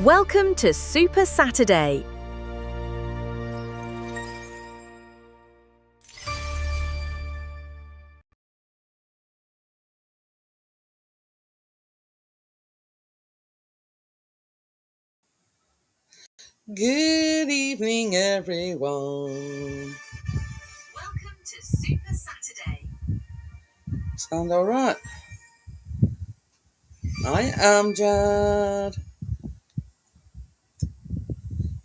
Welcome to Super Saturday. Good evening, everyone. Welcome to Super Saturday. Sound all right? I am Jad.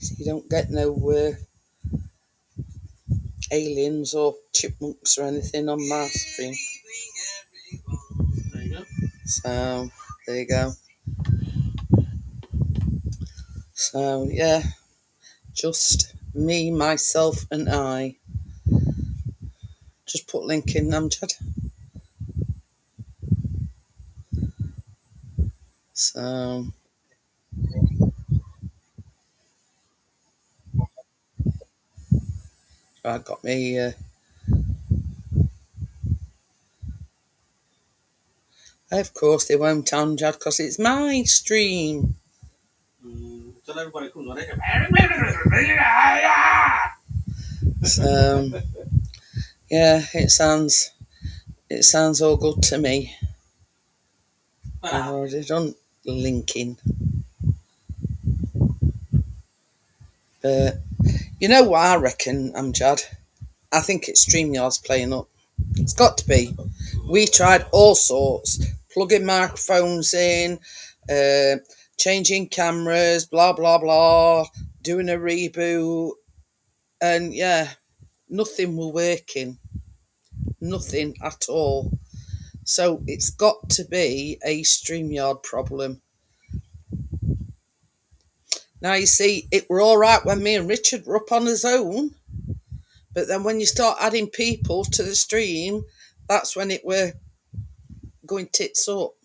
So you don't get no aliens or chipmunks or anything on my stream. There you go. So, there you go. So, yeah, just me, myself, and I. Just put link in, Amjad. So, I got me. Of course, they won't, Amjad, because it's my stream. Tell everybody comes on it. So, yeah, it sounds all good to me. I've already done linking. But you know what I reckon, Amjad? I think it's StreamYard's playing up. It's got to be. We tried all sorts, plugging microphones in, changing cameras, blah, blah, blah, doing a reboot. And yeah, nothing was working. Nothing at all. So it's got to be a StreamYard problem. Now, you see, it were all right when me and Richard were up on his own. But then when you start adding people to the stream, that's when it were going tits up.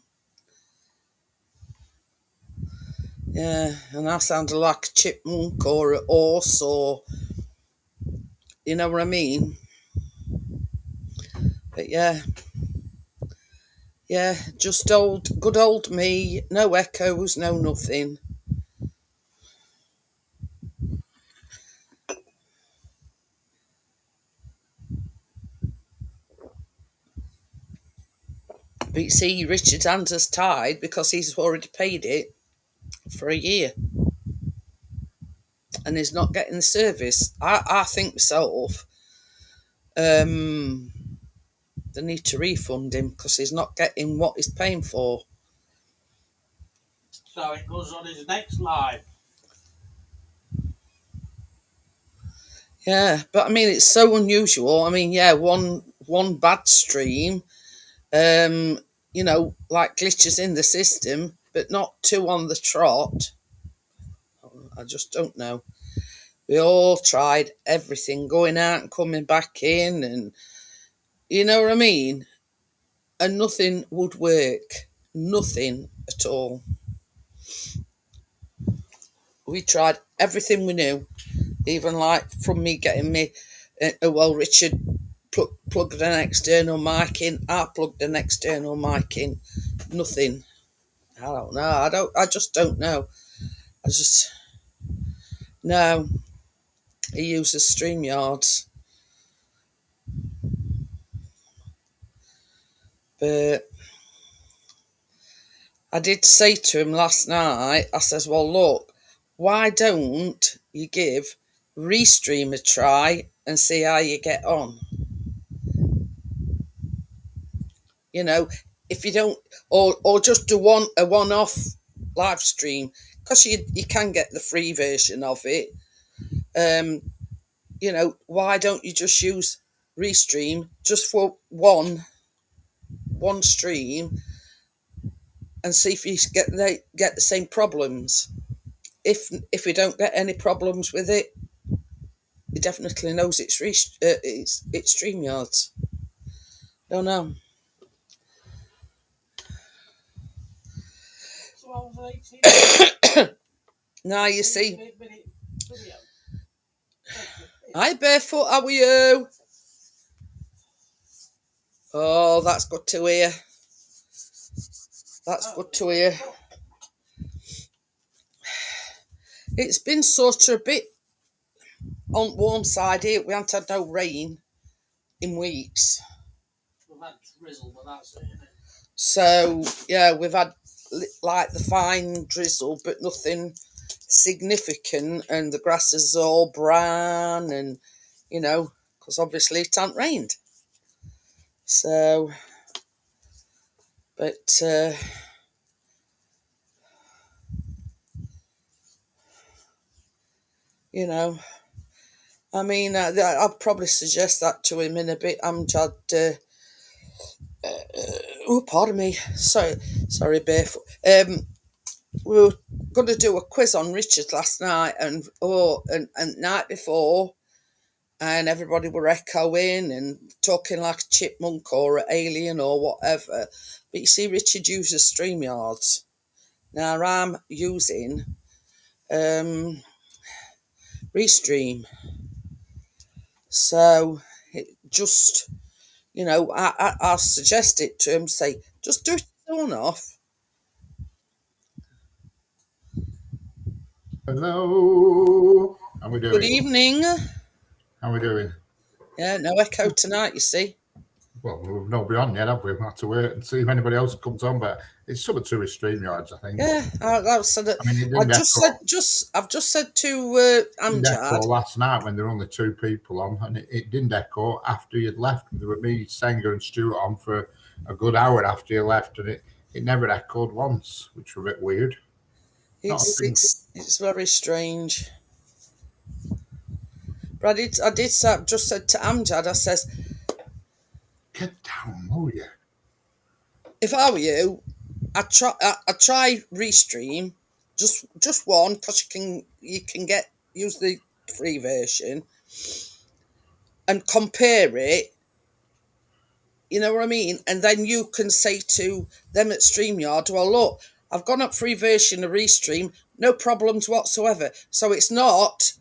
Yeah, and I sounded like a chipmunk or a horse or, you know what I mean? But yeah, just good old me, no echoes, no nothing. But you see, Richard's hands is tied because he's already paid it for a year. And he's not getting the service. I think myself, they need to refund him because he's not getting what he's paying for. So it goes on his next live. Yeah, but I mean, it's so unusual. I mean, yeah, one bad stream, you know, like glitches in the system, but not two on the trot. I just don't know. We all tried everything, going out and coming back in, and you know what I mean? And nothing would work. Nothing at all. We tried everything we knew, even like from me getting me, Richard plugged an external mic in. I plugged an external mic in. Nothing. I don't know. I just don't know. No. He uses StreamYards. But I did say to him last night, I says, well, look, why don't you give Restream a try and see how you get on? You know, if you don't, or just do a one-off live stream, because you can get the free version of it. You know, why don't you just use Restream just for one stream and see if you get the same problems? If you don't get any problems with it, he definitely knows it's StreamYards. Don't know. So I was 18. Now you see. Hi, Barefoot, how are you? Oh, that's good to hear. That's good to hear. It's been sort of a bit on warm side here. We haven't had no rain in weeks. We've had drizzle, but that's it, innit? So, yeah, we've had like the fine drizzle, but nothing significant. And the grass is all brown and, you know, because obviously it hasn't rained. So, but, you know, I mean, I'd probably suggest that to him in a bit, Amjad. Oh, pardon me. Sorry, barefoot. We were going to do a quiz on Richard last night, and night before, and everybody were echoing and talking like a chipmunk or an alien or whatever. But you see, Richard uses StreamYards. Now I'm using Restream. So it just, you know, I suggest it to him, say, just do it on off. Hello. How we Good doing? evening. How we doing? Yeah, no echo tonight, you see. Well, we've not been on yet, have we? We'll have to wait and see if anybody else comes on, but it's something to with StreamYards, I think. Yeah, I've said it. I mean, it I've didn't just said to echo Amjad. last night when there were only two people on, and it didn't echo after you'd left. There were me, Senga, and Stuart on for a good hour after you left, and it never echoed once, which was a bit weird. It's very strange. But I just said to Amjad, I says, get down, will you? if I were you, I'd try Restream, just one, because you can use the free version and compare it. You know what I mean? And then you can say to them at StreamYard, well, look, I've gone up free version of Restream, no problems whatsoever. So it's not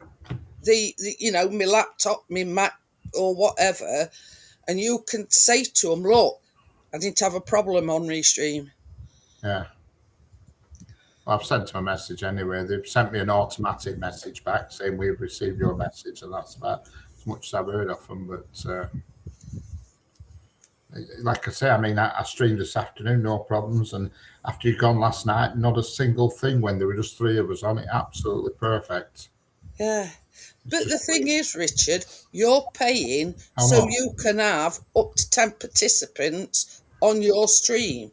the you know, my laptop, my Mac or whatever, and you can say to them, look, I didn't have a problem on Restream. Yeah. Well, I've sent them a message anyway. They've sent me an automatic message back saying we've received your message, and that's about as much as I've heard of them. But like I say, I mean, I streamed this afternoon, no problems. And after you'd gone last night, not a single thing when there were just three of us on it. Absolutely perfect. Yeah. But the thing is, Richard, you're paying How so much? you can have up to 10 participants on your stream.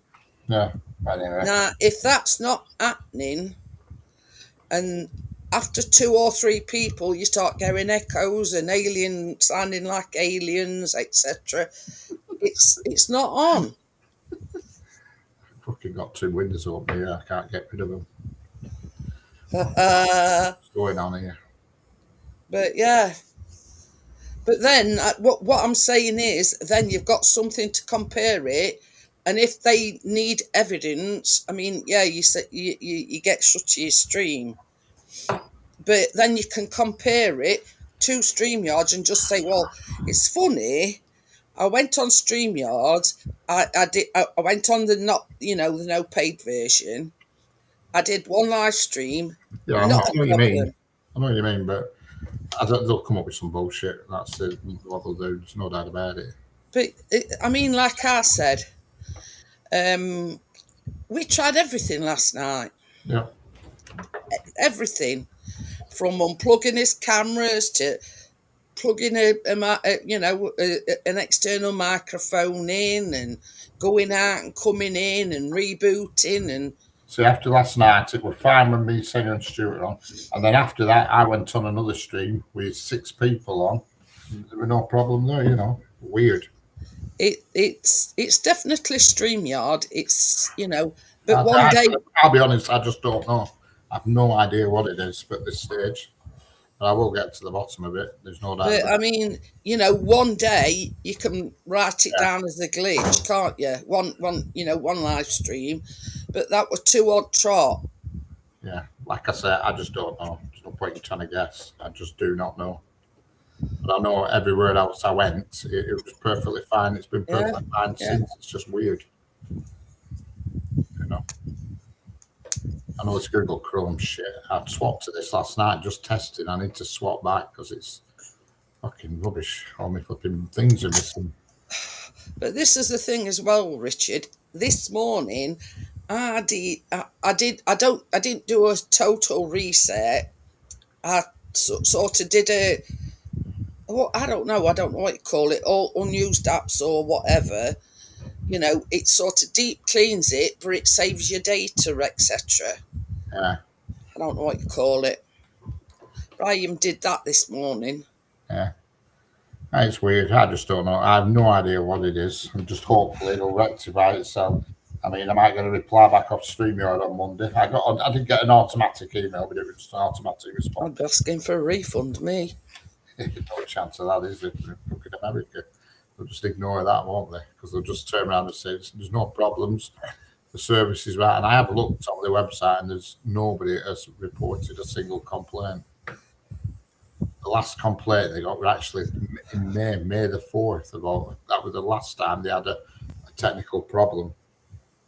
Yeah. Anyway. Now, if that's not happening, and after 2 or 3 people, you start getting echoes and aliens sounding like aliens, etc., it's not on. Fucking got 2 windows open here. I can't get rid of them. What's going on here? But yeah. But then what I'm saying is, then you've got something to compare it. And if they need evidence, I mean, yeah, you get shut to your stream, but then you can compare it to StreamYard and just say, well, it's funny. I went on StreamYard. I went on the no paid version. I did one live stream. Yeah, I not know a what you mean. problem. I know what you mean, but they'll come up with some bullshit. That's what they'll do. There's no doubt about it. But I mean, like I said, we tried everything last night. Yeah. Everything, from unplugging his cameras to plugging an external microphone in and going out and coming in and rebooting and. See, after last night, it was fine with me, Singer and Stuart on, and then after that, I went on another stream with 6 people on. There were no problem there, you know. Weird. It's definitely StreamYard. It's but one day I'll be honest, I just don't know. I've no idea what it is at this stage. But I will get to the bottom of it. There's no doubt. But I mean, one day you can write it down as a glitch, can't you? One live stream, but that was 2 odd trot. Yeah, like I said, I just don't know. There's no point in trying to guess. I just do not know. But I know everywhere else I went, it was perfectly fine. It's been perfectly fine since. It's just weird. I know it's Google Chrome shit. I've swapped to this last night, just testing. I need to swap back because it's fucking rubbish. All my flipping things are missing. But this is the thing as well, Richard. This morning, I didn't do a total reset. I sort of did a, well, I don't know what you call it, all unused apps or whatever. You know, it sort of deep cleans it, but it saves your data, etc. Yeah, I don't know what you call it. Brian did that this morning. yeah. It's weird. I just don't know. I have no idea what it is. I'm just hopefully it'll rectify itself. I mean, I might get a reply back off StreamYard on Monday. I did get an automatic email, but it was just an automatic response. I'd be asking for a refund, me. No chance of that, is there? Look at America. They'll just ignore that, won't they? Because they'll just turn around and say there's no problems. The service is right. And I have looked on their website and there's nobody has reported a single complaint. The last complaint they got were actually in May the 4th. That was the last time they had a technical problem.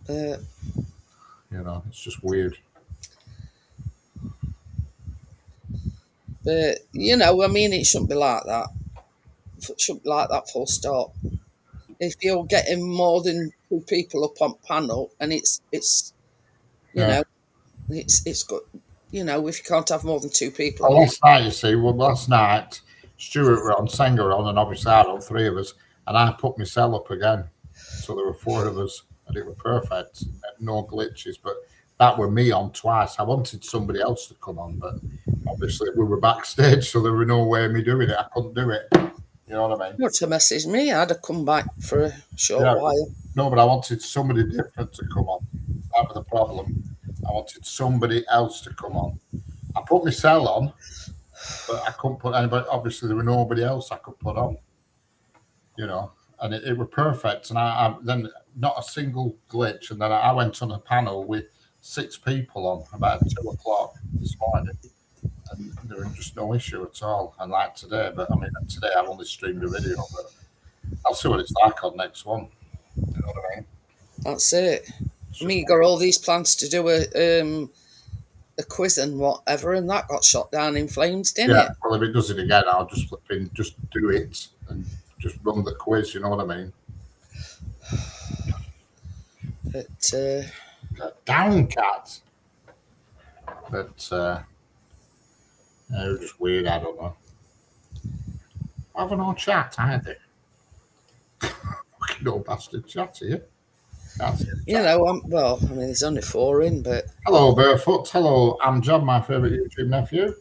Uh, You know, it's just weird. But, you know, I mean, it shouldn't be like that. It shouldn't be like that, full stop. If you're getting more than 2 people up on panel, and it's you Yeah. know, it's good. You know, if you can't have more than 2 people. Well, last night, you see, last night, Stuart were on, Senga were on, and obviously I on 3 of us, and I put my cell up again. So there were 4 of us, and it was perfect. No glitches, but that were me on twice. I wanted somebody else to come on, but obviously we were backstage, so there was no way of me doing it. I couldn't do it. You know what I mean? Not to message me, I'd have come back for a short Yeah. while. No, but I wanted somebody different to come on. That was the problem. I wanted somebody else to come on. I put my cell on, but I couldn't put anybody. Obviously, there was nobody else I could put on. You know, and it was perfect. And I then not a single glitch. And then I went on a panel with 6 people on about 2 o'clock this morning, and there was just no issue at all. And like today, but I mean, today I've only streamed a video, but I'll see what it's like on next one. You know what I mean? That's it. I mean, you got all these plans to do a quiz and whatever, and that got shot down in flames, didn't Yeah. it? Well, if it does it again, I'll just just do it and just run the quiz. You know what I mean? But Down, cat. But it was just weird. I don't know. Have no chat either. Fucking old bastard chat here. That's it. you know, well, I mean, there's only 4 in, but Hello, Barefoot. Hello, I'm John, my favourite YouTube nephew.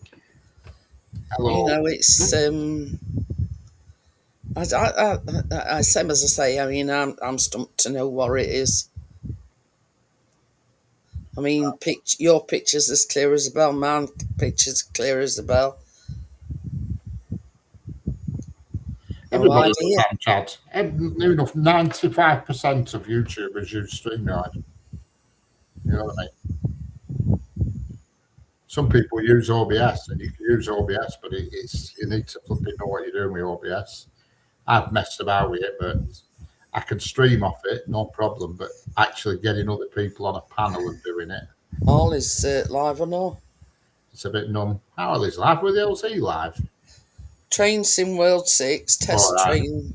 Hello. you know, it's I same as I say. I mean, I'm stumped to know what it is. I mean, your picture's as clear as a bell. My picture's clear as a bell. No Everybody idea. loves chat. Near enough 95% of YouTubers use StreamYard. You know what I mean? Some people use OBS, and you can use OBS, but it's you need to flipping know what you're doing with OBS. I've messed about with it, but I can stream off it, no problem. But actually getting other people on a panel and doing it, All is live or no? it's a bit numb. How is live? With the LZ live? Train Sim World 6 test All right. train.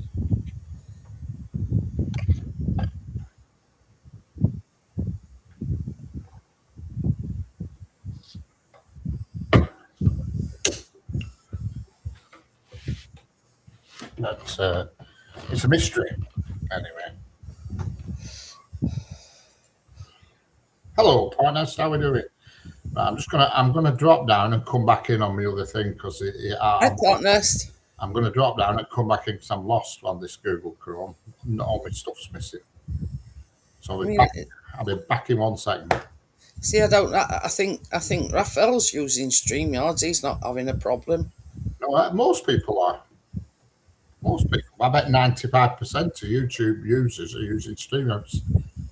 But it's a mystery. Anyway. Hello, partners. How we doing? I'm gonna drop down and come back in on the other thing because Hi, partners. I'm gonna drop down and come back in because I'm lost on this Google Chrome. Not all my stuff's missing. So I'll be back in 1 second. See, I think Raphael's using StreamYards. He's not having a problem. No, most people are. Most people. I bet 95% of YouTube users are using StreamYards.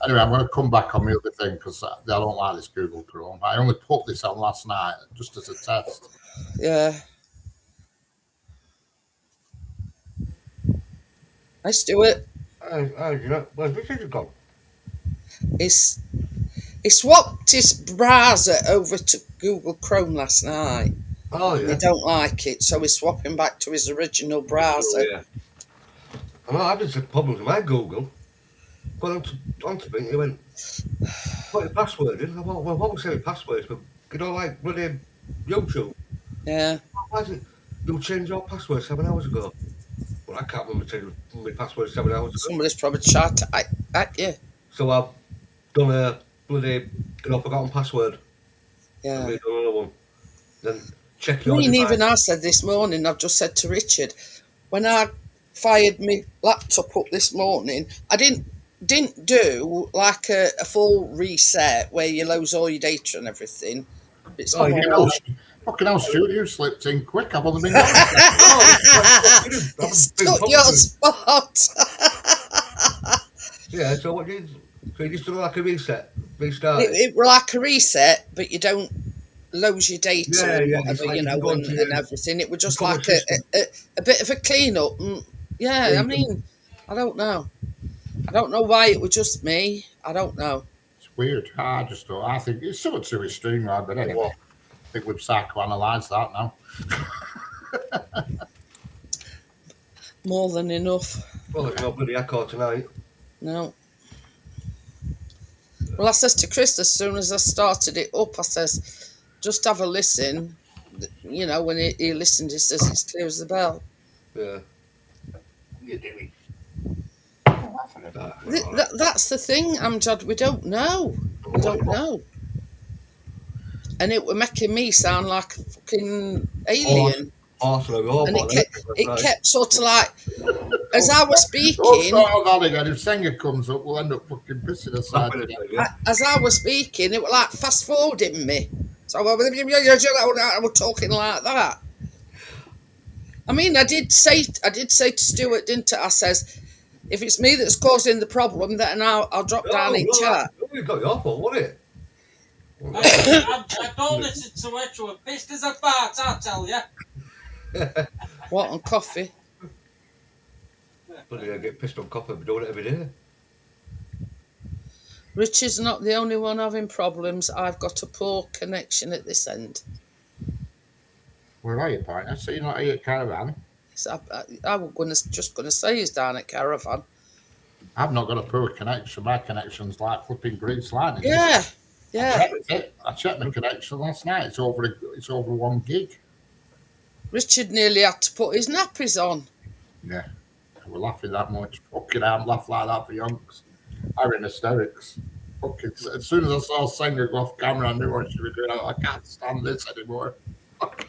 Anyway, I'm going to come back on the other thing because I don't like this Google Chrome. I only put this on last night just as a test. Yeah. Let's do it. Where's Richard gone? It's He swapped his browser over to Google Chrome last night. Oh He yeah. don't like it, so he's swapping back to his original browser. Yeah. I know I've had problems with my Google. Got onto me, he went, put your password in. I thought, well, what was my password? But like bloody YouTube. Yeah. Why is it you changed your password 7 hours ago? Well, I can't remember changing my password 7 hours ago. Somebody's probably tried to at you. So I've done a bloody forgotten password. Yeah. Made another one. Then check your I mean, device. even I said this morning, I've just said to Richard, when I fired my laptop up this morning, I didn't do like a full reset where you lose all your data and everything. It's Oh, not yeah. all Fucking hell, Stuart, you slipped in quick. I've only been Oh, it's took your spot. Yeah, so what did so you just do like a restart? It were like a reset, but you don't lose your data Yeah, and yeah, whatever, it's like you you know, go into and your everything. It was just cover like system. a bit of a clean up. Yeah, Yeah, I you mean, I don't know. I don't know why it was just me. I don't know. It's weird. I just don't. I think it's somewhat too extreme, right? But anyway, I think we've psychoanalyzed that now. More than enough. Well, there's no bloody echo tonight. No. Well, I says to Chris as soon as I started it up, I says, just have a listen. You know, when he listened, he says it's clear as the bell. Yeah. You're doing. That's the thing, Amjad. We don't know. We don't know. And it were making me sound like a fucking alien. Awesome, robot. And it kept sort of like, as I was Don't speaking, start on that again. If Senga comes up, we'll end up fucking pissing aside again. as I was speaking, it was like fast forwarding me. So I was talking like that. I mean, I did say to Stuart, didn't I? I says, if it's me that's causing the problem, then I'll drop down in chat. You've got your fault, wasn't it? I don't listen to it. You were pissed as a fart, I tell you. What, on coffee? Bloody I get pissed on copper, but doing it every day. Richard's not the only one having problems. I've got a poor connection at this end. Where are you, partner? So you're not here at Caravan? So I was just going to say he's down at Caravan. I've not got a poor connection. My connection's like flipping grease lightning. Yeah. I checked my connection last night. It's over 1 gig. Richard nearly had to put his nappies on. Yeah. We're laughing that much. Fucking hell, laugh like that for yonks. I'm in hysterics. Fucking, as soon as I saw Senga go off camera, I knew what she was doing. I can't stand this anymore. But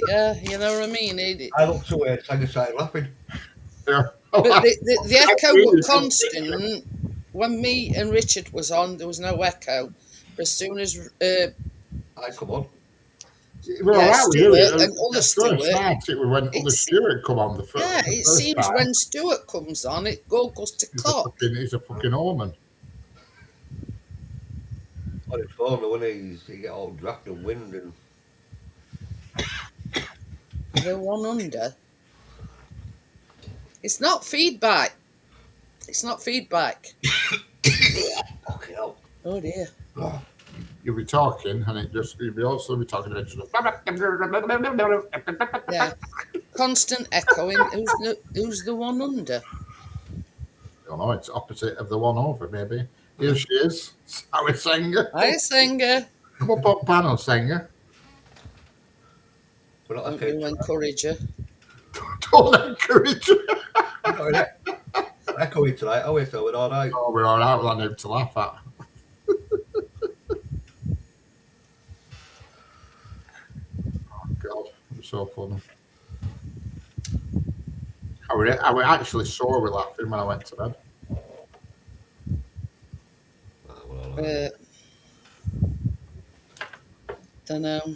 yeah, you know what I mean? I looked away and Sanger started laughing. Yeah. But the echo was constant. When me and Richard was on, there was no echo. But as soon as Come on. Well, Yeah, that was Stuart it. and other Stuart. It was when other Stuart come on the first. yeah, the it first seems time. when Stuart comes on, it all goes to clock. He's a fucking omen. On his phone, though, when he get all draft and wind and The one under. It's not feedback. It's not feedback. fucking hell. Oh dear. You'll be talking, and you'll be also be talking, and it just. Yeah. Constant echoing. Who's the one under? I don't know. It's opposite of the one over, maybe. Here she is. Sarah Senga. Hi, Singer. Come up on panel, Senga. We're not Don't okay. you encourage her? Don't encourage her. Echoing tonight, are we? So we're all right. Oh, we're all right with that name to laugh at. Oh, God. It's so funny. I was actually sore with laughing when I went to bed. We're all right. Don't know.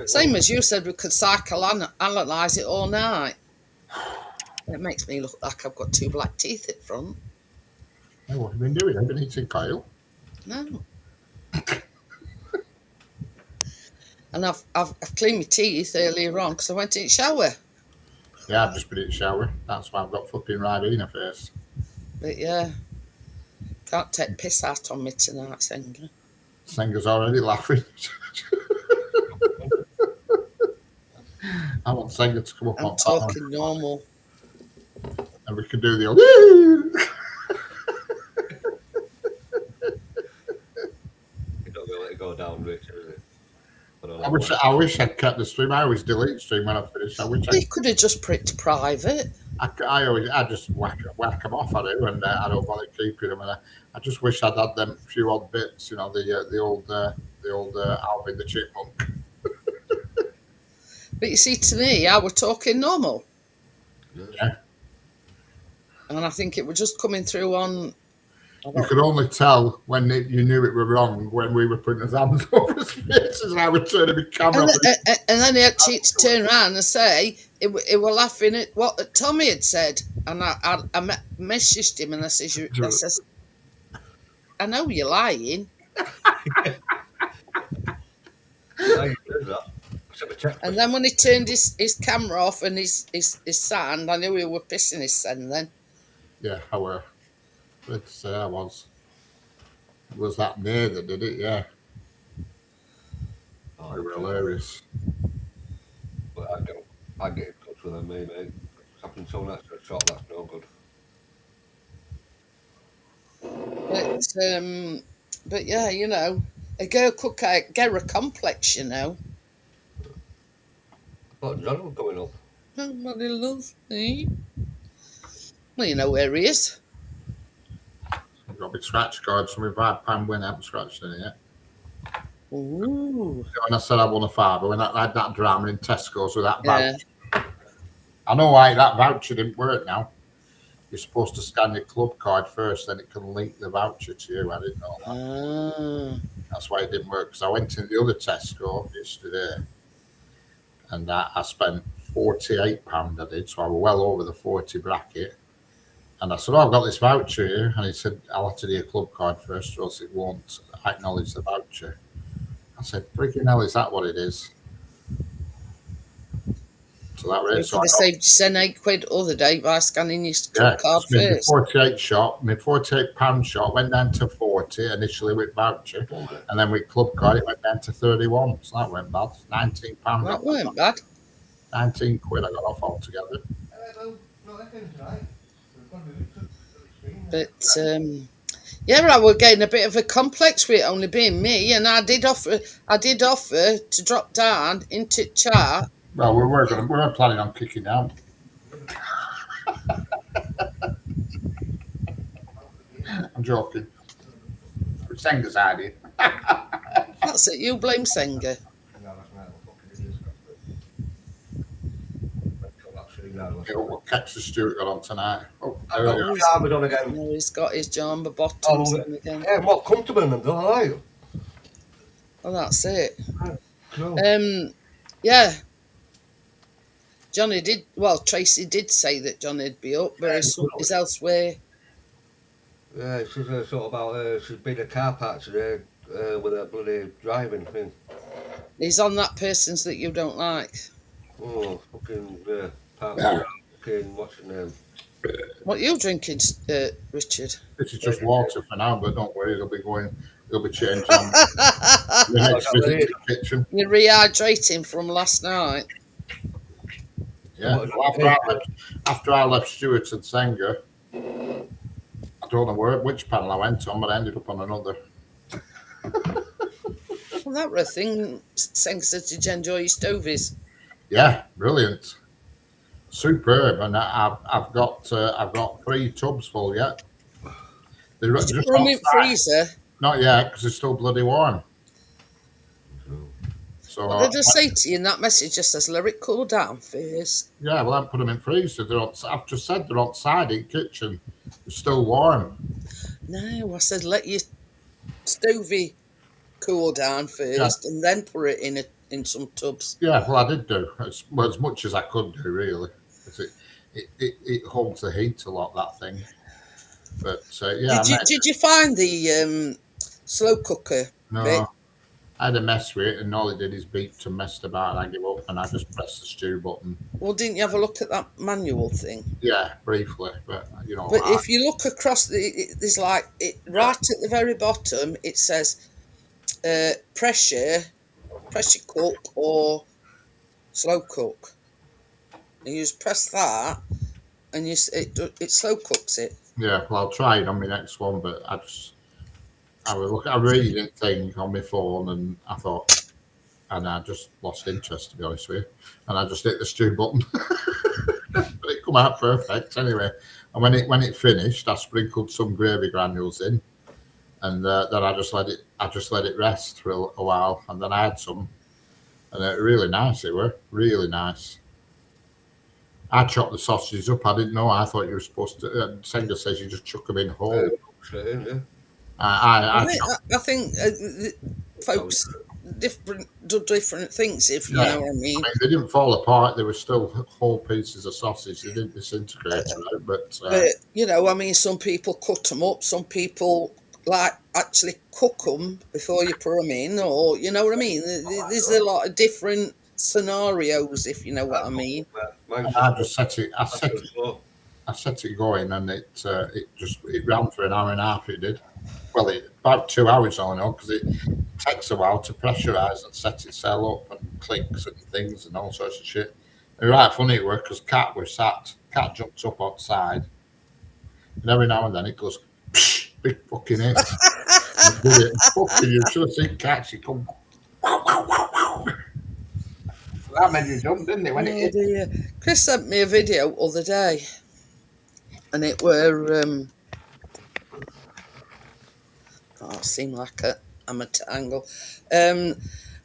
Same as you said, we could psychoanalyse it all night. It makes me look like I've got 2 black teeth at front. Hey, what have you been doing? I've been eating kale. No. And I've cleaned my teeth earlier on because I went in the shower. Yeah, I've just been in the shower. That's why I've got flipping Ribena face. But yeah. Can't take piss out on me tonight, Senga. Senga's already laughing. I want Senga to come up I'm on talking normal. and we can do the old. You don't really let it go down, Richard, is it? I wish I'd kept the stream. I always delete stream when I finish. I wish We could have just put it to private. I just whack them off. I do, and I don't bother keeping them. And I just wish I'd had them few odd bits. You know, the old Alvin the Chipmunk. But you see, to me, I were talking normal. Yeah. And I think it was just coming through on. You could only tell when you knew it were wrong when we were putting his hands over his faces and I would turn the camera And, off. and then he had to turn around and say, it were laughing at what Tommy had said. And I messaged him and I says, I know you're lying. And then when he turned his camera off and his sound, I knew he were pissing his son then. Yeah, I were. But I was. It was that near that did it, yeah. Oh, They were hilarious. But I get in touch with them, mate. I've been told that's a shot, that's no good. But yeah, you know, a girl could get a complex, you know. I thought John was going up. Nobody loves me. Well, you know where he is. I've got big scratch cards from my £5 win. I haven't scratched any yet. Ooh. When I said I won a fiver, when I had that drama in Tesco's with that Yeah. voucher. I know why that voucher didn't work now. You're supposed to scan your club card first, then it can link the voucher to you. I didn't know that. That's why it didn't work, because I went in the other Tesco yesterday and I spent £48 I did, so I was well over the 40 bracket. And I said, I've got this voucher here. And he said, I'll have to do your club card first, or else it won't acknowledge the voucher. I said, freaking hell, is that what it is? So that You was could have saved you £8 the other day by scanning your club card my first. 48 shot, my £48 shot went down to 40 initially with voucher, and then with club card it went down to 31. So that went bad. £19. That weren't bad. 19 quid I got off altogether. But yeah, I was getting a bit of a complex with it only being me, and I did offer to drop down into chat. Well, we were planning on kicking out. I'm joking. Senga's idea. That's it. You blame Senga. What Texas Stewart got on tonight? Oh, I've got earlier. my armour on again. No, he's got his jumper bottoms on again. Yeah, more comfortable in them, though, are you? Well, that's it. No. Yeah. Johnny did. Well, Tracy did say that Johnny'd be up, but he's elsewhere. Yeah, she's sort of about, she's been a car park today with her bloody driving thing. He's on that person's that you don't like. Oh, fucking, park, fucking, what's her name? What are you drinking, Richard? This is just water for now, but don't worry, it'll be changed on the next visit to the kitchen. You're rehydrating from last night. Yeah. Well, after I left Stewart and Senga, I don't know which panel I went on, but I ended up on another. Well, that were a thing. Senga said, did you enjoy your stovies? Yeah, brilliant, superb, and I've got 3 tubs full yet. They're Did you just put them in outside. freezer? Not yet, because they're still bloody warm. So What did I say to you in that message? Just says, let it cool down first. yeah, well, I haven't put them in freezer. I've just said they're outside in kitchen. They're still warm. No, I said, let your stovey cool down first and then put it in some tubs. Yeah, well, I did do as much as I could do, really. It holds the heat a lot, that thing. But yeah, Did you find the slow cooker no, bit? I had a mess with it, and all it did is beeped and messed about, and I give up, and I just pressed the stew button. Well, didn't you have a look at that manual thing? Yeah, briefly, but But if you look across there's like right at the very bottom. It says pressure cook or slow cook. And you just press that, and it slow cooks it. yeah. Well, I'll try it on my next one, but I really didn't think on my phone, and I thought, and I just lost interest, to be honest with you, and I just hit the stew button. But it come out perfect anyway. And when it finished, I sprinkled some gravy granules in, and then I just let it rest for a while, and then I had some, and it really nice. It were really nice. I chopped the sausages up. I didn't know. I thought you were supposed to. Senga says you just chuck them in whole. Straight in, yeah. I think folks do different things, if you Yeah. know what I mean. I mean, they didn't fall apart. They were still whole pieces of sausage. They didn't disintegrate, right? But I mean, some people cut them up. Some people like actually cook them before you put them in, or you know what I mean. There's a lot of different scenarios, if you know what I mean. Mine's I just set it. slow. I set it going, and it ran for an hour and a half. It did. Well, about 2 hours, I know, because it takes a while to pressurise and set itself up, and clicks and things and all sorts of shit. And right funny it was, because Cat jumps up outside, and every now and then it goes, psh, big fucking hit. Fucking, you should have seen Cat. She come. Wow, wow, wow, wow. That made you jump, didn't it? When it hit. Dear. Chris sent me a video other day, and it were it seemed like a amateur angle, and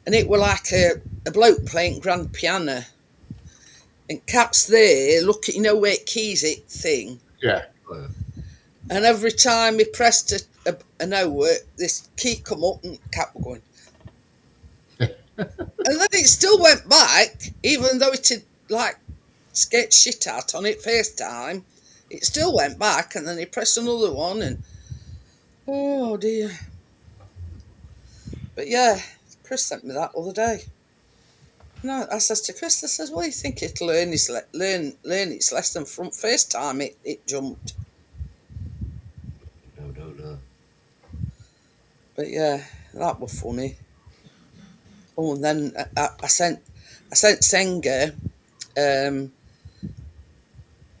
it were like a bloke playing grand piano, and Cat's there, look at where it keys it thing, Yeah. and every time he pressed a note, this key come up and Cat were going. And then it still went back, even though it had like scared shit out on it first time. It still went back, and then he pressed another one, and oh dear. But yeah, Chris sent me that other day. No, I says to Chris, I says, "What do you think it'll learn its lesson from first time it jumped?" No. But yeah, that was funny. Oh, and then I sent Senga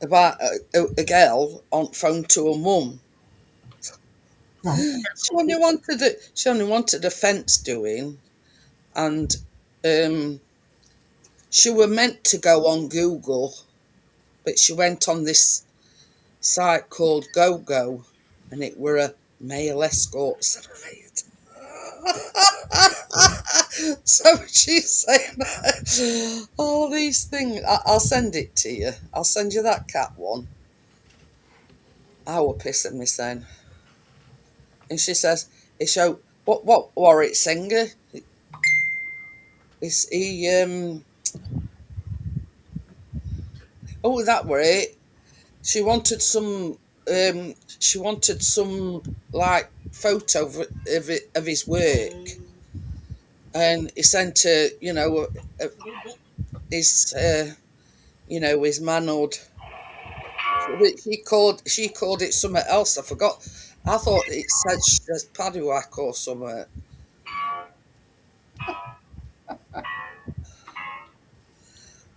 about a girl on phone to her mum. She only wanted a fence doing, and she were meant to go on Google, but she went on this site called GoGo, and it were a male escort site. So she's saying all these things. I'll send it to you. I'll send you that Cat one. I were pissing me saying. And she says, "He show what Warwick Singer? Is he Oh, that were it. She wanted some like photo of his work, and he sent her, his his manhood. She called it something else. I forgot. I thought it said paddywhack or something.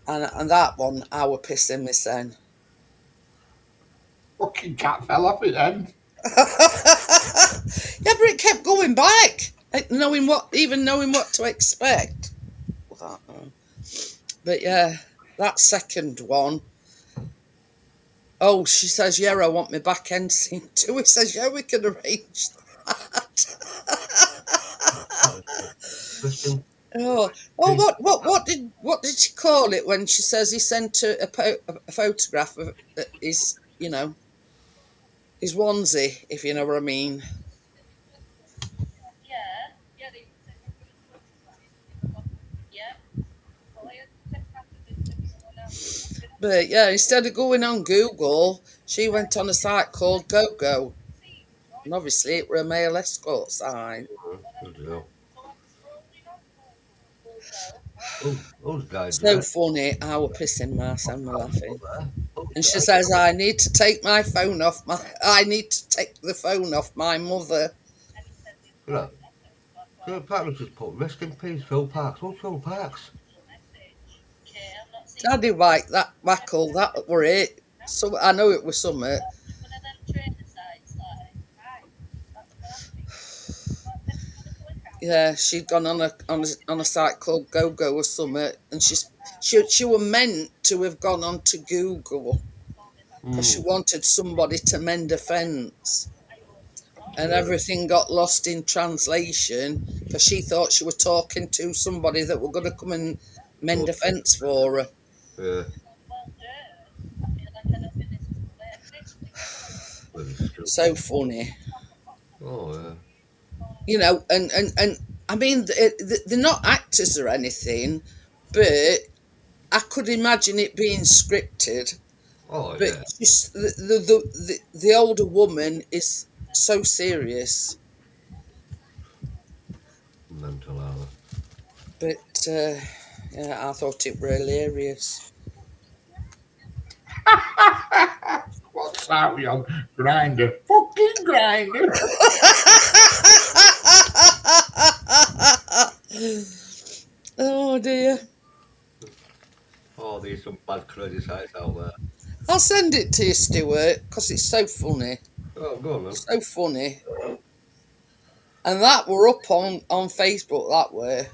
And that one, I were pissing me saying. Fucking Cat fell off it then. Yeah, but it kept going back, knowing what to expect. But yeah, that second one. Oh, she says, "Yeah, I want my back end seen too." He says, "Yeah, we can arrange that." What did she call it when she says he sent her a photograph of his his onesie, if you know what I mean? But yeah, instead of going on Google, she went on a site called GoGo. And obviously it were a male escort site. Who's died So there? funny. I was pissing myself and laughing. Who's And she died? says, I need to take my phone off I need to take the phone off my mother. Look, the partner just put rest in peace, Phil Parks. Who's Phil Parks? Daddy like that wackle, that were it. So I know it was something. Yeah, she'd gone on a site called GoGo or something, and she were meant to have gone on to Google because she wanted somebody to mend a fence, and everything got lost in translation because she thought she was talking to somebody that were going to come and mend a fence for her. Yeah. Bloody stupid. So funny. Oh, yeah. You know, and I mean, they're not actors or anything, but I could imagine it being scripted. Oh, But yeah. just the older woman is so serious. Mental hour. But yeah, I thought it were hilarious. What's that we on? Grinder. Fucking grinder. Oh dear. Oh, there's some bad crazy sites out there. I'll send it to you, Stuart, because it's so funny. Oh, go on then. So funny. And that were up on Facebook, that were.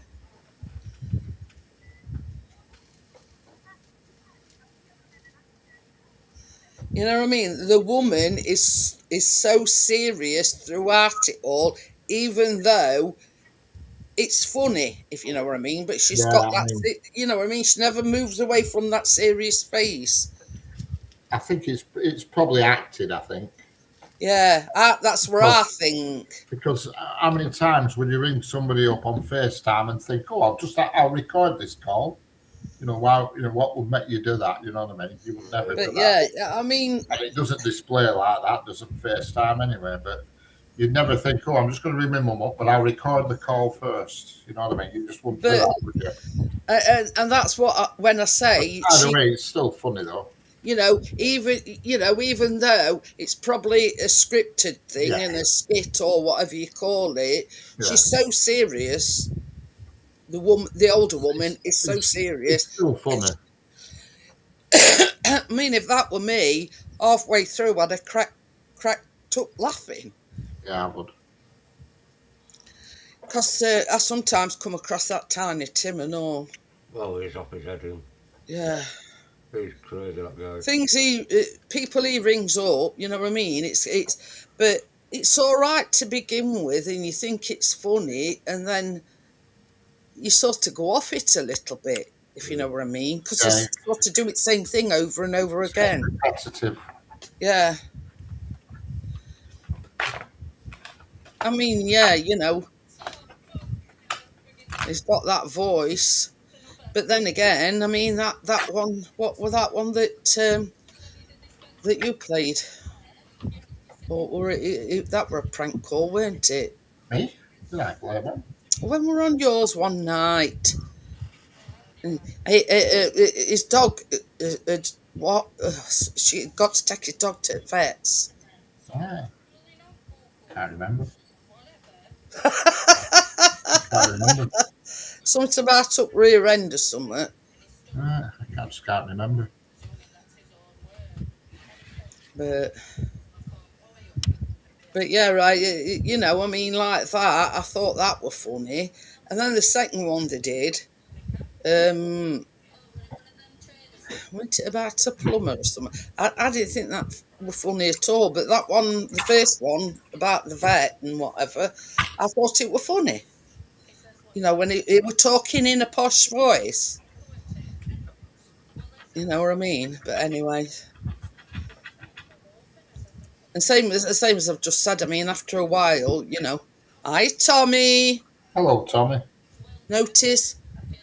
You know what I mean? The woman is so serious throughout it all, even though it's funny, if you know what I mean. But she's Yeah, got I that, mean, you know what I mean? She never moves away from that serious face. I think it's probably acted. I think Yeah, that's where I think. because how many times would you ring somebody up on FaceTime and think, "Oh, I'll record this call." You know, wow, you know what would make you do that? You know what I mean? You would never do But that. yeah, I mean, And it doesn't display like that, doesn't FaceTime anyway. But you'd never think, "Oh, I'm just going to ring my mum up, but I'll record the call first." You know what I mean? You just wouldn't do but that, would you? and that's what when I say By the she, way, it's still funny though. even though it's probably a scripted thing Yeah. and a skit or whatever you call it, Yeah. she's so serious. The older woman is so It's serious. still funny. I mean, if that were me, halfway through, I'd have cracked up laughing. Yeah, I would. Because I sometimes come across that Tiny Tim and all. Oh, he's off his head, him. Yeah. He's crazy, that guy. Things people he rings up, you know what I mean? But it's all right to begin with, and you think it's funny, and then you sort of go off it a little bit, if you know what I mean, because Yeah. it's got to do the same thing over and over again. Repetitive. Yeah. I mean, yeah, you know, he's got that voice, but then again, I mean that one. What was that one that you played? Or that were a prank call, weren't it? Me? Did I play one? When we were on yours one night, and his dog, she got to take his dog to the vets. Ah, can't remember. Can't remember. Something about up rear end or something. Ah, I just can't remember. But yeah, right. You know, I mean, like that. I thought that were funny, and then the second one they did, went it about a plumber or something. I didn't think that were funny at all, but that one, the first one about the vet and whatever, I thought it were funny. You know, when he were talking in a posh voice. You know what I mean? But anyway. And same as I've just said, I mean, after a while, you know, hi Tommy. Hello, Tommy. Notice,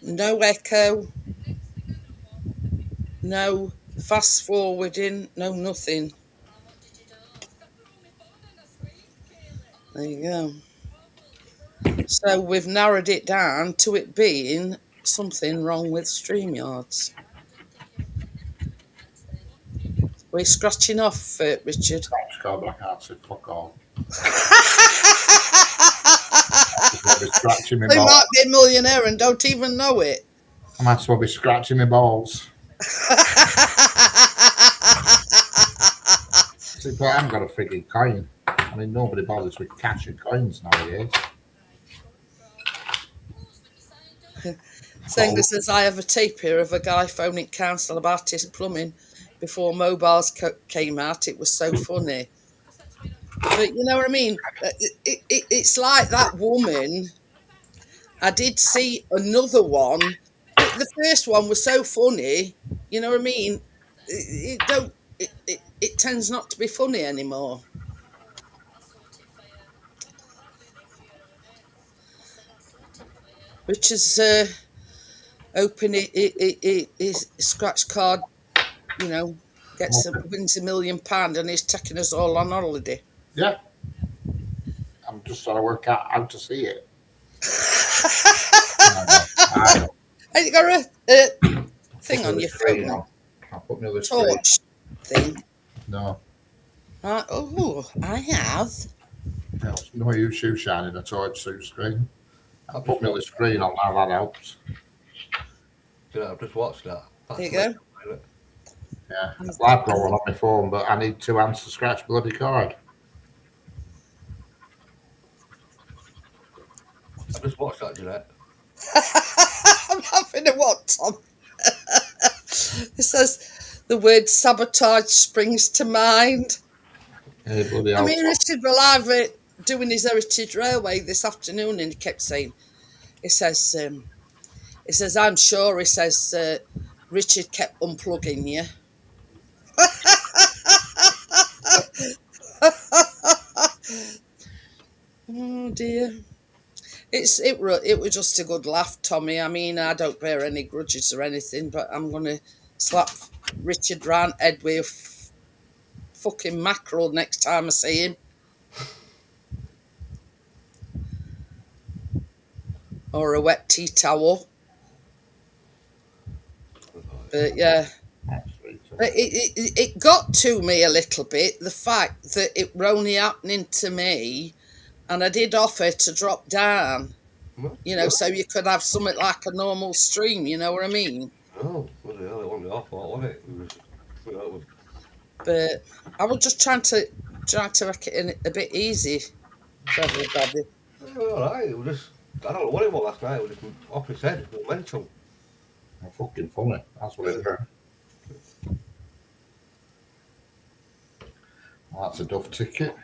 no echo, no fast forwarding, no nothing. There you go. So we've narrowed it down to it being something wrong with StreamYards. We're scratching off, Richard. Subscribe, I can't say fuck all. I'll be scratching my They balls. might be a millionaire and don't even know it. I might as well be scratching my balls. See, but I haven't got a frigging coin. I mean, nobody bothers with cash and coins nowadays. Senga says, I have a tape here of a guy phoning council about his plumbing before mobiles came out. It was so funny. But you know what I mean? It's like that woman. I did see another one. The first one was so funny. You know what I mean? It tends not to be funny anymore. Which is open his scratch card, you know, wins £1 million and he's taking us all on holiday. Yeah. I'm just trying to work out how to see it. I know. Have you got a thing on your phone? I'll put me on the screen. Torch thing? No. Oh, I have. No use you shining a torch through the screen. I'll put me on the screen on how that helps. Yeah, I've just watched that. There you go. Yeah, I've got one on my phone, but I need 2 hands to scratch bloody card. I've just watched that, Jeanette. I'm having a what, Tom? It says the word sabotage springs to mind. Yeah, bloody I mean, hell. Richard was live doing his Heritage Railway this afternoon, and he kept saying, he says, I'm sure, he says, Richard kept unplugging you. Oh dear. It was just a good laugh, Tommy. I mean, I don't bear any grudges or anything, but I'm going to slap Richard round head with fucking mackerel next time I see him. Or a wet tea towel. But yeah. But it got to me a little bit, the fact that it were only happening to me, and I did offer to drop down, you know, so you could have something like a normal stream, you know what I mean? Oh, bloody hell, it wasn't your fault, was it? But I was just trying to make it in a bit easy for everybody. Alright, it was just, I don't know what it was last night, it was just off his head, it was mental. Fucking funny. That's what it is. Well, that's a duff ticket.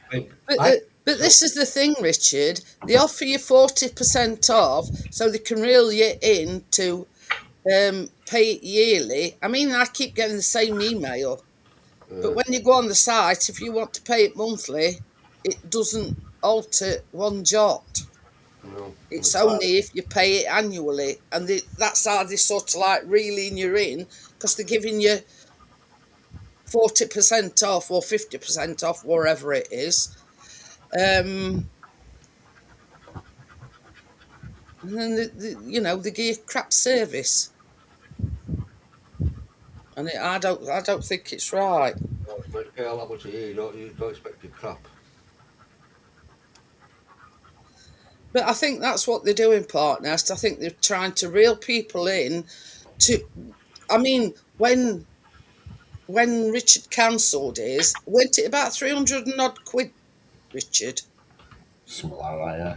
But this is the thing, Richard. They offer you 40% off, so they can reel you in to pay it yearly. I mean, I keep getting the same email, but when you go on the site, if you want to pay it monthly, it doesn't alter one jot. No, It's only if you pay it annually, and that's how they sort of like reeling you in, because they're giving you 40% off or 50% off, wherever it is. And then they give you crap service, and I don't think it's right. no, it's meant to pay all that much a year, you don't expect your crap. But I think that's what they're doing, Partners. I think they're trying to reel people in to. I mean, when Richard cancelled his, went it about 300 and odd quid, Richard? Something like that, yeah.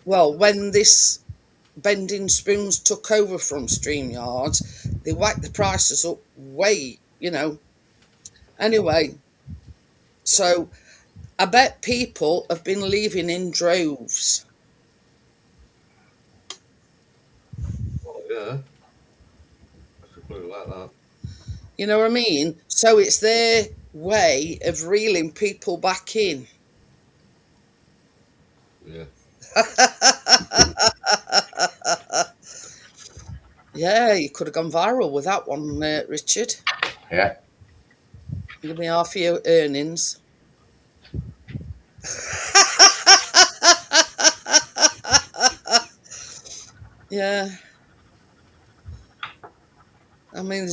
Well, when this Bending Spoons took over from StreamYard, they whacked the prices up way, you know. Anyway, so I bet people have been leaving in droves. Oh, yeah. That's completely like that. You know what I mean? So it's their way of reeling people back in. Yeah. Yeah, you could have gone viral with that one, Richard. Yeah. Give me half of your earnings. Yeah. I mean,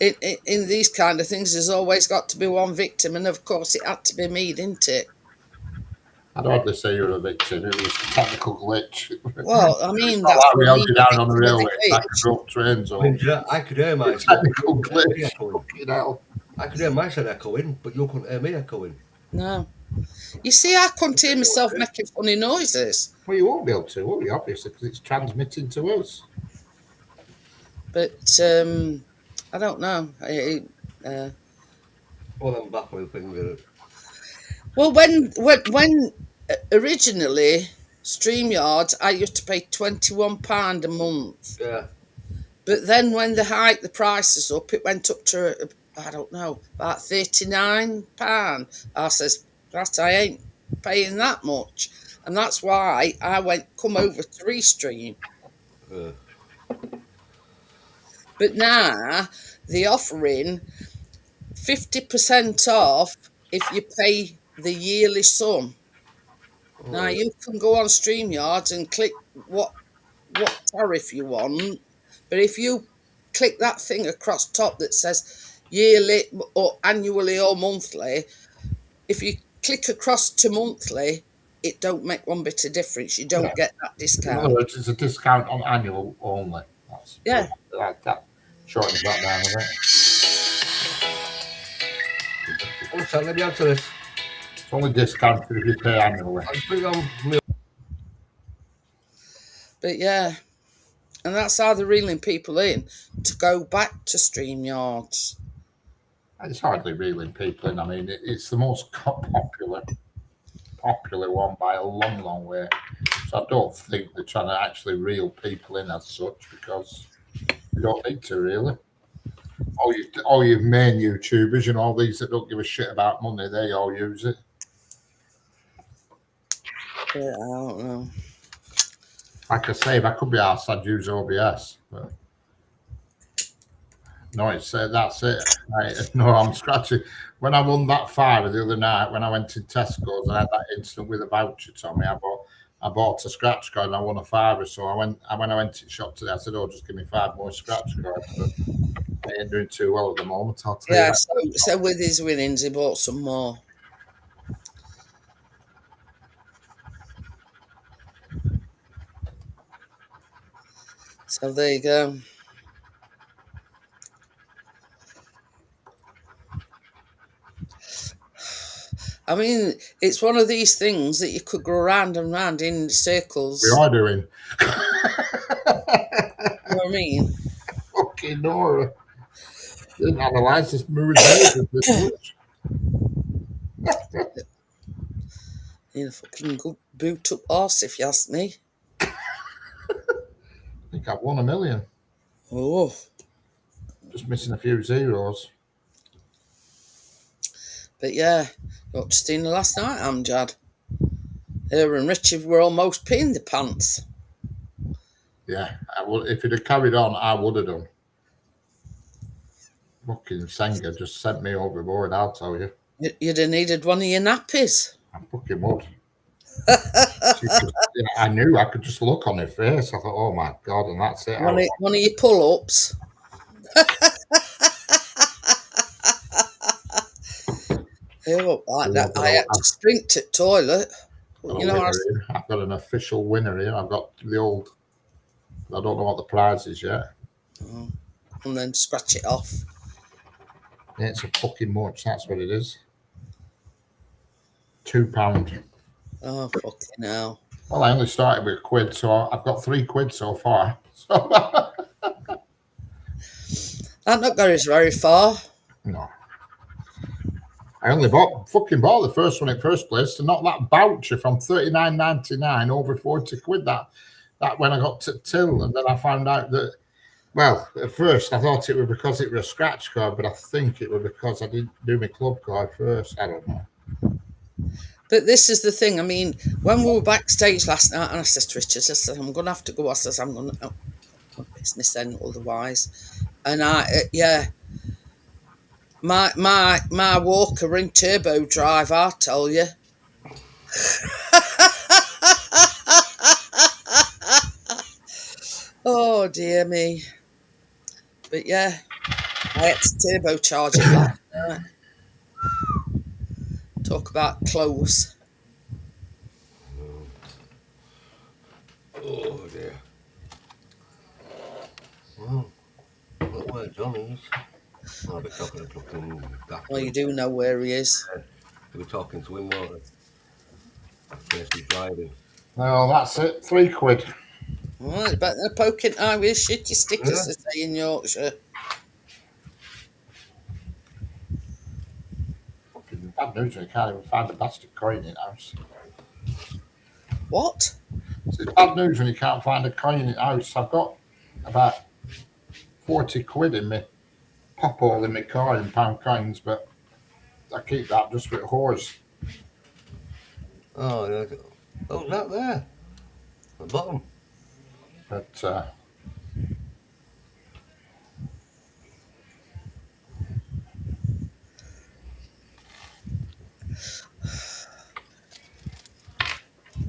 in these kind of things, there's always got to be one victim, and of course, it had to be me, didn't it? I'd hardly say you're a victim. It was a technical glitch. Well, I It's mean, not that's like we what I held mean, you the down on the victim of the railway track glitch. and broke trains I or mean, I could hear myself. technical but you couldn't hear me glitch. echoing. Fucking hell. I could hear myself echoing, but you couldn't hear me echoing. No. You see, I couldn't hear myself making funny noises. Well, you won't be able to, will you? Obviously, because it's transmitting to us. But I don't know. All them baffling things. Well, when originally StreamYard, I used to pay £21 a month. Yeah. But then when they hiked the prices up, it went up to, I don't know, about £39. I says, that I ain't paying that much. And that's why I come over to Restream. Yeah. But now they're offering 50% off if you pay the yearly sum. Now you can go on StreamYard and click what tariff you want, but if you click that thing across top that says yearly or annually or monthly, if you click across to monthly, it don't make one bit of difference. You don't Yeah. get that In other discount. words, it's a discount on annual only. That's Yeah. that shortens that down a bit. One sec, let me answer this. It's only discounted if you pay annually. I'll just put it on my But yeah, and that's how they're reeling people in to go back to StreamYards. It's hardly reeling people in. I mean, it's the most popular one by a long, long way. So I don't think they're trying to actually reel people in as such because you don't need to really. All your main YouTubers, all these that don't give a shit about money, they all use it. Yeah, I don't know. Like I say, if I could be asked, I'd use OBS. But no, that's it. No, I'm scratching. When I won that fire the other night, when I went to Tesco's and I had that instant with a voucher to me, I bought a scratch card and I won a fiver. So when I went to the shop today, I said, "Oh, just give me 5 more scratch cards." But I ain't doing too well at the moment. I'll tell you Yeah, that. so with his winnings, he bought some more. So there you go. I mean, it's one of these things that you could go round and round in circles. We are doing. You know what I mean? Fucking Nora. Didn't analyse this movie this much. You're a fucking good boot up arse, if you ask me. I think I've won $1 million. Oh, Just missing a few zeros. but yeah, got Justina last night, Amjad. Her and Richard were almost peeing the pants. Yeah, if it had carried on, I would have done. Fucking Senga just sent me overboard, I'll tell you. You'd have needed one of your nappies. I fucking would. I knew I could just look on her face. I thought, oh my God, and that's it. One of your pull-ups. I had to sprint to the toilet. You know, I've got an official winner here. I've got the old. I don't know what the prize is yet. And then scratch it off. Yeah, it's a fucking much. That's what it is. £2. Oh, fucking hell. Well, I only started with £1, so I've got £3 so far. So That not got us very far. no. I only bought the first one in first place to knock that voucher from £39.99 over £40. That when I got to till, and then I found out that. Well, at first I thought it was because it was a scratch card, but I think it was because I didn't do my club card first. I don't know. But this is the thing. I mean, when we were backstage last night, and I said to Richard, I said, I'm going to have to go. I says, I'm going to business then otherwise. And my Walker in turbo drive, I tell you. Oh, dear me. But yeah, I had to turbocharge it last night. Talk about clothes. Oh dear. Well, look where John is. I'll be talking to fucking that. Well, you do know where he is. I'll be talking to him, won't I? Yes, he's driving. No, that's it. £3. Well, it's better than a poking eye with shitty stickers, Yeah. they say in Yorkshire. Fucking bad news when you can't even find a bastard coin in the house. What? It's bad news when you can't find a coin in the house. I've got about 40 quid in my pop hole in my car in pound coins, but I keep that just with whores. Oh, yeah. Oh, that there. At the bottom. But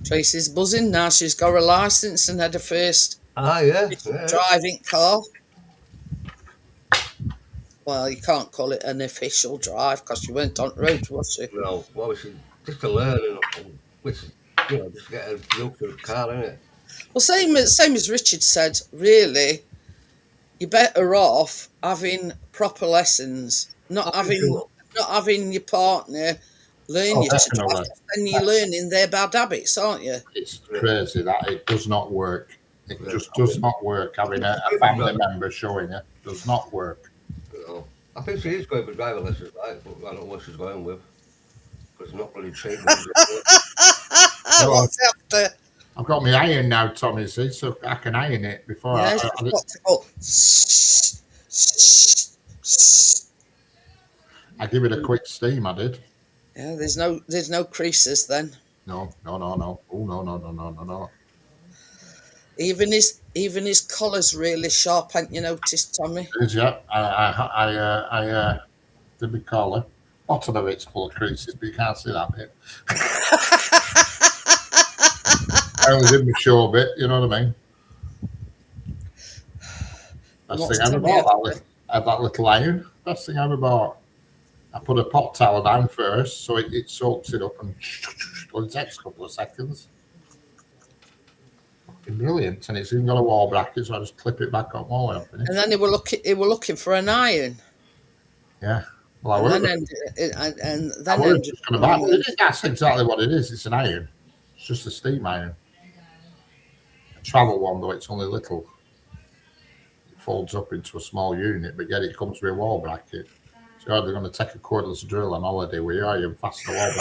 Tracy's buzzing now. She's got her licence and had her first Ah, yeah. Yeah. driving car. Well, you can't call it an official drive because she went on the road, was she? No, well, it's just to learn, which is, just to get a look to the car, innit? Well, same as Richard said, really, you're better off having proper lessons, not having your partner learn you to drive, and you're learning their bad habits, aren't you? it's crazy that it does not work. It just does not work. Having a family member showing it does not work. No. I think she is going for driver lessons, right? But I don't know what she's going with. Because it's not really trained. What's after? I've got my iron now, Tommy, see, so I can iron it before Yeah, I she's got to go. I give it a quick steam, I did. Yeah, there's no creases then. No. Oh, no. Even his collar's really sharp, haven't you noticed, Tommy? It is, yeah. I did my collar. Bottom of it's full of creases, but you can't see that bit. I only did my show bit, you know what I mean? Best thing I ever bought, that little iron. Best thing I ever bought. I put a pop towel down first, so it soaks it up and it takes a couple of seconds. Fucking brilliant, and it's even got a wall bracket, so I just clip it back up all the way up. And then they were looking for an iron. Yeah. Well, I And then was just going to buy it. That's exactly what it is. It's an iron. It's just a steam iron. A travel one, though, it's only little. It folds up into a small unit, but yet it comes with a wall bracket. So you're either going to take a cordless drill on holiday with you, or you fasten the wall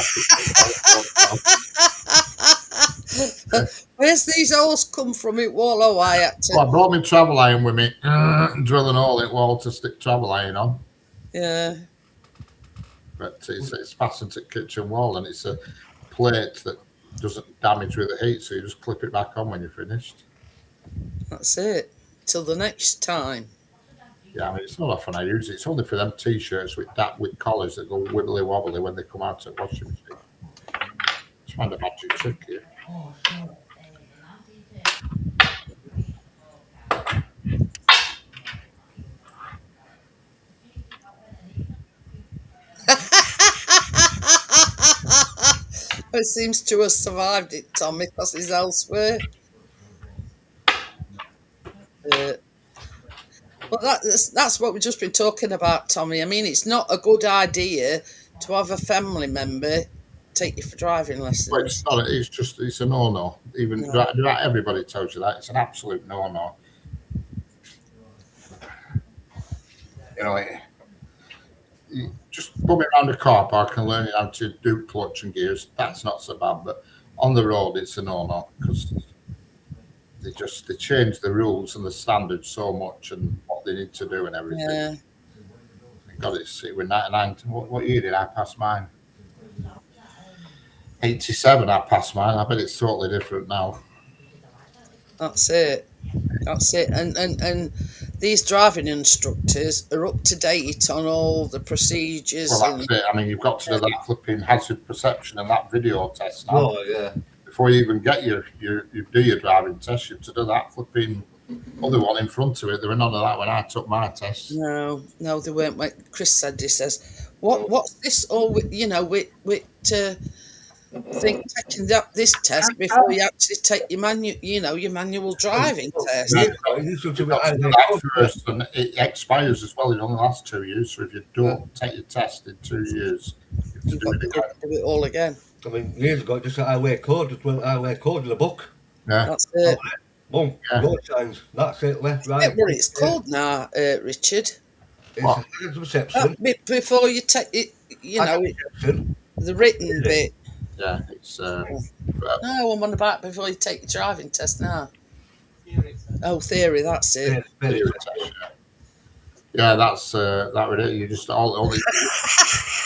bracket. Where's these holes come from at Wallow? I brought my travel iron with me, drilling a hole in the wall to stick travel iron on. Yeah. But it's fastened to the kitchen wall, and it's a plate that doesn't damage with the heat, so you just clip it back on when you're finished. That's it. Till the next time. Yeah, I mean, it's not often I use it. It's only for them T-shirts with collars that go wibbly wobbly when they come out at washing machine. It's find a magic trick here. It seems to have survived it, Tommy, because he's elsewhere. But that's what we've just been talking about, Tommy. I mean, it's not a good idea to have a family member take you for driving lessons. Well, it's not. It's a no-no. Even right, everybody tells you that. It's an absolute no-no. You know, just put me around a car park and learning how to do clutch and gears. That's not so bad, but on the road, it's a no-no because they change the rules and the standards so much and what they need to do and everything. Yeah. God, it's with 99. What year did I pass mine? 87. I passed mine. I bet it's totally different now. That's it. And these driving instructors are up to date on all the procedures. Well, that's it. I mean, you've got to do that flipping hazard perception and that video test now. Oh, yeah. Before you even get your do your driving test, you have to do that flipping Other one in front of it, there were none of that when I took my test. No, they weren't. Like Chris said, he says, what's this all with, think taking this test before you actually take your manual driving test. Yeah, you should do it either. That first, and it expires as well. It only lasts 2 years. So if you don't take your test in 2 years, you have to You've do got it to again. do it all again. I mean, years ago, just highway code, just went highway code in a book. Yeah. That's it. Boom, Yeah. road signs. That's it, left, Get right. what it's called now, Richard. It's What? a hands reception. Before you take it, Reception. the written bit. Yeah, it's No, I'm on about before you take your driving test now. Oh, theory, that's it. Very yeah, that's that was it. You just only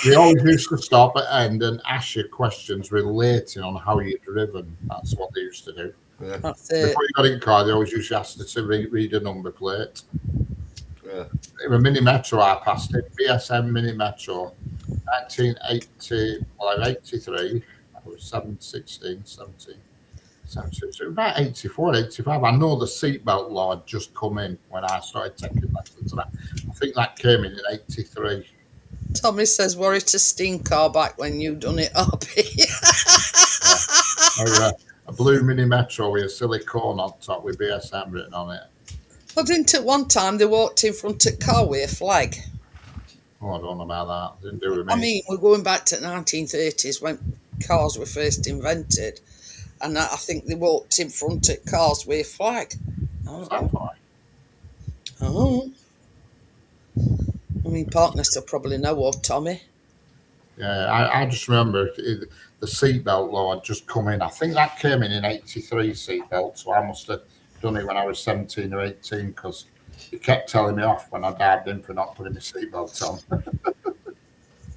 they always used to stop at end and ask you questions relating on how you've driven. That's what they used to do. Yeah. That's it. Before you got in car, they always used to ask you to read a number plate. Yeah. It was Mini Metro I passed it, BSM Mini Metro, 1980, well, 83, I was 17, so about 84, 85. I know the seatbelt law had just come in when I started taking lessons. I think that came in 83. Tommy says, worry to steam car back when you done it up. A blue Mini Metro with a silicone on top with BSM written on it. I didn't at one time they walked in front of the car with a flag. Oh, I don't know about that. Didn't do with me. I mean, we're going back to the 1930s when cars were first invented, and I think they walked in front of cars with a flag. Oh. I mean, partners will probably know of Tommy. Yeah, I just remember the seatbelt law had just come in. I think that came in 83 seatbelt, so I must have done it when I was 17 or 18 because he kept telling me off when I dived in for not putting my seatbelt on.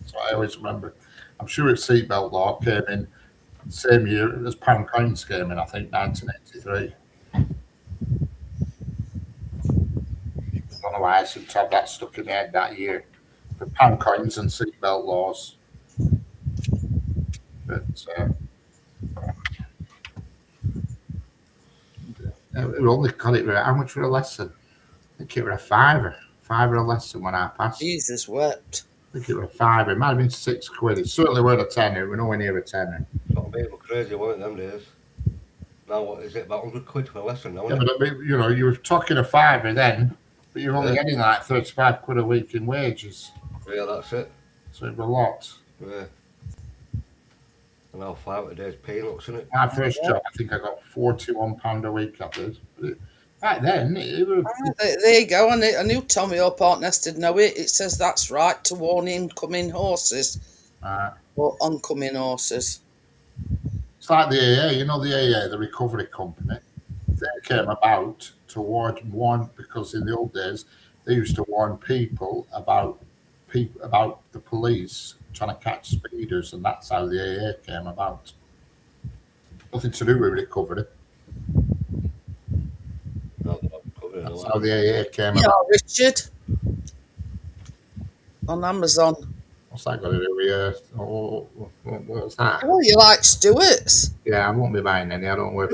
So I always remember. I'm sure it's seatbelt law came in the same year as pound coins came in, I think, 1983. I don't know why I seem to have that stuck in my head that year. For pound coins and seatbelt laws. But we only got it right. How much for a lesson? I think it was a £5 a lesson when I passed. Jesus wept. I think it was a £5. It might have been £6. It certainly weren't a tenner. It was nowhere near a tenner. Some people crazy, weren't them days? Now what is it, about 100 quid for a lesson now? Yeah, but you were talking a £5 then, but you're only getting like 35 quid a week in wages. Yeah, that's it. So it was a lot. Yeah. And now £5 a day is peanuts, isn't it? My first job, I think I got £41 a week. I did. Back then, it was. There you go. I knew Tommy or partners did know it. It says that's right to warn incoming horses or oncoming horses. It's like the AA, the AA, the recovery company. They came about to warn because in the old days they used to warn people about the police trying to catch speeders, and that's how the AA came about. Nothing to do with recovery. That's how the AA came about. Richard. On Amazon. What's that got to do with what's that? Oh, you like Stewart's? Yeah, I won't be buying any. I don't work.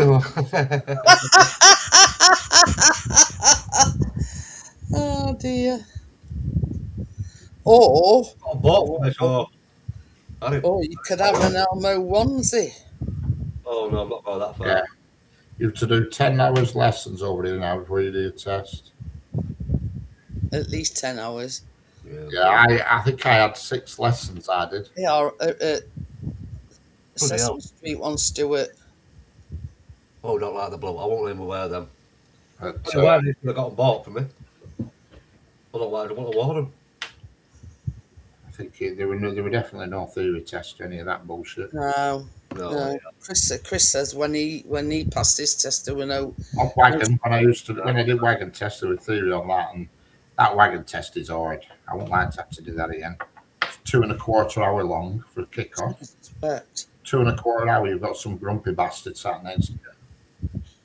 Oh dear. Or you could have an Elmo onesie. Oh no, I'm not going that far. Yeah. You have to do 10 hours lessons over here now before you do your test. At least 10 hours. Yeah, I think I had 6 lessons I did. Yeah, Sesame Street one, Stewart. Oh, don't like the blue. I won't even wear them. But, Why did they got them bought for me? Otherwise, I want to wear them. I think there were definitely no theory test or any of that bullshit. No. No. Chris says when he passed his test there were no. On wagon, when I did wagon test, there was theory on that, and that wagon test is hard. I won't like to have to do that again. It's 2.25 hour long for a kick-off. 2.25 hour, you've got some grumpy bastard sat next to you.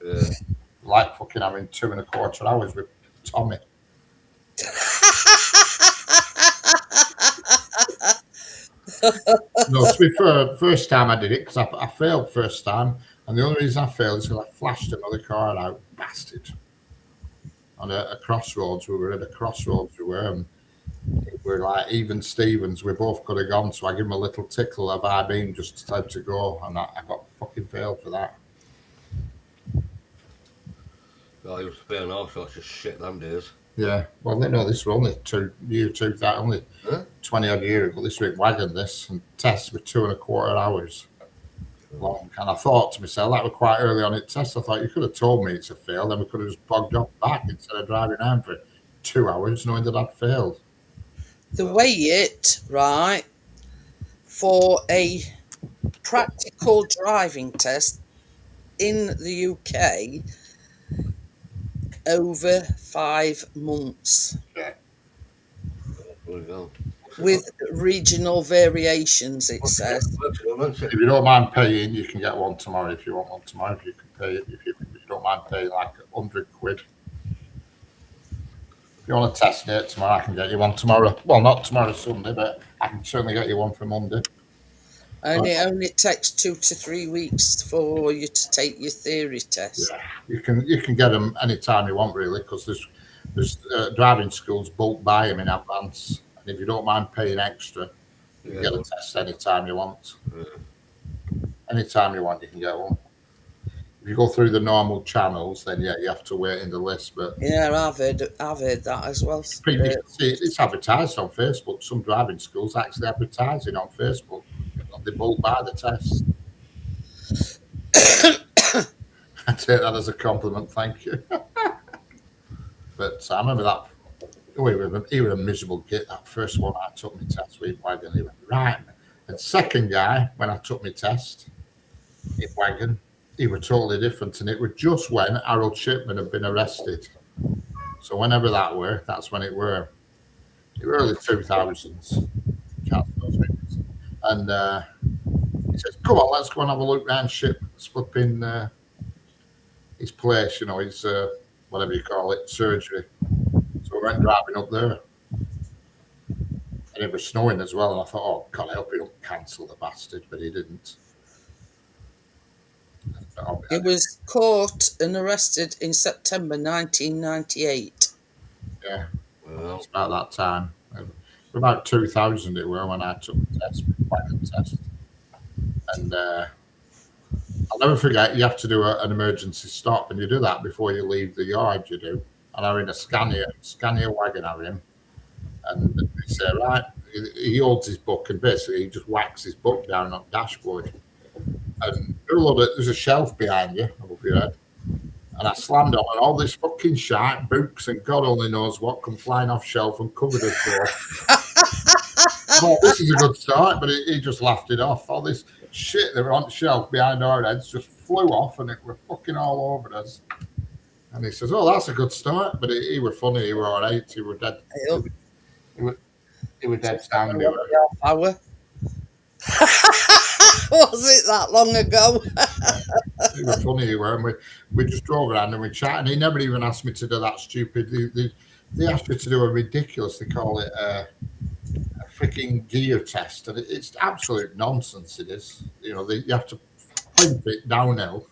Yeah. Like fucking having 2.25 hours with Tommy. No, to be fair, first time I did it, because I failed first time, and the only reason I failed is because I flashed another car out, bastard. on a crossroads. We were at a crossroads. We're like even Stevens. We both could have gone. So I give him a little tickle of I beam just to tell him to go, and I got fucking failed for that. Oh, he was playing all sorts of shit them days. Yeah. Well, no, this was only 2000, only Huh? 20 odd years ago. This week wagon this and tests were 2.25 hours long. And I thought to myself, that was quite early on at test. I thought you could have told me it's a fail, then we could have just bogged off back instead of driving around for 2 hours knowing that I'd failed. The way it, right, for a practical driving test in the UK, over 5 months There we go. with regional variations, it says. If you don't mind paying, you can get one tomorrow if you want one tomorrow. If you can pay it, if you don't mind paying like £100. If you want to test it tomorrow, I can get you one tomorrow. Well, not tomorrow, Sunday, but I can certainly get you one for Monday. And it only takes 2 to 3 weeks for you to take your theory test. Yeah, you can get them anytime you want, really, because there's driving schools bulk buy them in advance, and if you don't mind paying extra, you can get a test anytime you want. Anytime you want, you can get one. If you go through the normal channels, then yeah, you have to wait in the list. But Yeah, I've heard that as well. you can see it's advertised on Facebook. Some driving schools actually advertising on Facebook. They bulk buy the test. I take that as a compliment, thank you. But I remember that. He was a miserable git. That first one I took my test with wagon, he went right. And second guy, when I took my test in wagon, he was totally different. And it was just when Harold Shipman had been arrested. So whenever that were, that's when it were. It were early 2000s. And he says, "Come on, let's go and have a look round Shipman's flipping his place, you know, his whatever you call it, surgery." So we went driving up there, and it was snowing as well. And I thought, "Oh God, I hope he don't cancel the bastard," but he didn't. He was caught and arrested in September 1998. Yeah, Well, it's about that time. About 2000 it were when I took the test, wagon test. And I'll never forget, you have to do an emergency stop, and you do that before you leave the yard, you do. And I'm in a Scania wagon, I'm in. And they say, right, he holds his book, and basically he just whacks his book down on the dashboard. And there's a shelf behind you, above your head. And I slammed on, and all this fucking shite, books, and God only knows what, come flying off shelf and covered us both. Well, this is a good start, but he just laughed it off. All this shit that were on the shelf behind our heads just flew off, and it were fucking all over us. And he says, "Oh, that's a good start." But he were funny. He were all right. He were dead. He were dead standing. Hour. Was it that long ago? He were funny. He were, and we just drove around and we chatted. And he never even asked me to do that stupid. They asked me to do a ridiculous. They call it a freaking gear test, and it's absolute nonsense. It is. You know, you have to point it downhill,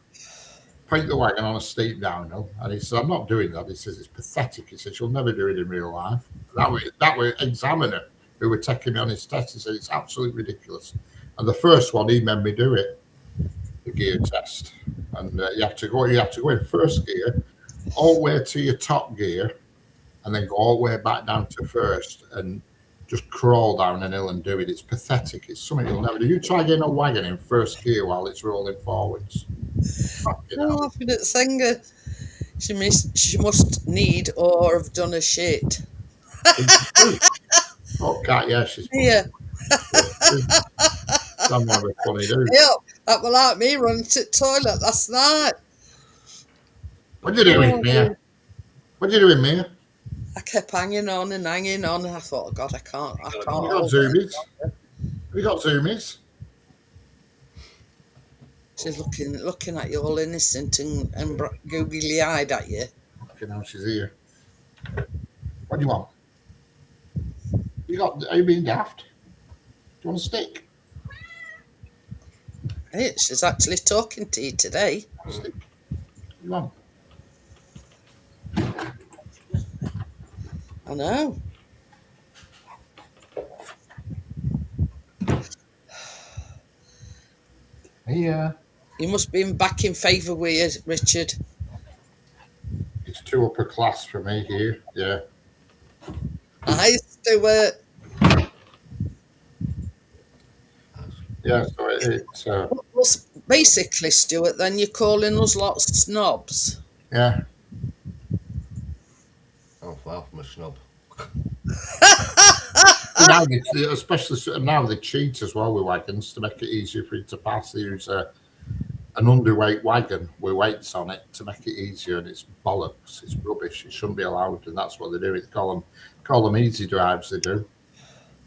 point the wagon on a steep downhill. And he said, "I'm not doing that." He says, "It's pathetic." He says, "You'll never do it in real life." That way, examiner who were taking me on his test, he said, "It's absolutely ridiculous." And the first one, he made me do it, the gear test. And you have to go in first gear, all the way to your top gear, and then go all the way back down to first, and just crawl down an hill and do it. It's pathetic. It's something you'll never do. You try getting a wagon in first gear while it's rolling forwards. Fucking I'm hell. laughing at Singer. She must need or have done a shit. Oh, cat, yeah, she's Yeah. some of a funny dude. Yep. That was like me running to the toilet last night. What are you doing, Mia? What are you doing, Mia? I kept hanging on, and I thought, oh God, I can't. Have you got hold it. zoomies? Have you got zoomies? She's looking at you all innocent and googly eyed at you. Okay, now she's here. What do you want? Are you being daft? Do you want a stick? Hey, she's actually talking to you today. A stick. What do you want? I know. Yeah, You must be back in favour with it, Richard. it's too upper class for me here. Yeah, I Stuart. yeah. So it's Well, basically, Stuart, then you're calling us lots of snobs. yeah. I'm far from a snob. Now especially now they cheat as well with wagons to make it easier for you to pass. They use an underweight wagon with weights on it to make it easier, and it's bollocks. It's rubbish. It shouldn't be allowed, and that's what they do. They call them easy drives. They do,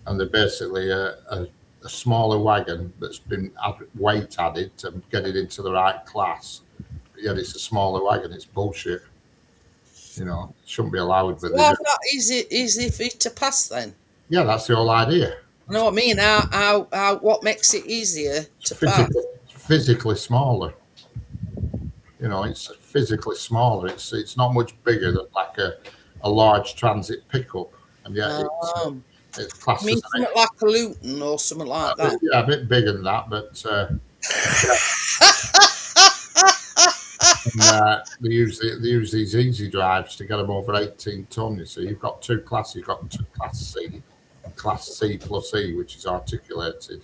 and they're basically a smaller wagon that's been weight added to get it into the right class. But yet it's a smaller wagon. It's bullshit. You know, it shouldn't be allowed. But they Why do. not easy for you to pass then? Yeah, that's the whole idea. You know what I mean? How what makes it easier to pass? Physically smaller. You know, it's physically smaller. It's not much bigger than like a large transit pickup, and yet it's classed I mean, as something like a Luton or something like that. yeah, a bit bigger than that, but they use these easy drives to get them over 18 ton. You see, you've got two classes. You've got Class C and Class C plus E, which is articulated.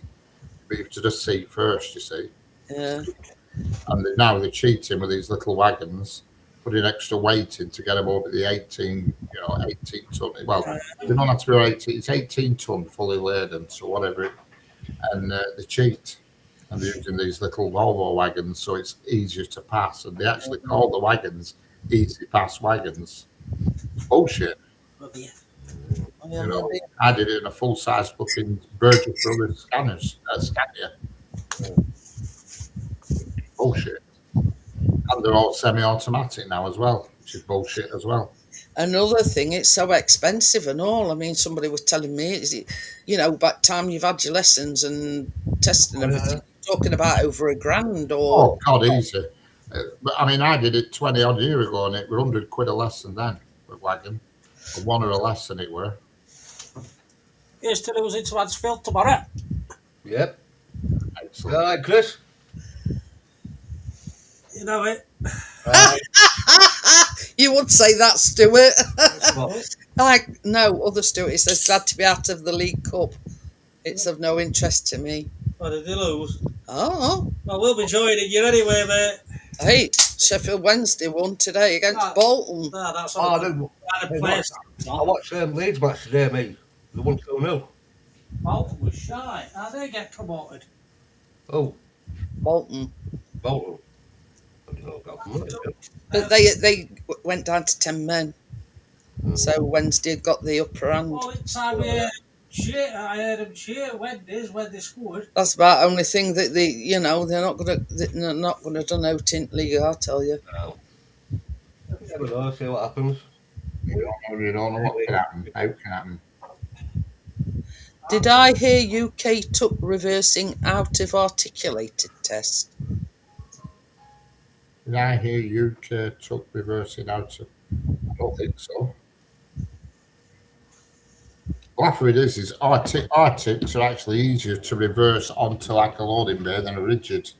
But you have to just see first. You see. Yeah. And now they're cheating with these little wagons, putting extra weight in to get them over the 18 ton. Well, they don't have to be 18. It's 18 ton fully laden, so whatever. And they cheat, and they're using these little Volvo wagons, so it's easier to pass. And they actually call the wagons easy pass wagons. Bullshit. Yeah, You know, I did it in a full size fucking Burgess Brothers Scania. Bullshit. And they're all semi-automatic now as well, which is bullshit as well. Another thing, it's so expensive and all. I mean, somebody was telling me, by the time you've had your lessons and testing everything, you're talking about over £1,000 or. Oh God, easy. But I mean, I did it 20 odd year ago, and it were £100 a lesson then with wagon. A one or a lesson it were. Here's to lose into Mansfield tomorrow. Yep. Excellent. All right, Chris. You know it. You would say that, Stuart. What? No, other Stuart, he says, glad to be out of the League Cup. It's of no interest to me. What did they lose? Oh, Well, we'll be joining you anyway, mate. hey, Sheffield Wednesday won today against Ah. Bolton. Nah, that's Oh, all. I didn't. Kind of place. I watched Leeds match today, mate. The 1-2-0. Bolton was shy. How they get promoted? Oh, Bolton. Bolton. I don't know about promoted. But they went down to 10 men. So Wednesday got the upper hand. Well, it's time we I heard them cheer when they scored. That's about the only thing that they're not gonna do out in league, I tell you. No. Never know, see what happens. You don't know what can happen. How can happen. Did I hear UK took reversing out of articulated test? Did I hear UK took reversing out of? I don't think so. Laugh of it is Arctics are actually easier to reverse onto like a loading bay than a rigid.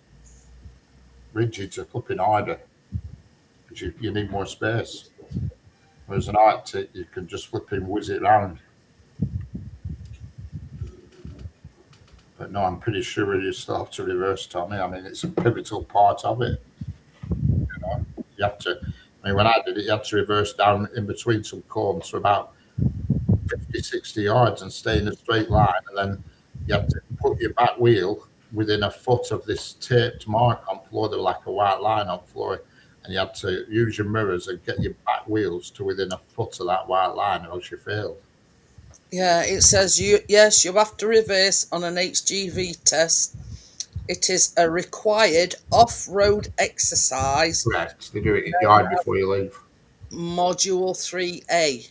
Rigids are flipping harder because you need more space. Whereas an Arctic, you can just flip and whiz it round. But no, I'm pretty sure you still have to reverse, Tommy. I mean, it's a pivotal part of it. You know, you have to. I mean, when I did it, you had to reverse down in between some corners for about 50, 60 yards and stay in a straight line, and then you have to put your back wheel within a foot of this taped mark on floor. There was like a white line on floor, and you had to use your mirrors and get your back wheels to within a foot of that white line, or else you failed. Yeah, it says you have to reverse on an HGV test. It is a required off-road exercise. Correct. They do it in yard before you leave. Module 3A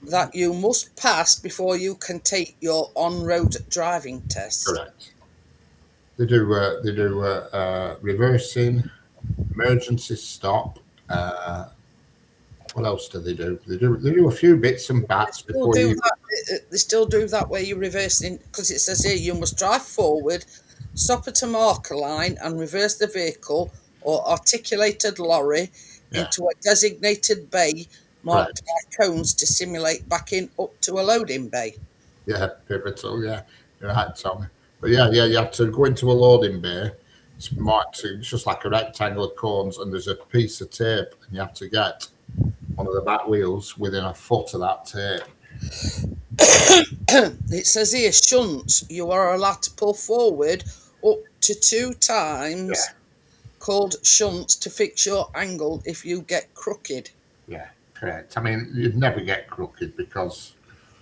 that you must pass before you can take your on-road driving test. Correct. They do reversing, emergency stop, What else do? They do a few bits and bats Still before do you. that. They still do that where you're reversing, because it says here you must drive forward, stop at a marker line, and reverse the vehicle or articulated lorry Yeah. into a designated bay marked Correct. by cones to simulate backing up to a loading bay. Yeah, pivotal. Yeah, you're right, Tommy. But yeah, you have to go into a loading bay. It's marked. It's just like a rectangle of cones, and there's a piece of tape, and you have to get one of the back wheels within a foot of that tape. It says here shunts. You are allowed to pull forward up to 2 times, Yeah. called shunts, to fix your angle if you get crooked. Yeah, correct. I mean, you'd never get crooked because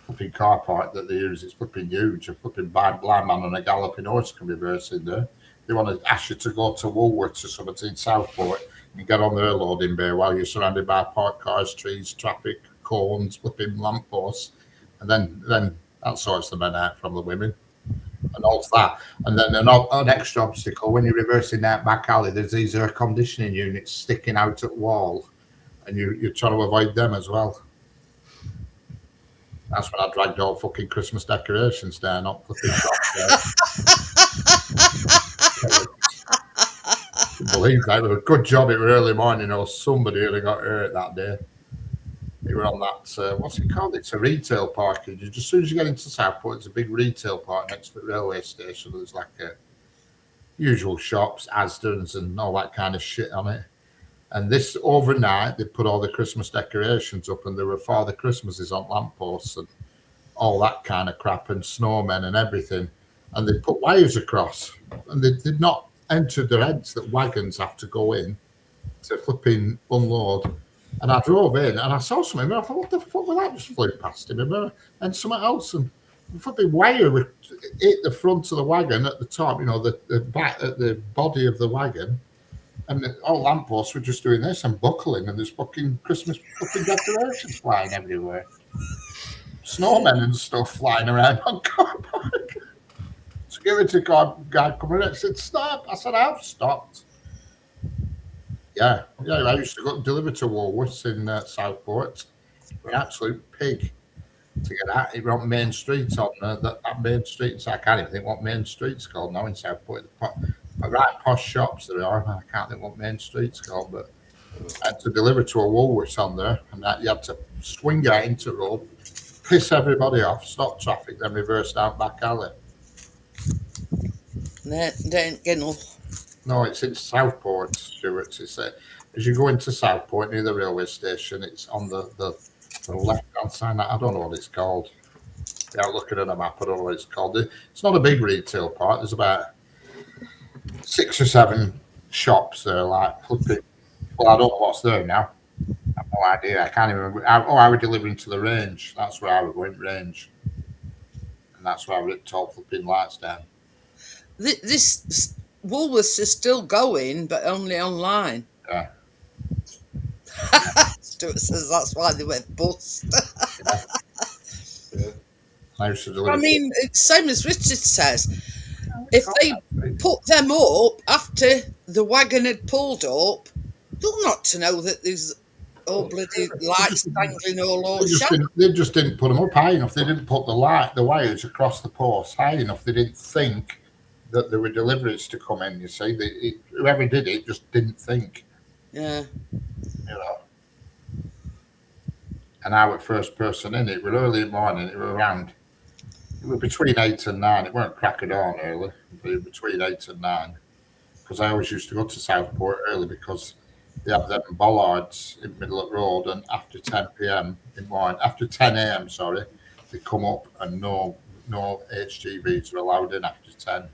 flipping car park that they use is flipping huge. A flipping blind man on a galloping horse can reverse in there. They want to ask you to go to Woolworths or something in Southport and get on their loading bay while you're surrounded by parked cars, trees, traffic, cones, flipping lampposts, and then that sorts the men out from the women. And all that. And then an extra obstacle when you're reversing that back alley, there's these air conditioning units sticking out at wall, and you're trying to avoid them as well. That's when I dragged all fucking Christmas decorations down, up flipping believe that. It was a good job it was early morning, or somebody really got hurt that day. They were on that, what's it called? It's a retail park. Just as soon as you get into Southport, it's a big retail park next to the railway station. There's like usual shops, Asda's and all that kind of shit on it. And this overnight, they put all the Christmas decorations up, and there were Father Christmases on lampposts and all that kind of crap, and snowmen and everything. And they put wires across, and they did not enter their heads that wagons have to go in to flipping unload. And I drove in, and I saw something, and I thought, what the fuck was that? Just flew past him, and something else, and the flipping wire hit the front of the wagon at the top, the back at the body of the wagon. And all lampposts were just doing this and buckling, and there's fucking Christmas fucking decorations flying everywhere. Snowmen and stuff flying around on car park. Security guard coming in and said, "Stop." I said, "I've stopped." Yeah, I used to go and deliver to Woolworths in Southport. An absolute pig to get at. It on Main Street, on that Main Street. So I can't even think what Main Street's called now in Southport. Right posh shops there are. I can't think what Main Street's called, but I had to deliver to a Woolworths on there, and that you had to swing out into road, piss everybody off, stop traffic, then reverse down back alley. They ain't getting up. No, it's in Southport, Stuart. It's as you go into Southport near the railway station, it's on the left-hand side. I don't know what it's called. Without looking at a map, I don't know what it's called. It's not a big retail park. There's about 6 or 7 shops there, like flipping. Well, I don't know what's there now. I have no idea. I can't even remember. I was delivering to the range. That's where I was going, range. And that's where I ripped all flipping lights down. This Woolworths is still going, but only online. Yeah. Stuart says that's why they went bust. Yeah. I used to deliver. I mean, it's same as Richard says. If they put them up after the wagon had pulled up, you're not to know that there's all bloody lights dangling all over. They just didn't put them up high enough. They didn't put the wires across the posts high enough. They didn't think that there were deliveries to come in. You see, whoever did it just didn't think. Yeah. And I was first person in. It was early in the morning. It was between 8 and 9. It weren't crack of dawn early, but it was between 8 and 9. Because I always used to go to Southport early because they have them bollards in the middle of the road, and after 10 p.m. in morning, after 10 a.m. they come up, and no HGVs are allowed in after 10.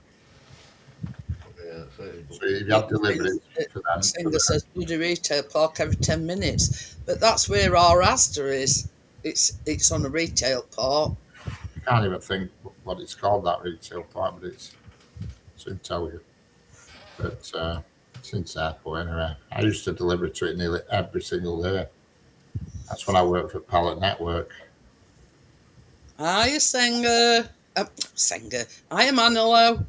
Yeah, So if you have deliveries for them. Singer says bloody retail park every 10 minutes, but that's where our Asda is. It's on a retail park. I can't even think what it's called, that retail park, but it's soon tell you. But it's in Southport anyway. I used to deliver to it nearly every single day. That's when I worked for Pallet Network. Hiya, Singer. Hiya, Manolo.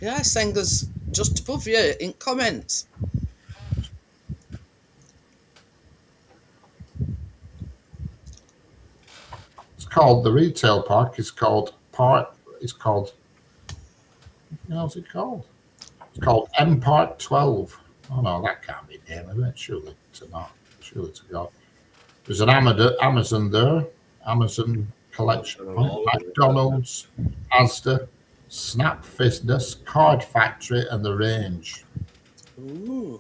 Yeah, Singer's just above you in comments. called the retail park. It's called what's it called? It's called M Park 12. Oh no, that can't be the name of it. Surely to not. Surely to God. There's an Amazon there. Amazon collection point, McDonald's, Asda, Snap Fitness, Card Factory, and the Range. Ooh.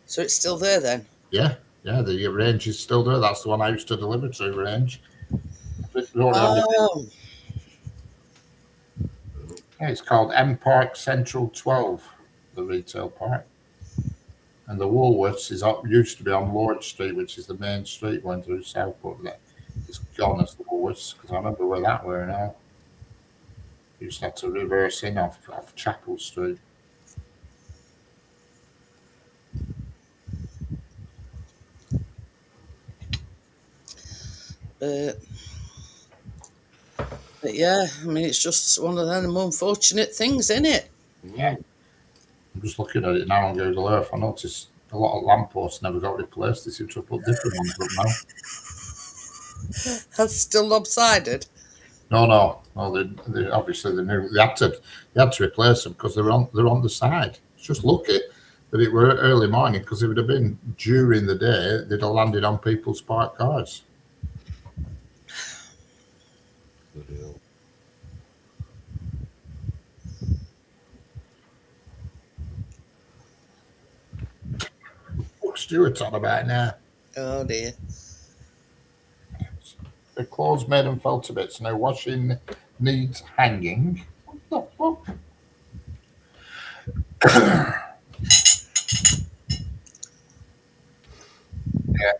So it's still there then? Yeah, the Range is still there. That's the one I used to deliver to, Range. Oh. Yeah, it's called M Park Central 12, the retail park. And the Woolworths used to be on Lord Street, which is the main street going through Southport. It's gone as the Woolworths, because I remember where that were now. You used to have to reverse in off Chapel Street. But yeah, I mean, it's just one of them unfortunate things, isn't it? Yeah. I'm just looking at it now on Google Earth. I noticed a lot of lampposts never got replaced. They seem to have put different ones up now. That's still lopsided. No. They obviously they knew they had to replace them because they're on the side. It's just lucky that it were early morning, because if it had been during the day, they'd have landed on people's parked cars. Bloody hell. What Stuart's on about now? Oh dear. The clothes made and fell to bits. Now washing needs hanging. What the fuck? Yeah,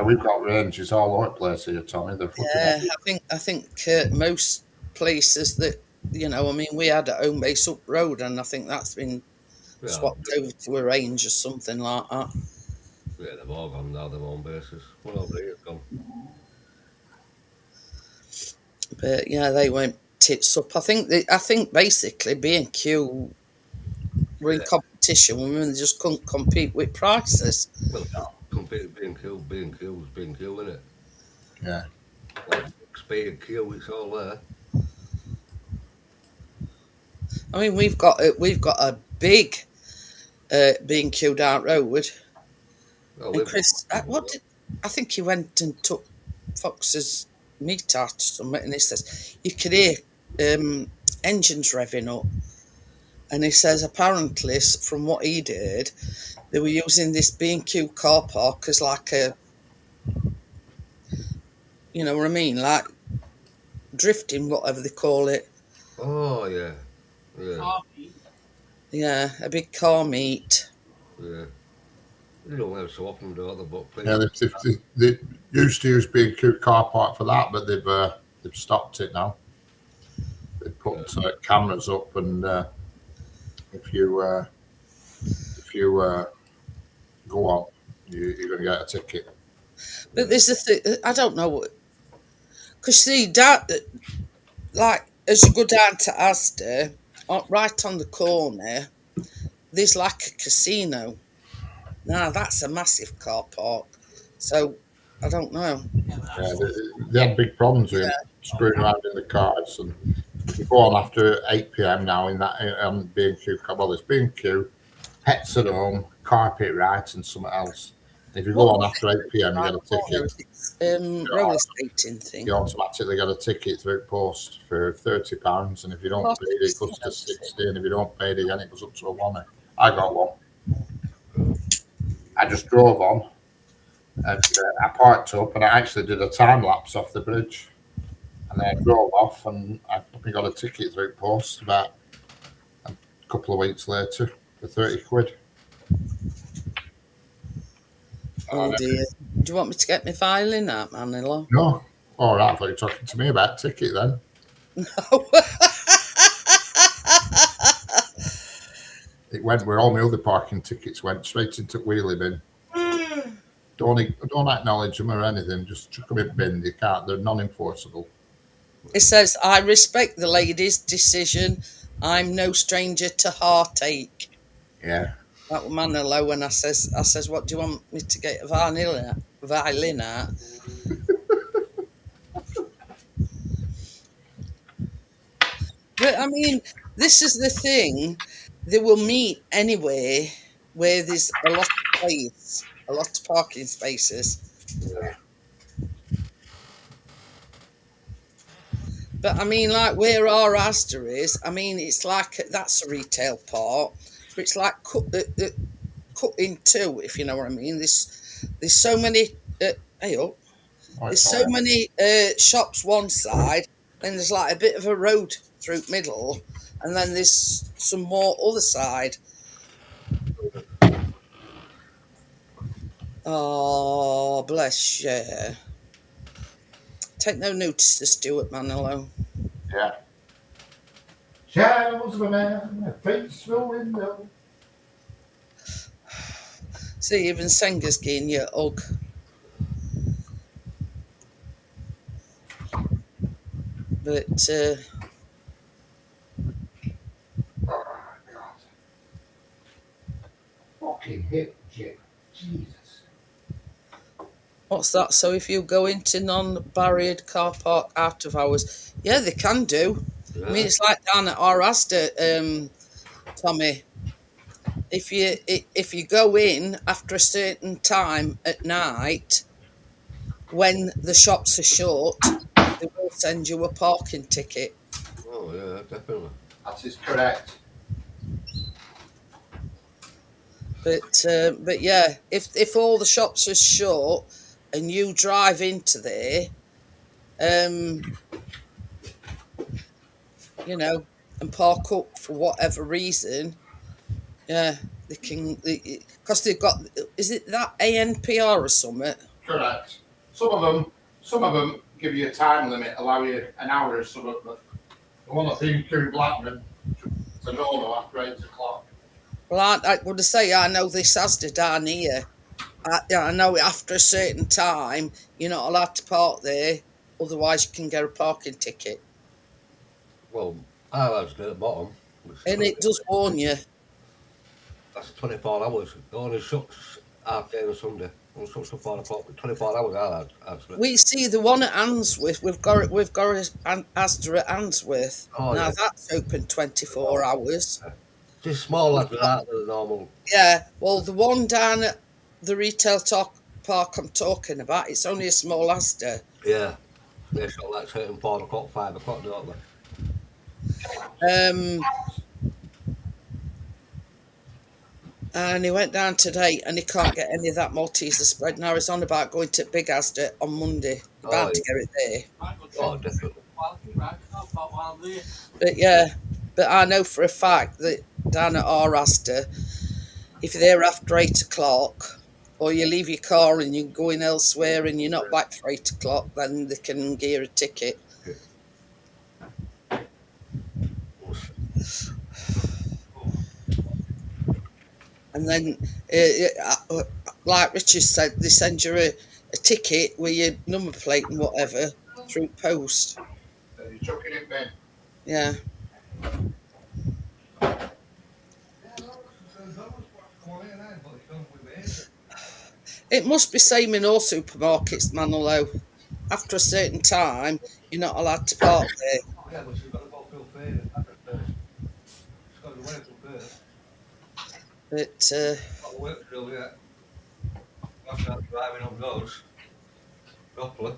we've got ranges all over the place here, Tommy. They're Yeah, I think most places that, you know, I mean, we had a home base up road, and I think that's been swapped over to a range or something like that. Yeah, they've all gone now, their own bases. Well, over here's gone. But yeah, they went tits up. I think basically B&Q were in competition when they just couldn't compete with prices. Well, compete with B&Q was B&Q, isn't it? Yeah. Like B&Q, it's all there. I mean, we've got a big B&Q down road. Well, And Chris, I think he went and took Fox's meat out or something, and he says you could hear engines revving up, and he says apparently from what he did, they were using this B&Q car park as like a, you know what I mean, like drifting, whatever they call it. Oh yeah. Yeah, a big car meet. Yeah. You don't have so often, do they? But Yeah, they used to use B&Q car park for that, but they've stopped it now. They put cameras up, and if you go on, you're going to get a ticket. But there's a thing, I don't know, because see, like as you go down to Asda, right on the corner, there's like a casino. Now that's a massive car park, so I don't know. Yeah, they had big problems with screwing around in the cars, and if you go on after 8 p.m. now in that B&Q, well, there's B&Q, Pets at Home, Carpet Right, and something else. And if you go on after 8 p.m, you get a ticket. Roller skating thing. You automatically get a ticket through post for £30, and if you don't pay it, it goes to 60, and if you don't pay it again, it goes up to a £1. I got one. I just drove on, and I parked up, and I actually did a time lapse off the bridge, and then I drove off, and I got a ticket through post about a couple of weeks later for £30. Oh dear. Do you want me to get my violin out, Manila? No. All right, I thought you were talking to me about a ticket then. No. It went where all my other parking tickets went, straight into wheelie bin. Don't acknowledge them or anything, just chuck them in bin. You can't, they're non-enforceable. It says, I respect the lady's decision. I'm no stranger to heartache. Yeah. That was Manila when I says, what do you want me to get a violin out? But I mean, this is the thing. They will meet anyway where there's a lot of space, a lot of parking spaces. Yeah. But I mean, like where our Asda is, I mean, it's like that's a retail park, but it's like cut in two, if you know what I mean. There's so many. Hey up. There's so many shops one side, then there's like a bit of a road through middle, and then there's some more other side. Oh, bless you. Take no notice to Stuart Manilow. Yeah. Shadows of a man, a faithful window. See, even Senga's getting you a hug. But, Oh, God. Fucking hip chip. Jesus. what's that? So if you go into non-barriered car park out of hours, yeah, they can do. I mean, it's like down at our Asda, Tommy. If you go in after a certain time at night, when the shops are shut, they will send you a parking ticket. Oh yeah, definitely. That is correct. But yeah, if all the shops are shut and you drive into there, you know, and park up for whatever reason, yeah, they can, because they've got, is it that ANPR or something? Correct. Some of them give you a time limit, allow you an hour or something, but the one I think in Blackman, it's a no-no after 8 o'clock. Well, I would say I know this Asda down here. I know after a certain time you're not allowed to park there, otherwise you can get a parking ticket. Well, I was at the bottom. And it does warn you. That's 24 hours. It only shuts half day on Sunday. Only shuts at 4 o'clock. 24 hours I had, actually. We see the one at Answorth. We've got an Asda at Answorth. Oh, Now yeah. that's open 24 hours. Just small like that than the normal. Yeah, well, the one down at the retail park I'm talking about, it's only a small Asda. Yeah. They shut like certain 4 o'clock, 5 o'clock, don't they? And he went down today and he can't get any of that Malteser spread. Now he's on about going to Big Asda on Monday. Oh, About to yeah. get it there. Oh, definitely. But yeah, but I know for a fact that down at our Asda, if you're there after 8 o'clock, or you leave your car and you're going elsewhere and you're not back for 8 o'clock, then they can gear a ticket. And then, like Richard said, they send you a ticket with your number plate and whatever through post. You're chucking it, man. Yeah. It must be same in all supermarkets, Manilow. After a certain time, you're not allowed to park there. Yeah, but you've got to go through fair. It's got to work through fair. But Got to work through, yeah. That's not driving up those. Properly.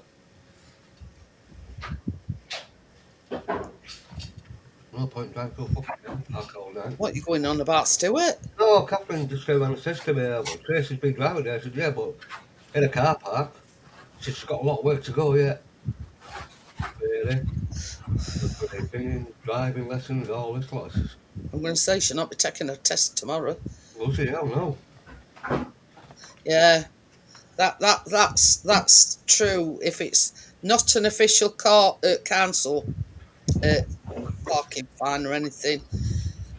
No point trying to go fucking alcohol now. what are you going on about, Stuart? No, Catherine just came and says to me, well, Tracy's been driving there. I said, yeah, but in a car park. She's got a lot of work to go yet. Really. Driving lessons, all this lot. I'm going to say she'll not be taking a test tomorrow. We'll see, I don't know. Yeah, that's true. If it's not an official council parking fine or anything,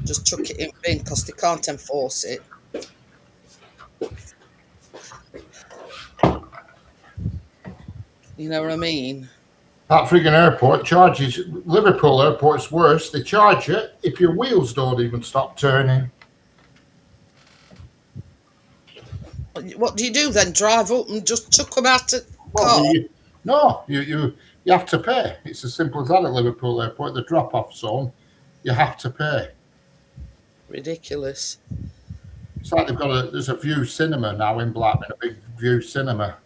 just chuck it in bin because they can't enforce it. You know what I mean? That friggin' airport charges. Liverpool airport's worse. They charge you if your wheels don't even stop turning. What do you do then? Drive up and just chuck them out at car? No, you have to pay. It's as simple as that at Liverpool airport. The drop-off zone, you have to pay. Ridiculous. It's like there's a View Cinema now in Blackburn, a big View Cinema,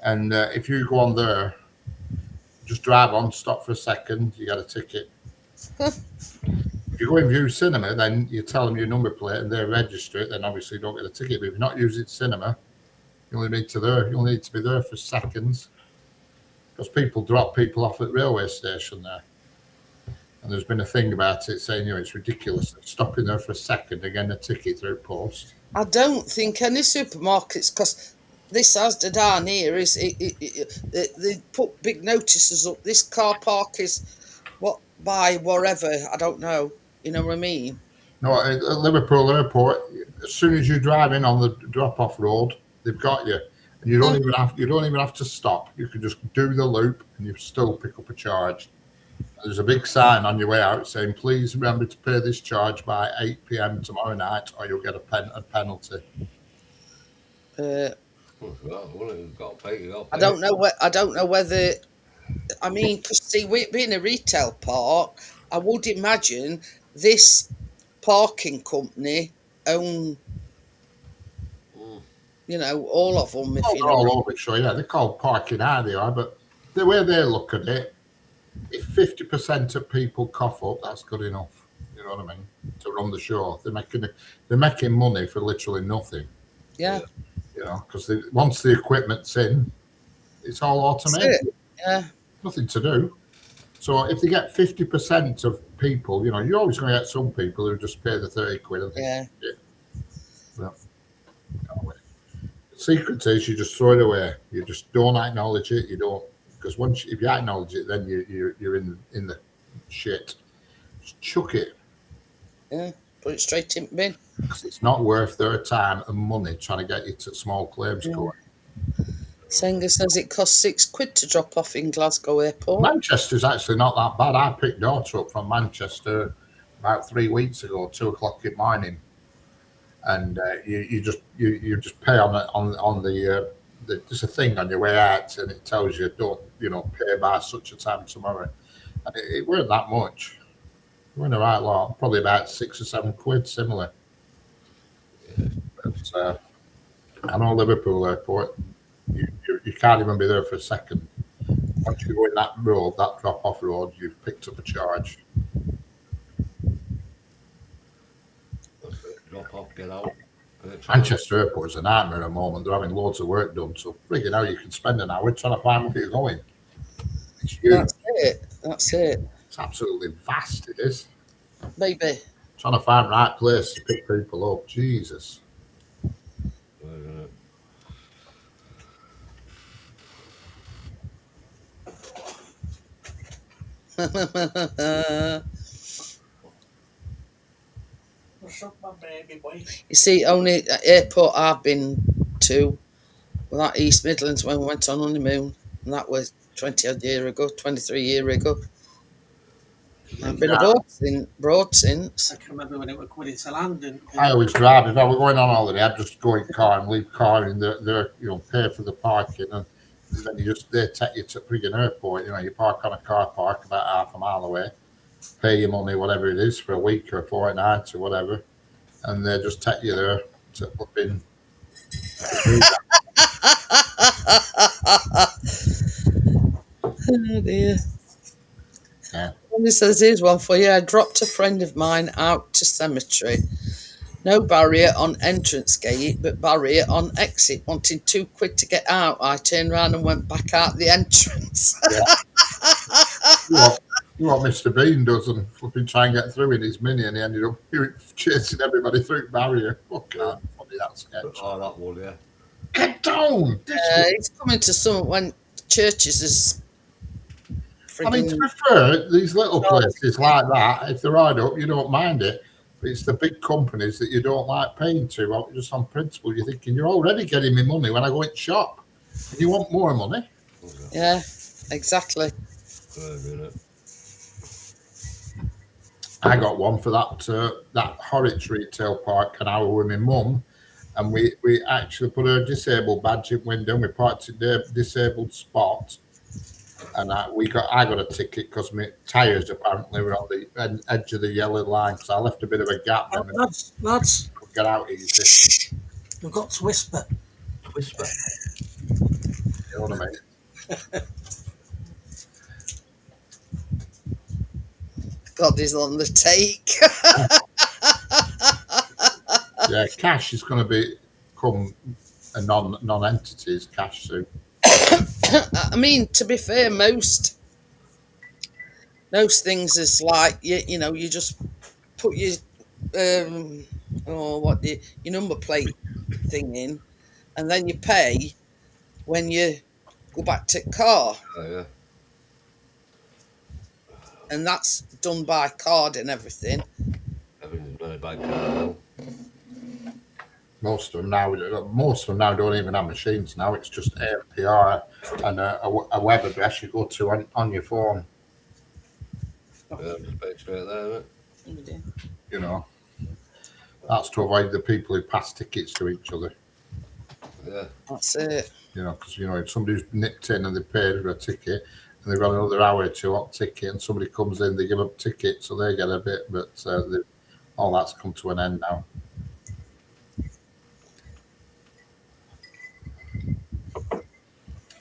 and if you go on there, just drive on, stop for a second, you get a ticket. If you go in View Cinema, then you tell them your number plate and they register it. Then obviously you don't get a ticket. But if you're not using cinema, you only need to be there for seconds, because people drop people off at railway station there. And there's been a thing about it saying, it's ridiculous stopping there for a second and getting a ticket through post. I don't think any supermarkets, because this Asda down here is they put big notices up. This car park is by wherever, I don't know. You know what I mean? No, at Liverpool Airport, as soon as you drive in on the drop-off road, they've got you, and you don't even have to stop. You can just do the loop, and you still pick up a charge. There's a big sign on your way out saying, "Please remember to pay this charge by 8 p.m. tomorrow night, or you'll get a penalty." I don't know whether. I mean, because see, being a retail park, I would imagine this parking company own, all of them. If you know. All over it, so yeah, they're called parking eye, they are, but the way they look at it, if 50% of people cough up, that's good enough. You know what I mean? To run the show, they're making money for literally nothing. Yeah. Because once the equipment's in, it's all automated. Yeah. Nothing to do. So if they get 50% of people, you're always going to get some people who just pay the 30 quid. And Yeah. Well, the secret is you just throw it away. You just don't acknowledge it. You don't, because if you acknowledge it, then you're in the shit. Just chuck it. Yeah. Put it straight in the bin. Because it's not worth their time and money trying to get you to small claims court. Sanger says it costs £6 to drop off in Glasgow Airport. Manchester's actually not that bad. I picked daughter up from Manchester about 3 weeks ago, 2 o'clock in the morning, and you just pay on the there's a thing on your way out, and it tells you don't pay by such a time tomorrow, and it weren't that much. It weren't a right lot, probably about 6 or 7 quid, similar. But I know Liverpool Airport. You can't even be there for a second. Once you go in that road, that drop-off road, you've picked up a charge. Drop off, get out. Manchester Airport is a nightmare at the moment. They're having loads of work done, so freaking hell, you can spend an hour trying to find where you're going. It's huge. That's it. It's absolutely vast, it is. Maybe. Trying to find the right place to pick people up. Jesus. What's up, my baby boy? You see, only airport I've been to was that East Midlands when we went on honeymoon, and that was 23 years ago. I've been abroad since. I can remember when it was coming into London. I always drive. If I were going on holiday, I'd just go in car and leave car in there, pay for the parking, and then they take you to friggin' airport. You park on a car park about half a mile away, pay your money, whatever it is, for a week or a fortnight or whatever, and they just take you there to put in. Oh dear. Yeah. Somebody says, here's one for you. I dropped a friend of mine out to cemetery. No barrier on entrance gate, but barrier on exit. Wanting £2 to get out, I turned around and went back out the entrance. Yeah. What Mr. Bean does and flipping try and get through in his mini, and he ended up chasing everybody through the barrier. Fucking funny that sketch. Oh, that one, yeah. Get down! It's coming to some when churches is. I mean, to be fair, these little places like that, if they're right up, you don't mind it. But it's the big companies that you don't like paying to, just on principle. You're thinking, you're already getting me money when I go in shop. And you want more money? Yeah, exactly. I got one for that Horwich retail park an hour with my mum, and we actually put a disabled badge in window, and we parked in the disabled spot. And I got a ticket because my tyres apparently were on the edge of the yellow line, because I left a bit of a gap then and Lads, could get out easy. we've got to whisper. Whisper. You know what I mean? God is on the take. Yeah, cash is going to become a non-entity, is cash soon. I mean, to be fair, most things is like you know, you just put your your number plate thing in, and then you pay when you go back to car, Oh, yeah. and that's done by card and everything. Everything's done by car now. Most of them now don't even have machines now. It's just APR and a web address you go to on your phone. Yeah, just pay straight there, isn't it? You know, that's to avoid the people who pass tickets to each other. Yeah. That's it. You know, because if somebody's nipped in and they paid for a ticket and they've got another hour or two on ticket, and somebody comes in, they give up ticket, so they get a bit. But all that's come to an end now.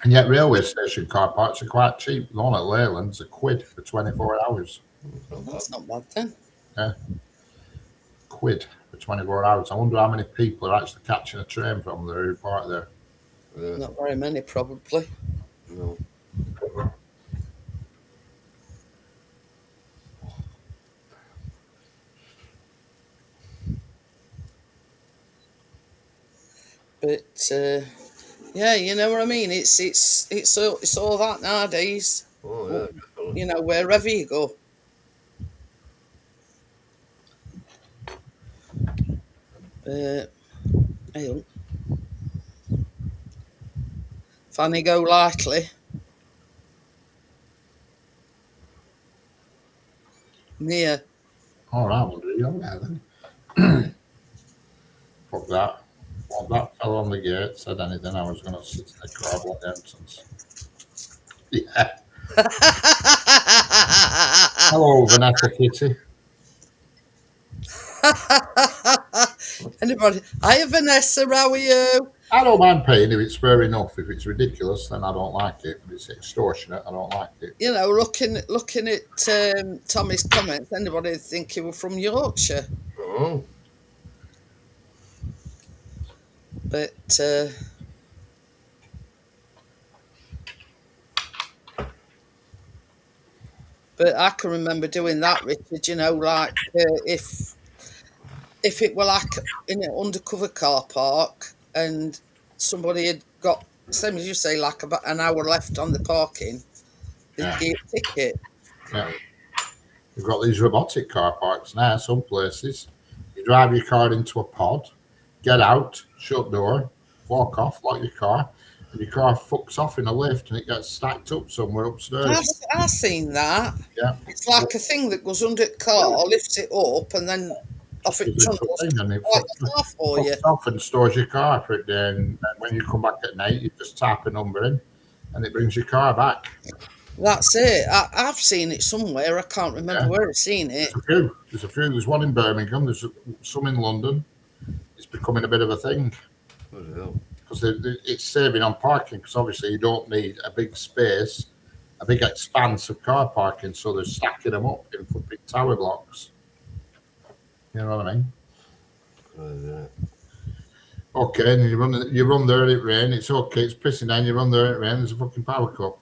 And yet, railway station car parks are quite cheap. The one at Leyland's £1 for 24 hours. That's not bad then. Yeah, £1 for 24 hours. I wonder how many people are actually catching a train from there who park there. Yeah. Not very many, probably. No. But yeah, you know what I mean. It's all that nowadays. Oh, yeah. Definitely. You know, wherever you go. Hang on. Fanny go lightly. Mia. All right, we'll do you there then. Fuck that. Well, that fell on the gate, said anything, I was going to sit in the car at the entrance. Yeah. Hello, Vanessa Kitty. Anybody? Hiya, Vanessa, how are you? I don't mind paying if it's fair enough. If it's ridiculous, then I don't like it. If it's extortionate, I don't like it. You know, looking at Tommy's comments, anybody would think he were from Yorkshire. Oh. But I can remember doing that, Richard. You know, like if it were like in an undercover car park and somebody had got, same as you say, like about an hour left on the parking, they'd Yeah. give you a ticket. Yeah. You've got these robotic car parks now, some places. You drive your car into a pod, get out, shut door, walk off, lock your car, and your car fucks off in a lift and it gets stacked up somewhere upstairs. I've seen that. Yeah. It's like a thing that goes under the car, lifts it up, and then off it It's a tunnels thing, and it like a car for you. fucks off and stores your car for a day, and when you come back at night, you just type a number in and it brings your car back. That's it. I've seen it somewhere. I can't remember Yeah. where I've seen it. There's a few. There's one in Birmingham. There's some in London. It's becoming a bit of a thing What the hell? because it's saving on parking. Because obviously you don't need a big space, a big expanse of car parking. So they're stacking them up in big tower blocks. You know what I mean? Yeah. Okay, and you run there, it rain. It's okay. It's pissing down. You run there, it rain. There's a fucking power cut.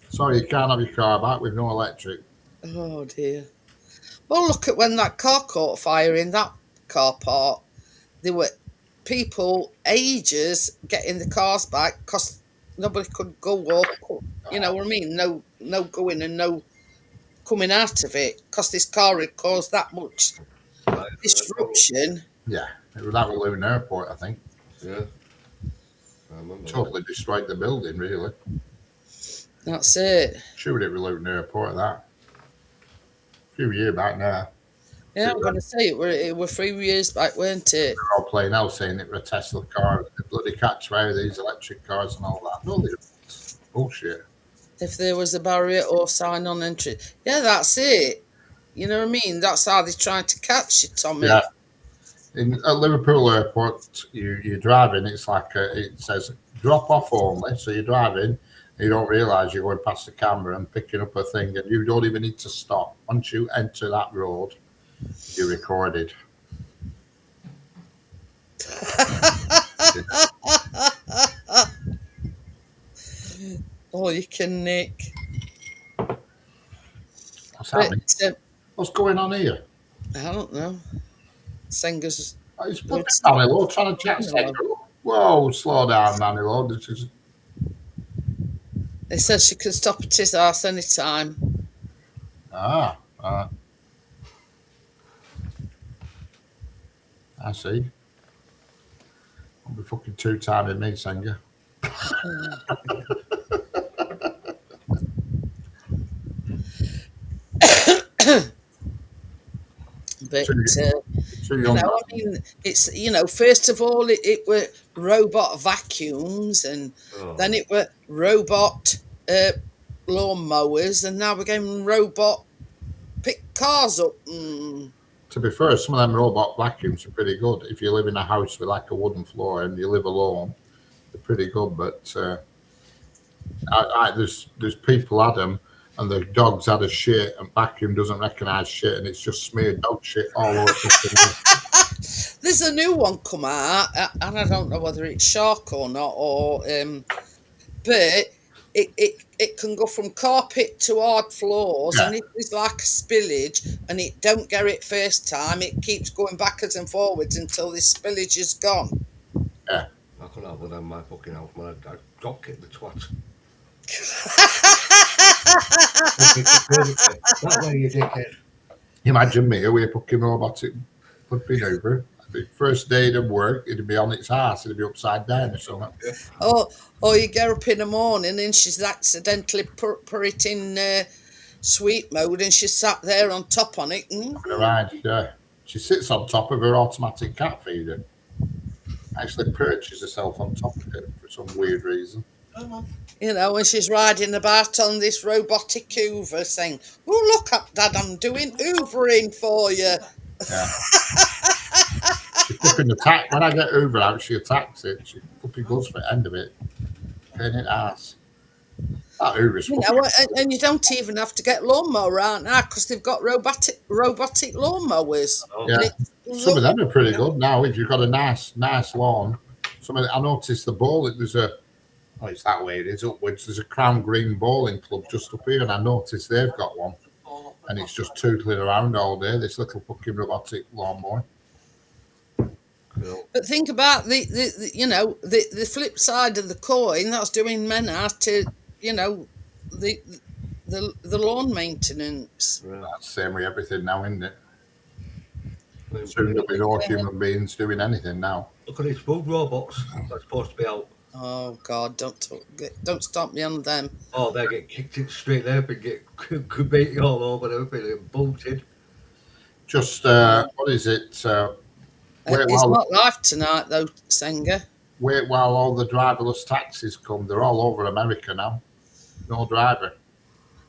Sorry, you can't have your car back with no electric. Oh dear. Well, look at when that car caught fire in that car park. There were people ages getting the cars back because nobody could go up. You know what I mean? No going and no coming out of it because this car had caused that much disruption. Yeah, it was at Luton Airport, I think. Yeah. I remember. Totally destroyed the building, really. That's it. Sure, it was Luton Airport, that. A few years back now. Yeah, I'm going to say it were 3 years back, weren't it? They're all playing out saying it was a Tesla car. It bloody catch fire, these electric cars and all that. No, they're bullshit. If there was a barrier or sign on entry. Yeah, that's it. You know what I mean? That's how they're trying to catch you, Tommy. Yeah. At Liverpool Airport, you're driving, it's like it says drop off only. So you're driving, you don't realise you're going past the camera and picking up a thing, and you don't even need to stop. Once you enter that road, you're recorded. Oh, you can nick. What's happening? But, What's going on here? I don't know. Singers. It's fucking Manilo trying to chat. Whoa, slow down, Manilo. This is. It says she can stop at his house anytime. I see. I'll be fucking two-timing me, Senga. But Too you young. know, I mean, it's, you know, first of all, it were robot vacuums, and then it were robot lawn mowers, and now we're getting robot pick cars up. To be fair, some of them robot vacuums are pretty good. If you live in a house with like a wooden floor and you live alone, they're pretty good. But there's people had them, and the dogs had a shit, and vacuum doesn't recognise shit, and it's just smeared dog shit all over the place. There's a new one come out, and I don't know whether it's shark or not, or but it can go from carpet to hard floors, Yeah. and if there's like a spillage and it don't get it first time, it keeps going backwards and forwards until this spillage is gone. Yeah. I couldn't have one in my fucking house, man. I'd drop kick the twat. That way, you dickhead. Imagine me with a fucking robotic flipping over. The first day of work, it'd be on its ass, it'd be upside down or something. Or you get up in the morning and she's accidentally put it in sweep mode, and she's sat there on top on it. Right, yeah. She sits on top of her automatic cat feeder. Actually perches herself on top of it for some weird reason. You know, and she's riding about on this robotic Hoover saying, "Oh, look up, Dad, I'm doing Hoovering for you." Yeah. She flipping attack. When I get Hoover out, she attacks it. She flipping goes for the end of it. Pain in the ass. That Hoover's You know, and you don't even have to get lawnmower out now because they've got robotic lawnmowers. Yeah. And it's Some of them are pretty good now. If you've got a nice lawn, I noticed the bowling. It's that way. It is upwards. There's a Crown Green bowling club just up here, and I noticed they've got one, and it's just tootling around all day. This little fucking robotic lawnmower. But think about the flip side of the coin. That's doing men out to, you know, the lawn maintenance. That's the same with everything now, isn't it? Soon there'll be no human beings doing anything now. Look at these food robots that's supposed to be out. Oh God! Don't stop me on them. Oh, they get kicked in straight there and get beaten all over and everything and bolted. Just what is it? It's not live tonight though, Senga. Wait while all the driverless taxis come. They're all over America now. No driver.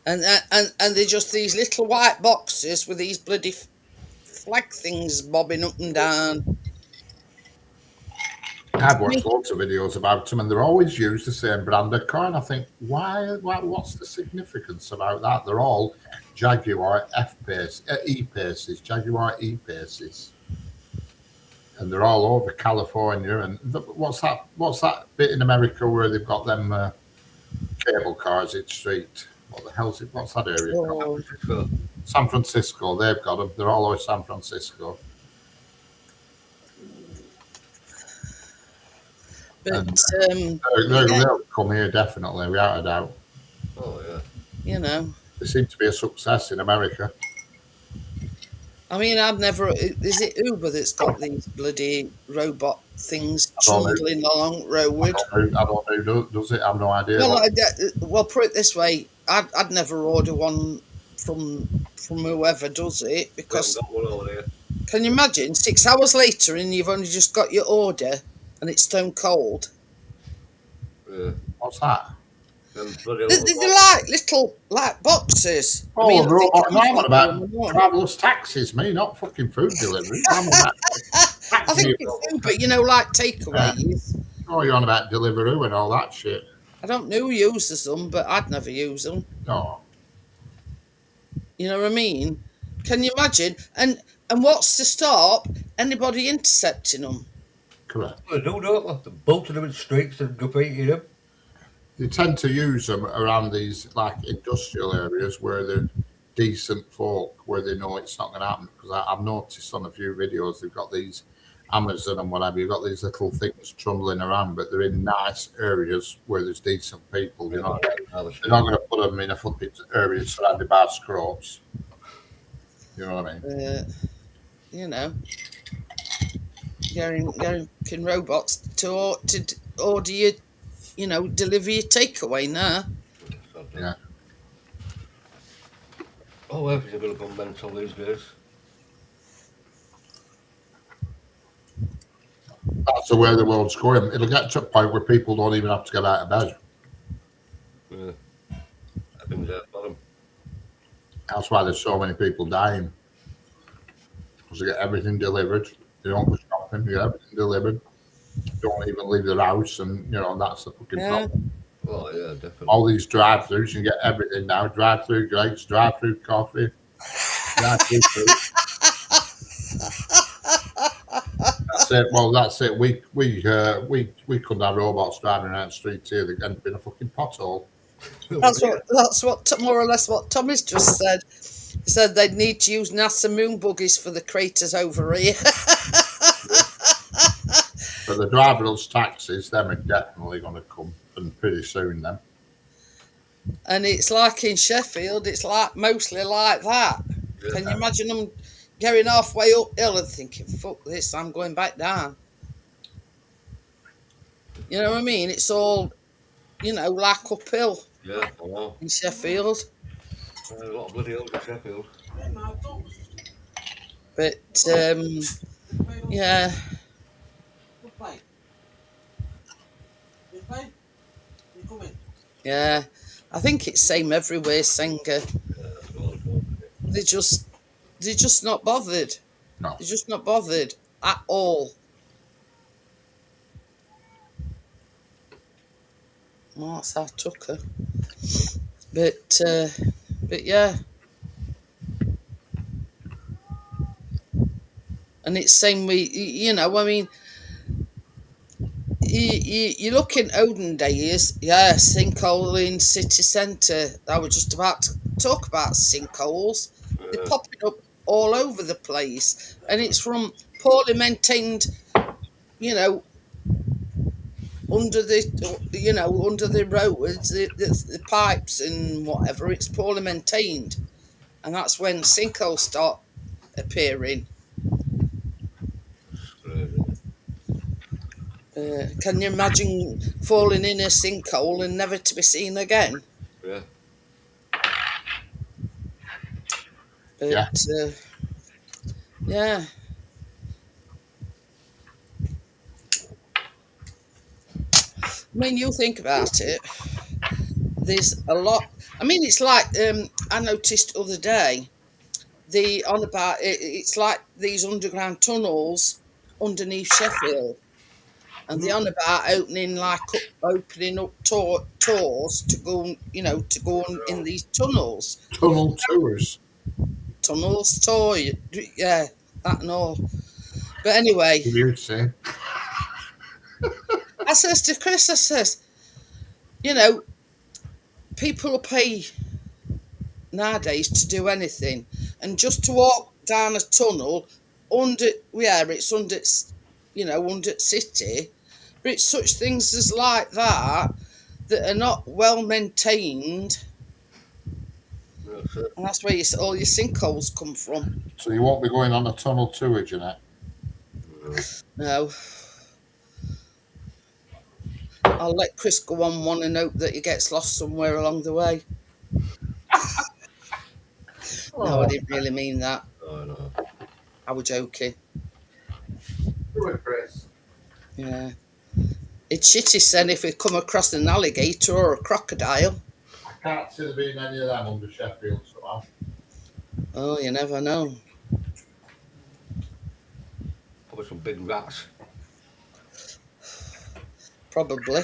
And they're just these little white boxes with these bloody flag things bobbing up and down. I've watched lots of videos about them, and they're always used the same brand of car. And I think, what's the significance about that? They're all Jaguar E-Paces, Jaguar E-Paces, and they're all over California. And what's that bit in America where they've got them cable cars in street? What the hell's it? What's that area called? San Francisco. They've got them. They're all over San Francisco. But They'll come here definitely, without a doubt. Oh yeah. You know, They seem to be a success in America. I mean, I've never. Is it Uber that's got these bloody robot things I don't know. trundling along road? I don't know who does it. I have no idea. Well, put it this way: I'd never order one from whoever does it, because Got one over there. can you imagine 6 hours later and you've only just got your order? and it's stone cold. Yeah. What's that? Them bloody They're little like little like boxes. I Oh, mean, I think robot. No, I've I'm on got about one more. traveller's taxis, me, not fucking food delivery. I'm on about I think taxi. it's food, but you know, like takeaways. Oh, you're on about Deliveroo and all that shit. I don't know who uses them, but I'd never use them. No. You know what I mean? Can you imagine? And what's to stop anybody intercepting them? Correct. They do, don't they? They bolted them in streaks and graffitied them. They tend to use them around these like industrial areas where they're decent folk, where they know it's not going to happen. Because I've noticed on a few videos they've got these Amazon and whatever. You've got these little things trundling around, but they're in nice areas where there's decent people. You know, they're not going to put them in a fucking area surrounded by scrubs. You know what I mean? You know, getting fucking robots to order you, you know, deliver your takeaway now. Yeah. Oh, everything's going to go mental these days. That's the way the world's going. It'll get to a point where people don't even have to get out of bed. Yeah. I think that's bottom. That's why there's so many people dying. Because they get everything delivered. They don't go shopping. They get everything delivered. Don't even leave their house, and you know that's the fucking problem. Oh yeah, definitely. All these drive-throughs, you can get everything now. Drive-through grapes, drive-through coffee, drive-through food. That's it. Well, that's it. We couldn't have robots driving around the streets here. They'd end up in a fucking pothole. That's what more or less what Tommy's just said. He said they'd need to use NASA moon buggies for the craters over here. But the driverless taxis, them are definitely going to come, and pretty soon then. And it's like in Sheffield, it's like mostly like that. Can you imagine them going halfway uphill and thinking, fuck this, I'm going back down? You know what I mean? It's all, you know, like uphill Yeah, I know. in Sheffield. A lot of bloody hills in Sheffield. But, yeah. Yeah, I think it's same everywhere, Senga. They're just not bothered. No. They're just not bothered at all. Well, that's our Tucker. But yeah. And it's same with, you know, I mean, you look in olden days, yeah, sinkhole in city centre. I was just about to talk about sinkholes. They're popping up all over the place, and it's from poorly maintained, you know, under the roads, the pipes and whatever. It's poorly maintained, and that's when sinkholes start appearing. Can you imagine falling in a sinkhole and never to be seen again? Yeah. But, yeah. I mean, you think about it. There's a lot. I mean, it's like I noticed the other day. It's like these underground tunnels underneath Sheffield. And they're on about opening up tours to go, you know, to go in these tunnels. Tunnel tours. Tunnels tour, yeah, that and all. But anyway, You say. I says to Chris, I says, you know, people will pay nowadays to do anything, and just to walk down a tunnel it's under, you know, under city. But it's such things as like that are not well maintained, and that's where all your sinkholes come from. So you won't be going on a tunnel tour, Jeanette? No. I'll let Chris go on one and hope that he gets lost somewhere along the way. No, I didn't really mean that. Oh, no. I was joking. Do it, Chris. Yeah. It's shitty then if we come across an alligator or a crocodile. I can't see there being any of them under Sheffield somehow. Oh, you never know. Probably some big rats. Probably.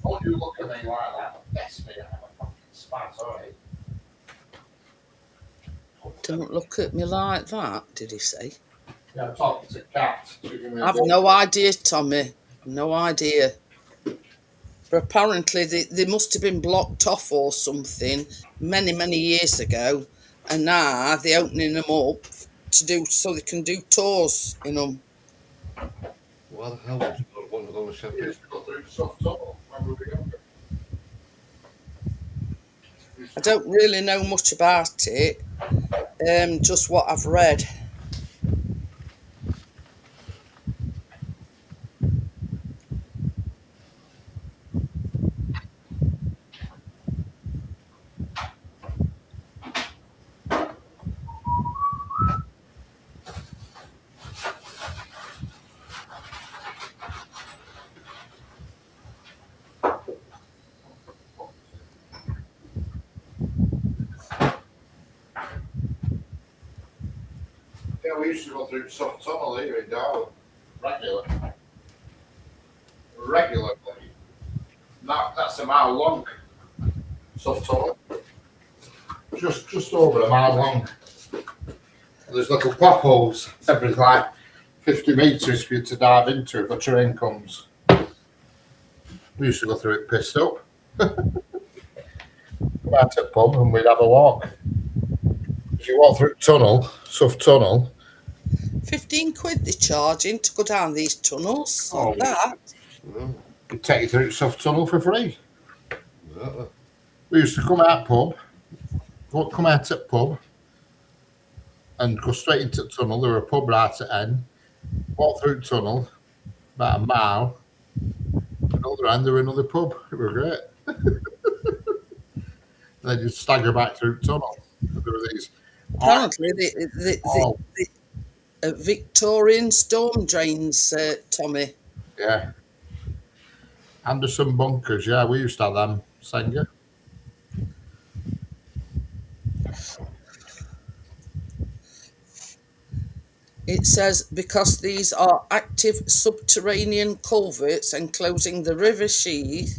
Oh, you look at me like that. Yes, me. I'm a fucking spaz, alright. Don't look at me like that, did he say? Yeah, I'm talking to cats. I've no idea, Tommy. No idea. But apparently they must have been blocked off or something many, many years ago. And now they're opening them up to do so they can do tours in them. Why the hell would you want to go to We Sheffield? used to go through soft tunnel when we were younger. I don't really know much about it, just what I've read. Yeah, we used to go through soft tunnel here in Darwin. Regularly. That's a mile long. Soft tunnel. Just over a mile long. There's little potholes every like 50 metres for you to dive into if a train comes. We used to go through it pissed up. Come out to the pub and we'd have a walk. As you walk through tunnel, soft tunnel. 15 quid they're charging to go down these tunnels. Oh, Like that. No, It'd take you through soft tunnel for free. exactly. We used to come out pub, come out at pub, and go straight into the tunnel. There were a pub right at end. Walk through the tunnel, about a mile. Another end, there were another pub. It was great. Then you'd stagger back through the tunnel. There were these. Apparently, Oh, the Victorian storm drains, Tommy. yeah. Anderson bunkers, yeah, we used to have them, Senga. It says because these are active subterranean culverts enclosing the river Sheaf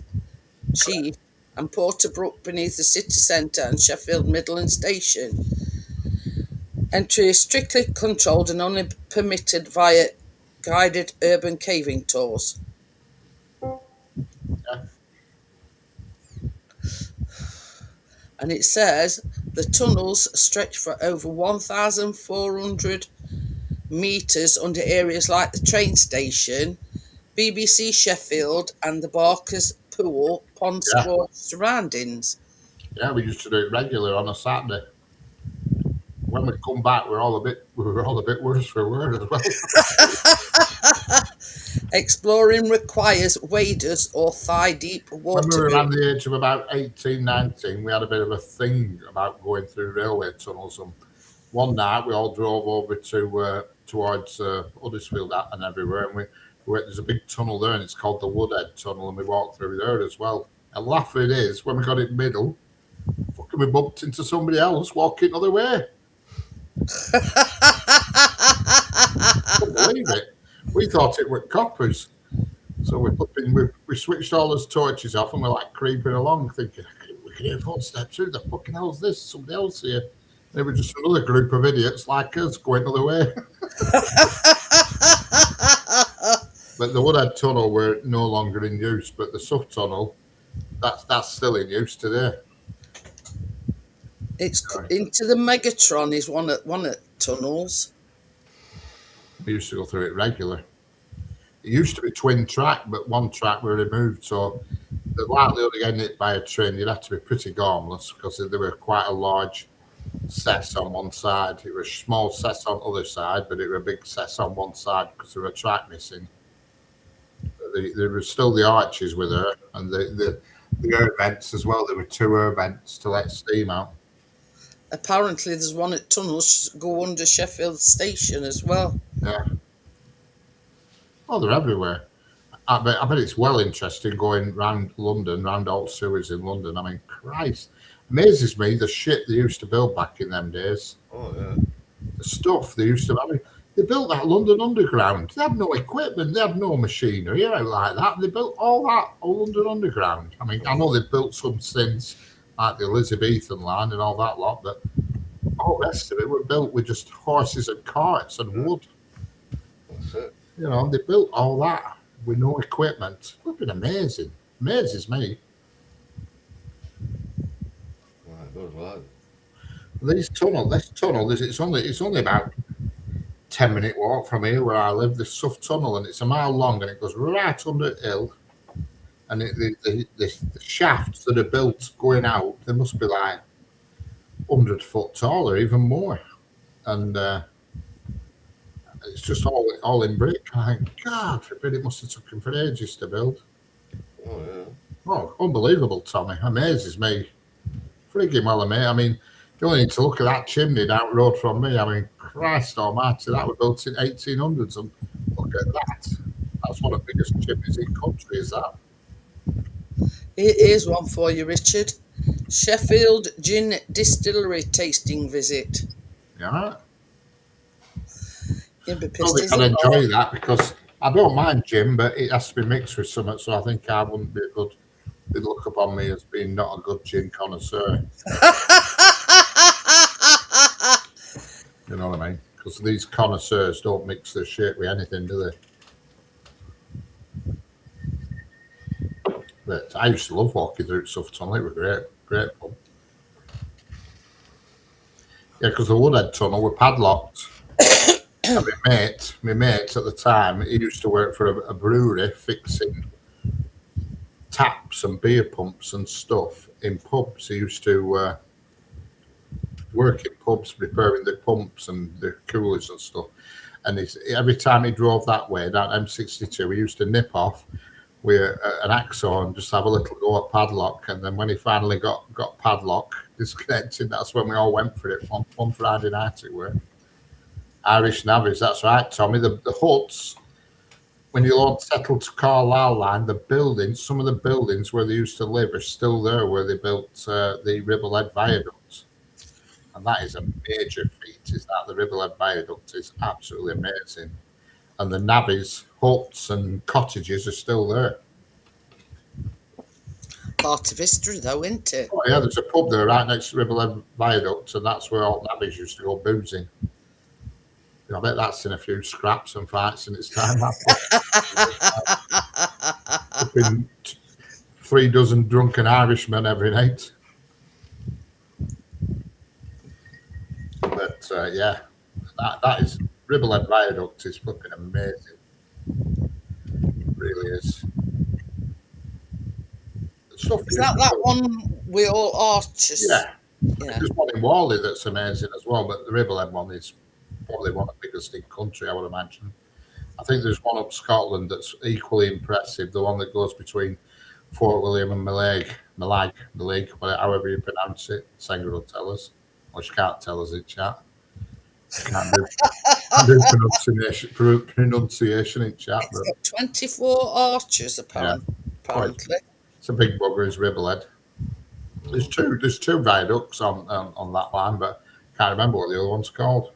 and Porterbrook beneath the city centre and Sheffield Midland Station. Entry is strictly controlled and only permitted via guided urban caving tours. Yeah. And it says the tunnels stretch for over 1,400 metres under areas like the train station, BBC Sheffield, and the Barker's Pool, Ponscroft surroundings. Yeah, we used to do it regular on a Saturday. When we come back, we were all a bit worse for wear as well. Exploring requires waders or thigh-deep When we water. were around the age of about 18, 19, we had a bit of a thing about going through railway tunnels. And one night we all drove over to towards Huddersfield and everywhere, and there's a big tunnel there, and it's called the Woodhead Tunnel, and we walked through there as well. And laugh it is when we got in middle, fucking we bumped into somebody else walking the other way. Couldn't believe it. We thought it were coppers. So we switched all those torches off and we're like creeping along thinking, we can hear footsteps. Who the fucking hell's this? Somebody else here. They were just another group of idiots like us going the other way. But the Woodhead Tunnel were no longer in use, but the Soft Tunnel, that's still in use today. It's into the Megatron is one of tunnels. We used to go through it regular. It used to be twin track, but one track were removed. So the likelihood of getting hit by a train, you'd have to be pretty gormless because there were quite a large cess on one side. It was a small cess on the other side, but it was a big cess on one side because there was a track missing. There were still the arches with her and the air vents as well. There were two air vents to let steam out. Apparently, there's one at tunnels go under Sheffield Station as well. Yeah. Oh, they're everywhere. I bet it's well interesting going round London, round all sewers in London. I mean, Christ, amazes me the shit they used to build back in them days. Oh yeah. The stuff they used to. I mean, they built that London Underground. They had no equipment. They had no machinery out like that. They built all that London Underground. I mean, I know they've built some since, like the Elizabethan line and all that lot, but all the rest of it were built with just horses and carts and wood. That's it. You know, they built all that with no equipment. Flipping amazing. Amazes me. Right, goes like. This tunnel, it's only about 10-minute walk from here where I live. The Suff Tunnel, and it's a mile long, and it goes right under the hill. And the shafts that are built going out, they must be like 100 foot tall or even more. And it's just all in brick. I think, God forbid, it must have taken for ages to build. Oh yeah. Oh, unbelievable, Tommy. Amazes me. Frigging well, mate. I mean, you only need to look at that chimney down the road from me. I mean, Christ almighty, that was built in 1800s. And look at that. That's one of the biggest chimneys in the country, is that? Here's one for you, Richard. Sheffield Gin Distillery tasting visit. Yeah. You'd be So pissed, they as can a enjoy that because I don't mind gin, but it has to be mixed with something. So I think I wouldn't be a good. They'd look upon me as being not a good gin connoisseur. You know what I mean? Because these connoisseurs don't mix their shit with anything, do they? But I used to love walking through Suff Tunnel. It was great fun. Yeah, because the Woodhead Tunnel were padlocked. And my mate at the time, he used to work for a brewery fixing taps and beer pumps and stuff in pubs. He used to work in pubs, repairing the pumps and the coolers and stuff. And every time he drove that way, down M62, he used to nip off with an hacksaw and just have a little go at padlock. And then when he finally got padlock disconnected, that's when we all went for it one Friday night it were. Irish navvies, that's right, Tommy. The huts, when you all settled to Carlisle line, the buildings, some of the buildings where they used to live are still there where they built the Ribblehead Viaduct. And that is a major feat, is that the Ribblehead Viaduct is absolutely amazing. And the navvies, huts and cottages are still there. part of history, though, isn't it? Oh yeah, there's a pub there right next to Ribblehead Viaduct, and that's where all navvies used to go boozing. I bet that's seen a few scraps and fights in its time. Been 3 dozen drunken Irishmen every night. But yeah, that is Ribblehead Viaduct is fucking amazing. It really is. Stuff Is that one with all arches? Yeah. Yeah. There's one in Whalley that's amazing as well, but the Ribblehead one is probably one of the biggest in the country, I would imagine. I think there's one up Scotland that's equally impressive, the one that goes between Fort William and Malag, however you pronounce it. Sanger will tell us. Or she can't tell us in chat. Can't do pronunciation in chat. It's got 24 arches, apparently. It's a big bugger, is Ribblehead. There's two viaducts on that line, but I can't remember what the other one's called.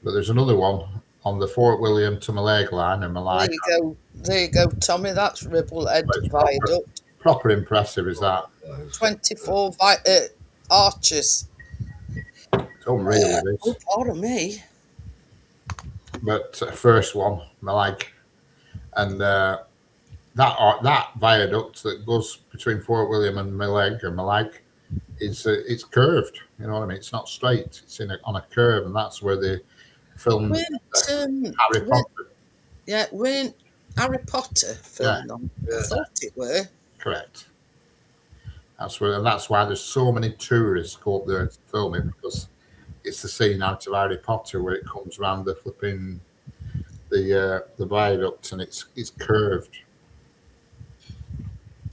But there's another one on the Fort William to Mallaig line and Mallaig. There you go, Tommy. That's Ribblehead Viaduct. Proper impressive, is that? 24 arches. It's unreal, it is. Oh, pardon me. But first one, Mallaig, and that viaduct that goes between Fort William and Mallaig is it's curved. You know what I mean? It's not straight. It's on a curve, and that's where they filmed Harry Potter. Yeah, when Harry Potter filmed on. I thought it were. Correct. That's why there's so many tourists go up there to film it, because it's the scene out of Harry Potter where it comes round the flipping the viaduct, and it's curved.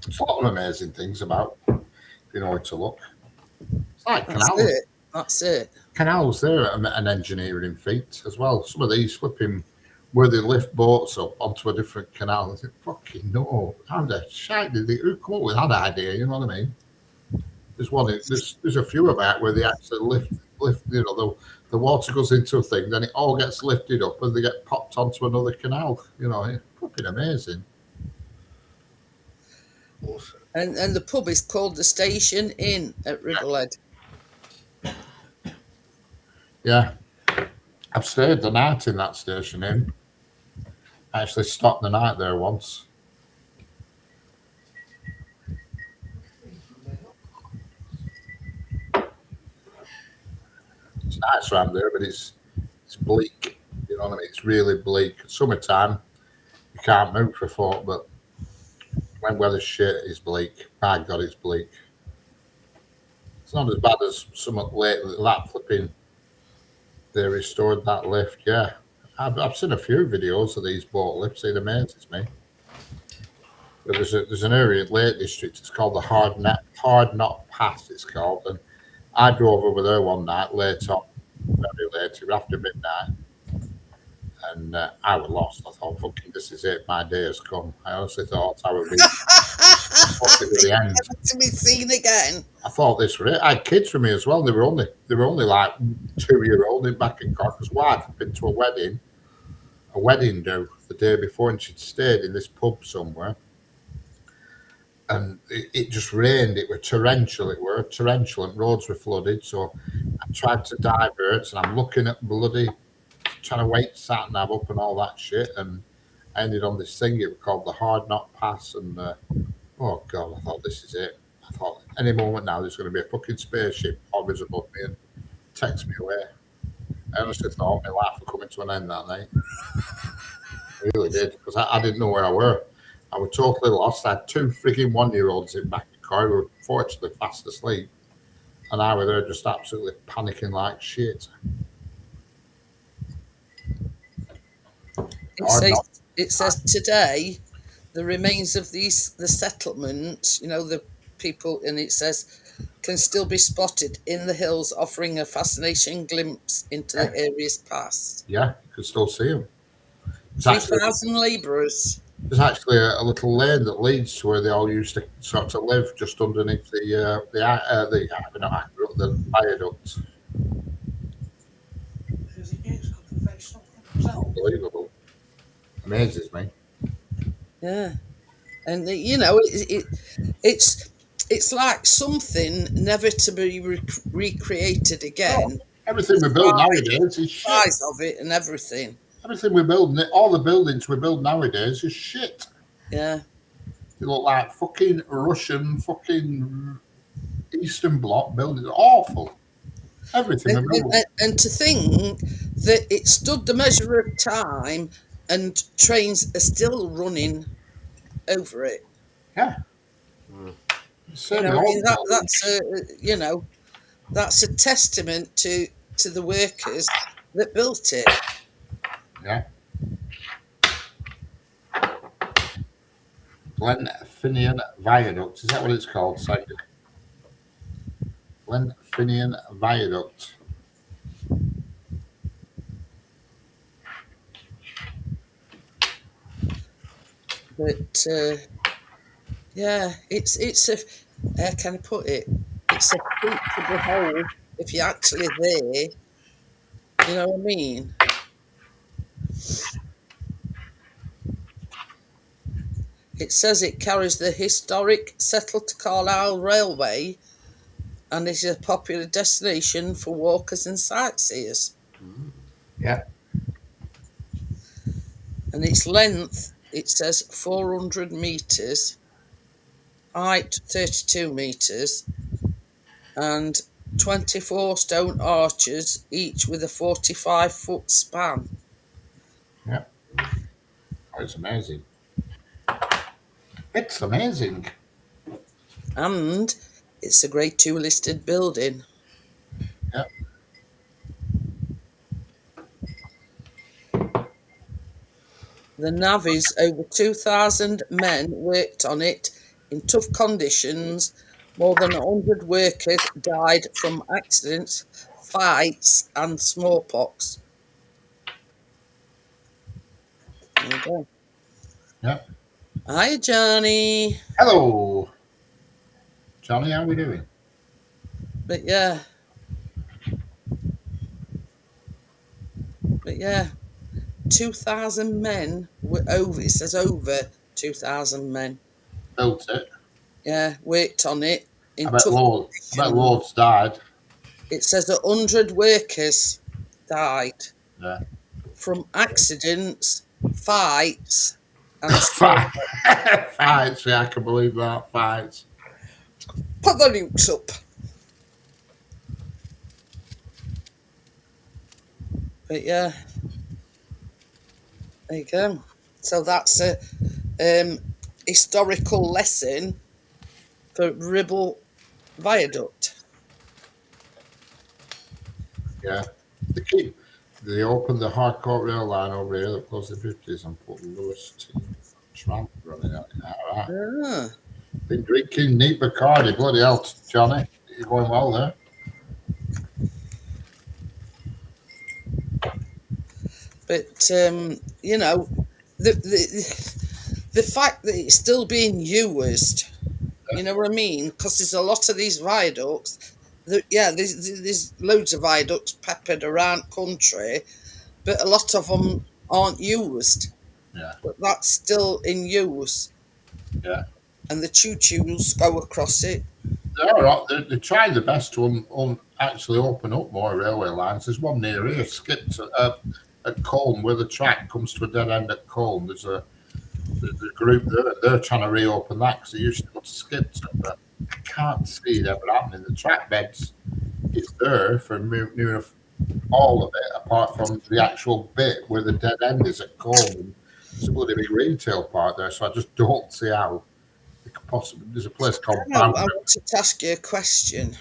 There's a lot of amazing things about, if you know where to look. like That's canals. it. That's it. Canals there an engineering feat as well. Some of these flipping where they lift boats up onto a different canal. I think, fucking no. How the shite did they who come up with that idea? You know what I mean? There's one. There's a few about where they actually lift. You know, the water goes into a thing, then it all gets lifted up, and they get popped onto another canal. You know, it's fucking amazing. Awesome. And the pub is called the Station Inn at Riddlehead. Yeah, I've stayed the night in that Station Inn. I actually stopped the night there once. It's nice around there, but it's bleak. You know what I mean? It's really bleak. Summertime, you can't move for thought, but when weather's shit, it's bleak. My God, it's bleak. It's not as bad as some lately. That flipping, they restored that lift. Yeah, I've seen a few videos of these boat lifts. It amazes me. But there's an area in Lake District. It's called the Hard Knot Pass. It's called, and I drove over there one night late on, very late, after midnight, and I was lost. I thought, "Fucking, this is it. My day has come." I honestly thought I would be. Thought it was the end. Never to be seen again. I thought this was it. I had kids with me as well. They were only like 2-year-old in back in Corker's wife had been to a wedding do the day before, and she'd stayed in this pub somewhere. And it just rained. It were torrential. And roads were flooded. So I tried to divert, and I'm looking at bloody trying to wake sat nav up and all that shit. And I ended on this thing. It was called the Hard Knot Pass. And oh God, I thought this is it. I thought any moment now there's going to be a fucking spaceship hovers above me and takes me away. I honestly thought my life was coming to an end that night. I really did, because I didn't know where I were. I was totally lost. I had 2 freaking 1-year-olds in back of the car who were fortunately fast asleep. And I was there just absolutely panicking like shit. It says today the remains of the settlement, you know, the people, and it says can still be spotted in the hills, offering a fascinating glimpse into the area's past. Yeah, you can still see them. 3,000 labourers. There's actually a little lane that leads to where they all used to sort of live, just underneath the viaduct. Unbelievable. Amazes me. Yeah, and you know it's like something never to be recreated again. Everything we build nowadays is shit. Size of it and everything. Everything we build, all the buildings we build nowadays is shit. Yeah. They look like fucking Russian, fucking Eastern Bloc buildings. Awful. Everything we build. And to think that it stood the measure of time and trains are still running over it. Yeah. You know, I mean, that's a testament to the workers that built it. Yeah. Glenfinnian Viaduct. Is that what it's called? Glenfinnian Viaduct. But yeah, it's a how can I put it? It's a feat to behold if you're actually there. You know what I mean? It says it carries the historic Settle to Carlisle Railway and is a popular destination for walkers and sightseers. Yeah. And its length, it says 400 metres, height 32 metres, and 24 stone arches, each with a 45-foot span. Yeah. Oh, it's amazing. It's amazing. And it's a Grade 2 listed building. Yeah. The navvies, over 2,000 men worked on it in tough conditions More than 100 workers died from accidents, fights, and smallpox. There you go. Yeah. Hi, Johnny. Hello, Johnny. How we doing? But yeah. 2,000 men were over. It says over 2,000 men. Built it. Yeah, worked on it. I bet Lord's died. It says 100 workers died Yeah. from accidents, fights, and Fights. Yeah, I can believe that. Fights. put the nukes up. But yeah, there you go. So that's a historical lesson for Ribble Viaduct. Yeah. They opened the Harcourt rail line over here that closed the 50s and put Lewis Team Tramp running out. All right. Ah. Been drinking neat Bacardi. Bloody hell, Johnny. You're going well there. But you know, the fact that it's still being used, you know what I mean? Because there's a lot of these viaducts. There's loads of viaducts peppered around country, but a lot of them aren't used. Yeah. But that's still in use. Yeah. And the choo-choos go across it. They're trying their best to actually open up more railway lines. There's one near here, skipped at Colne, where the track comes to a dead end at Colne. There's a group there. They're trying to reopen that because they used to go to Skipton, but I can't see it ever happening. The track beds is there for near all of it, apart from the actual bit where the dead end is at Colne. There's a bloody big retail park there, so I just don't see how it could possibly. There's a place called. I wanted to ask you a question.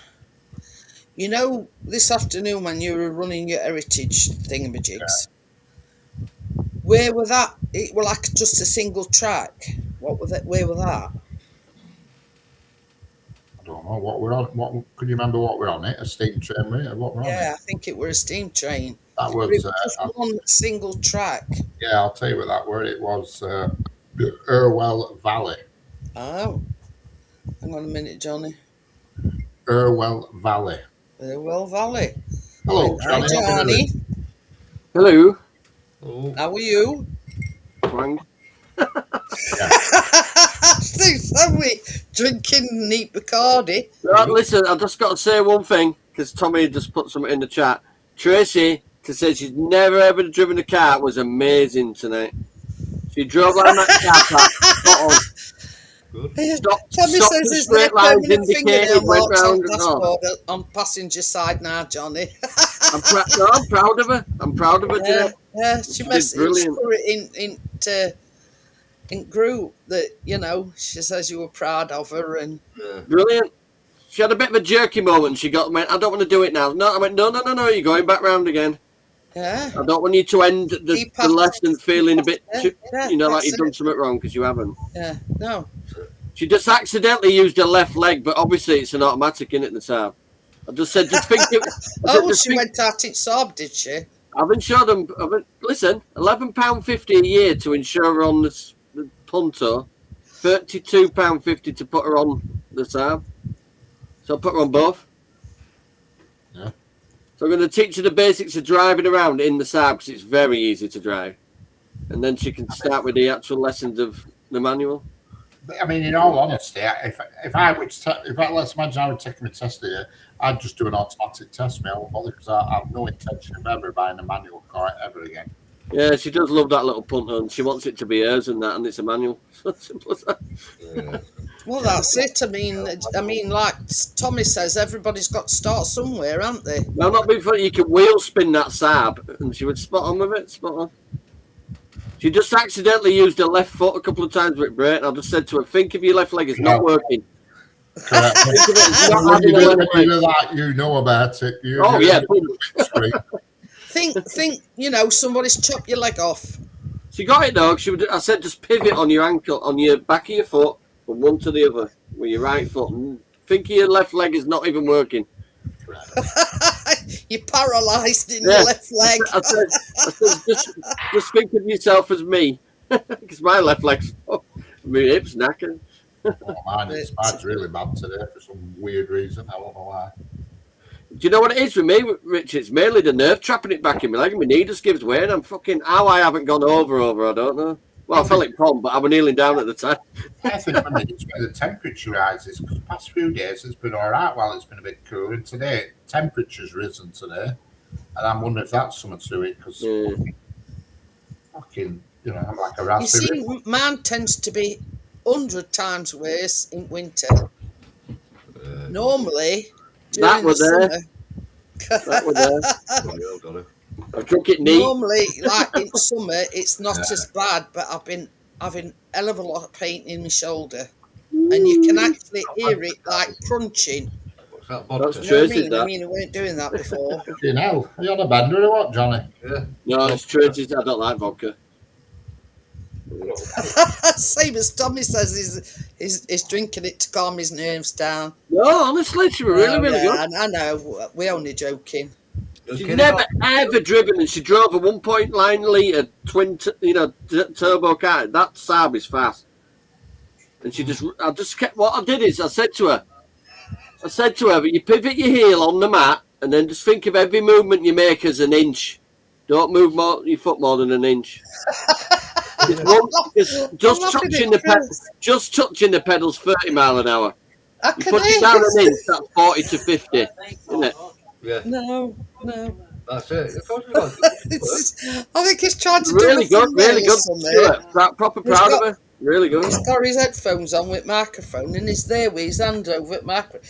You know, this afternoon when you were running your heritage thingamajigs, where were that? It were like just a single track. What were that? Where were that? I don't know what we're on. What could you remember? What we're on it? A steam train, what we're on? Yeah, I think it were a steam train. That was just one single track. Yeah, I'll tell you what that were. It was the Irwell Valley. Oh, hang on a minute, Johnny. Irwell Valley. Irwell Valley. Hello, Hi, Johnny. Hello. Oh, How are you? Frank. So we drinking neat Bacardi. Right, listen, I've just got to say one thing because Tommy just put something in the chat. Tracy, to say she's never ever driven a car, was amazing tonight. She drove like that car park. Spot on. good. Tommy Stop says the there's straight no lines permanent indicated, fingernail went marks on round and on. dashboard on passenger side now, Johnny. I'm proud of her. I'm proud of her today. Yeah, she She must did brilliant. put it in group that, you know, she says you were proud of her and Yeah. Brilliant. She had a bit of a jerky moment. She went, I don't want to do it now. No, I went, no, you're going back round again. yeah. I don't want you to end the lesson feeling a bit, Yeah, like that's you've done it. something wrong because you haven't. Yeah, no. She just accidentally used her left leg, but obviously it's an automatic in it, the Saab. I just said, just think it. Oh, she went out in Saab, did she? I've insured them. Listen, £11.50 a year to insure her on the Punto, £32.50 to put her on the Saab. So I'll put her on both. Yeah. So I'm going to teach her the basics of driving around in the Saab because it's very easy to drive. And then she can start with the actual lessons of the manual. I mean, in all honesty, if let's imagine I were taking a test here, I'd just do an automatic test. I won't bother because I have no intention of ever buying a manual car ever again. Yeah, she does love that little Punto, and she wants it to be hers and that, and it's a manual. Simple as that. Yeah. Well, that's it. I mean, like Tommy says, everybody's got to start somewhere, haven't they? Well, not being funny, you can wheel spin that Saab, and she would spot on with it, spot on. She just accidentally used her left foot a couple of times with brake, and I just said to her, think if your left leg is not working. Correct. Think of it as not When having you a do left leg. that, you know about it. Oh, yeah. Think, you know, somebody's chopped your leg off. She got it, though. I said just pivot on your ankle, on your back of your foot, from one to the other, with your right foot, and think your left leg is not even working. You're paralysed in Yeah. your left leg. I said just think of yourself as me, because my left leg's my hips knackered. Oh, mine's really bad today for some weird reason. I don't know why. Do you know what it is with me, Rich? It's mainly the nerve trapping it back in my leg, and my knee just gives way, and I'm fucking. How I haven't gone over, I don't know. Well, I felt like Pom, but I was kneeling down at the time. I think for me, it's where the temperature rises. Because the past few days it's been all right while it's been a bit cooler. And today, temperature's risen today. And I'm wondering if that's something to it. Because fucking, I'm like a You raspberry. see, mine tends to be 100 times worse in winter. Normally, That during was the there. summer, That was there. Oh, got it. I've drunk it neat. normally, like in summer, it's not as bad, but I've been having a hell of a lot of pain in my shoulder. And you can actually hear it like crunching. What's that That's vodka? You know what I Tracy's mean? that. I mean, I weren't doing that before. Fucking hell. Are you on a bender or what, Johnny? Yeah. No, it's Tracy's. I don't like vodka. Same as Tommy says, he's drinking it to calm his nerves down. No, honestly, she was really, really good. I know, we're only joking. Just She's kidding. never ever driven, and she drove a 1.9 litre twin, turbo car. That Saab is fast. And I just kept. What I did is, I said to her, but you pivot your heel on the mat, and then just think of every movement you make as an inch. Don't move your foot more than an inch. Just touching the pedals 30 mile an hour. I You can put hear it down this. an inch, that's 40 to 50, isn't it? Yeah, No. that's it. Of course you got it. I think he's trying to Really do a good, really good. thumbnail or Stuart. Proper proud of her. Really good. He's got his headphones on with microphone and he's there with his hand over at microphone.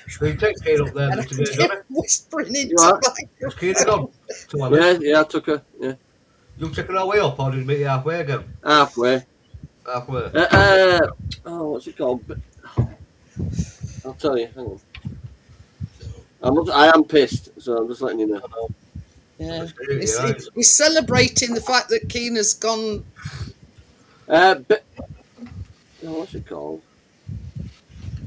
So you take Kate up there And I to can get hear it him whispering into You are? the Is Kate gone? To Alice? Yeah, I took her. Yeah, You took her all the way up, or did you meet you halfway again? halfway. Halfway. What's it called? I'll tell you. Hang on. I am pissed, so I'm just letting you know. Yeah. Yeah. He's celebrating the fact that Keena's gone. What's it called?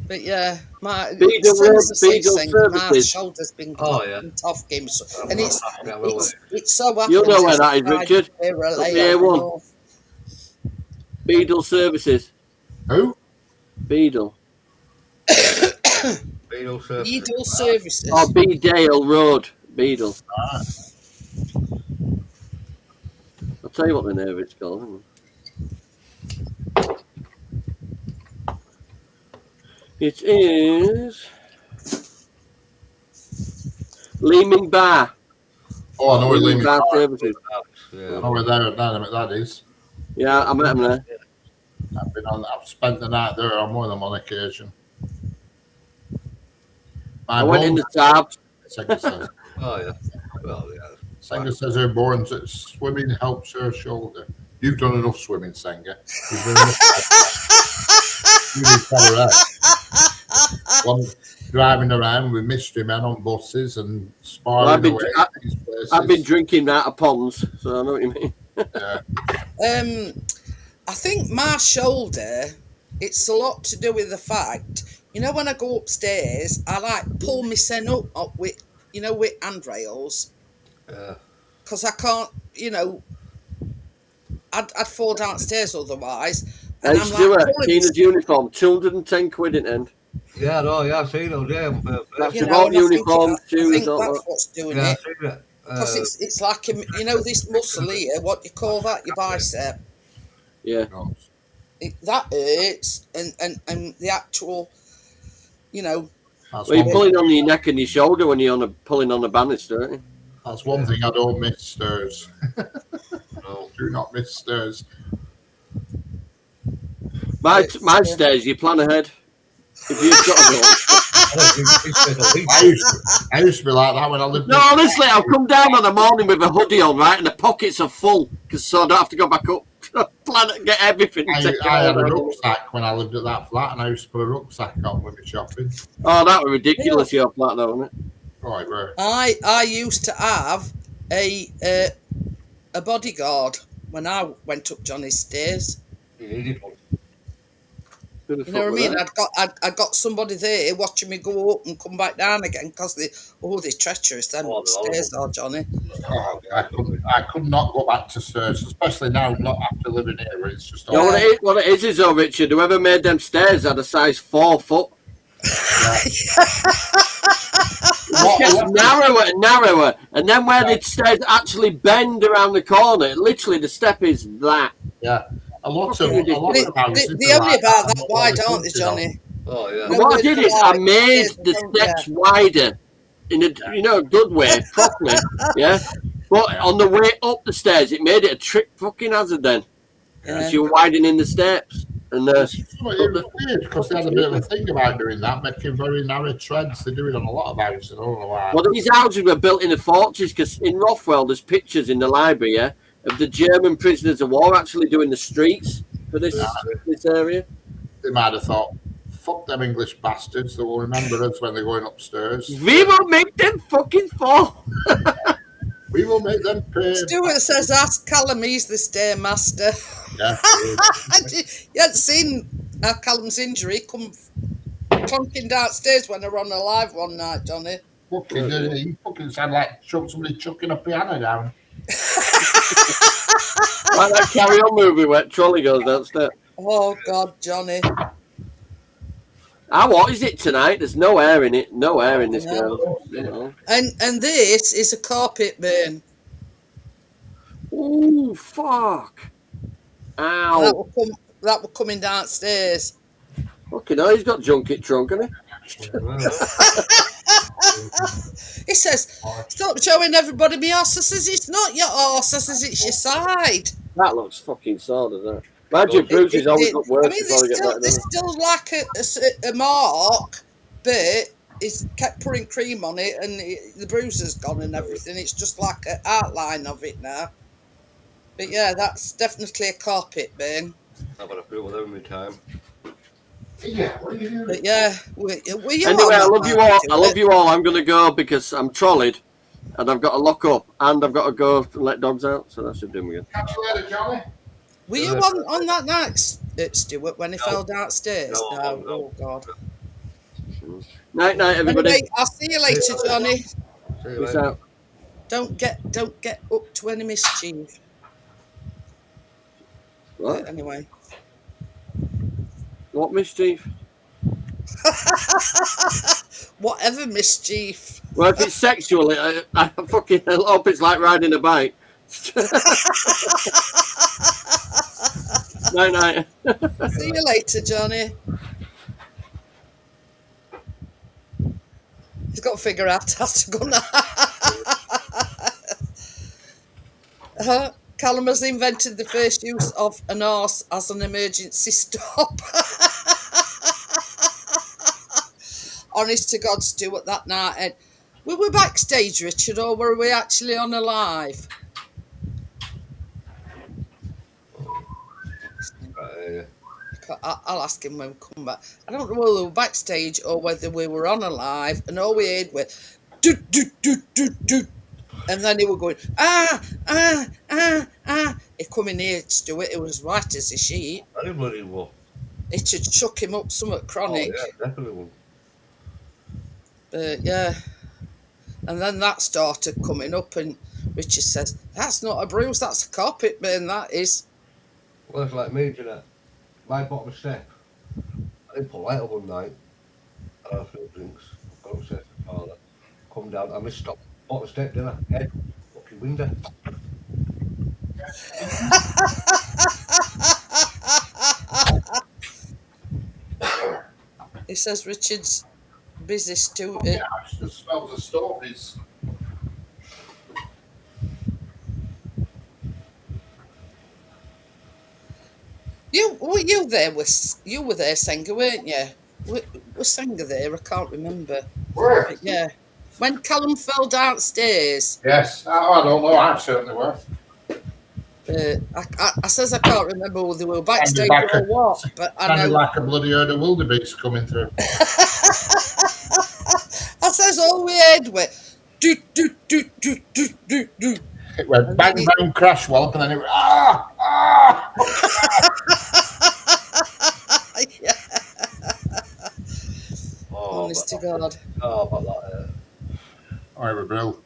But yeah, my Beadle Services. shoulder's been Oh, yeah. tough games, and Yeah, well, it's so happens. You'll know where it's that is, like Richard. we're a Up layout the A1. north. Beadle Services. Who? Beadle. Beadle Surf. Beadle Services. Oh, Beedale Road. Beadle. I'll tell you what the name of it's called. Hang on. It is Leeming Bar. Oh, I know where Leeming Bar Bar. Services. I Yeah. know where that is. Yeah, I met him there. I've spent the night there on one of them on occasion. I went in the Saab. Senga says, Oh, yeah. Well, yeah. Senga says her born that swimming helps her shoulder. You've done enough swimming, Senga. You've done enough. You need to tell her that. One driving around with mystery men on buses and sparring I've been- away at these places. I've been drinking out of ponds, so I know what you mean. Yeah. I think my shoulder, it's a lot to do with the fact, when I go upstairs, I like pull my sen up with, with handrails, Yeah. because I can't, I'd fall downstairs otherwise. Hey, And I'm Stuart, pulling Tina's uniform, 210 quid in end. Yeah, no, yeah, I've seen those, yeah. That's you know, about and I think uniform, that- I shoes, think all that's that. what's doing Yeah, it. I've seen it. Because it's like, this muscle here, what do you call that, your bicep? Yeah. That hurts, and the actual, That's, Well, you're one, pulling on your neck and your shoulder when you're pulling on the banister, aren't you? that's one thing I don't miss, stairs. No. Do not miss stairs. My stairs, you plan ahead. If you've got to go. I used to be like that when I lived No, honestly, I'll come down on the morning with a hoodie on, right, and the pockets are full, so I don't have to go back up. Plan to get everything. I Take it had a all. rucksack when I lived at that flat, and I used to put a rucksack on with my shopping. Oh, that was ridiculous, your flat, though, wasn't it? Right, where? I used to have a bodyguard when I went up Johnny's stairs. You needed one. Who the You know fuck what I was mean? that? I got somebody there watching me go up and come back down again because they're treacherous. Them Oh, they're stairs horrible. are, Johnny. Oh, I could not go back to stairs, especially now, not after living here. Where it's just You know all. what it is though, Richard? Whoever made them stairs had a size 4 foot. It gets narrower and narrower, and then where the stairs actually bend around the corner, literally the step is that. Yeah, a lot of They're houses. only about that not wide, all aren't they, Johnny? oh yeah. No. What I did is I made the Yeah. steps wider in a good way, properly, yeah. But on the way up the stairs, it made it a trip fucking hazard then, Yeah. because you were widening the steps. And It was weird because they had a bit of a thing about doing that, making very narrow treads. They do it on a lot of houses. I don't know why. well, these houses were built in the fortress because in Rothwell there's pictures in the library, yeah, of the German prisoners of war actually doing the streets for this area. They might have thought, fuck them English bastards. They will remember us when they're going upstairs. We will make them fucking fall. We will make them pay. Stuart says, ask Callum, he's the stairmaster. Yeah. You hadn't seen Callum's injury come clunking downstairs when I were on a live one night, Johnny. Fucking did it. He fucking sounded like somebody chucking a piano down. Like that Carry On movie where trolley goes downstairs. Oh, God, Johnny. What is it tonight? There's no air in it. No air in this No. girl. You know. And this is a carpet burn. Ooh, fuck. Ow. That were coming downstairs. Fucking hell, he's got junket trunk, hasn't He says, stop showing everybody my arse. I says, it's not your arse. I says, it's your side. he? That looks fucking sore, doesn't it? Imagine Bruce's always got worse I mean, before they get better. there's still like a mark, but he's kept putting cream on it and the bruise has gone and everything. It's just like an outline of it now. But yeah, that's definitely a carpet burn. I've had a few of them in my time. Yeah, what are you doing? But yeah, Anyway, I love you all. I love you all. I'm going to go because I'm trolleyed and I've got to lock up and I've got to go and let dogs out. So that should do me good. Catch you later, Johnny. Were you on that night, Stuart, when he fell downstairs? No. Oh, God. Night, everybody. Anyway, I'll see you later, Johnny. See you Peace later. out. Don't get up to any mischief. What? Anyway. What mischief? Whatever mischief. Well, if it's sexual, I fucking hope it's like riding a bike. Night. See you later, Johnny. He's got to figure out how to go now. Callum has invented the first use of an arse as an emergency stop. Honest to God, Stuart, that night. And we were backstage, Richard, or were we actually on a live? I'll ask him when we come back. I don't know whether we were backstage or whether we were on a live, and all we heard was do do do do do, and then he was going He come in here, Stuart. It was white as a sheet. Anybody will. It had shook him up somewhat chronic. Oh, yeah, definitely will. But yeah, and then that started coming up, and Richard says, "That's not a bruise, that's a carpet burn. That is." Well, it's like me, you know. My bottom step. I didn't put light up one night. I had a few drinks. Got upstairs to the parlour. Come down. I missed stop. Bottom step, didn't I? Head. Fucking window. He says Richard's busy, Stuart. Yeah, it just smells of stories. You were there, Senga, weren't you? Was Senga there? I can't remember. Where? But yeah, when Callum fell downstairs. Yes, I don't know. I certainly were. I says I can't remember whether they were backstage Sounded like or what, but I Sounded know. like a bloody herd of wildebeest coming through. I says all we heard were do do do do do do do. It went bang, bang, crash, wallop, and then it went, ah, ah. Yeah. Honest to God. Oh, about that. Oh, it was brilliant.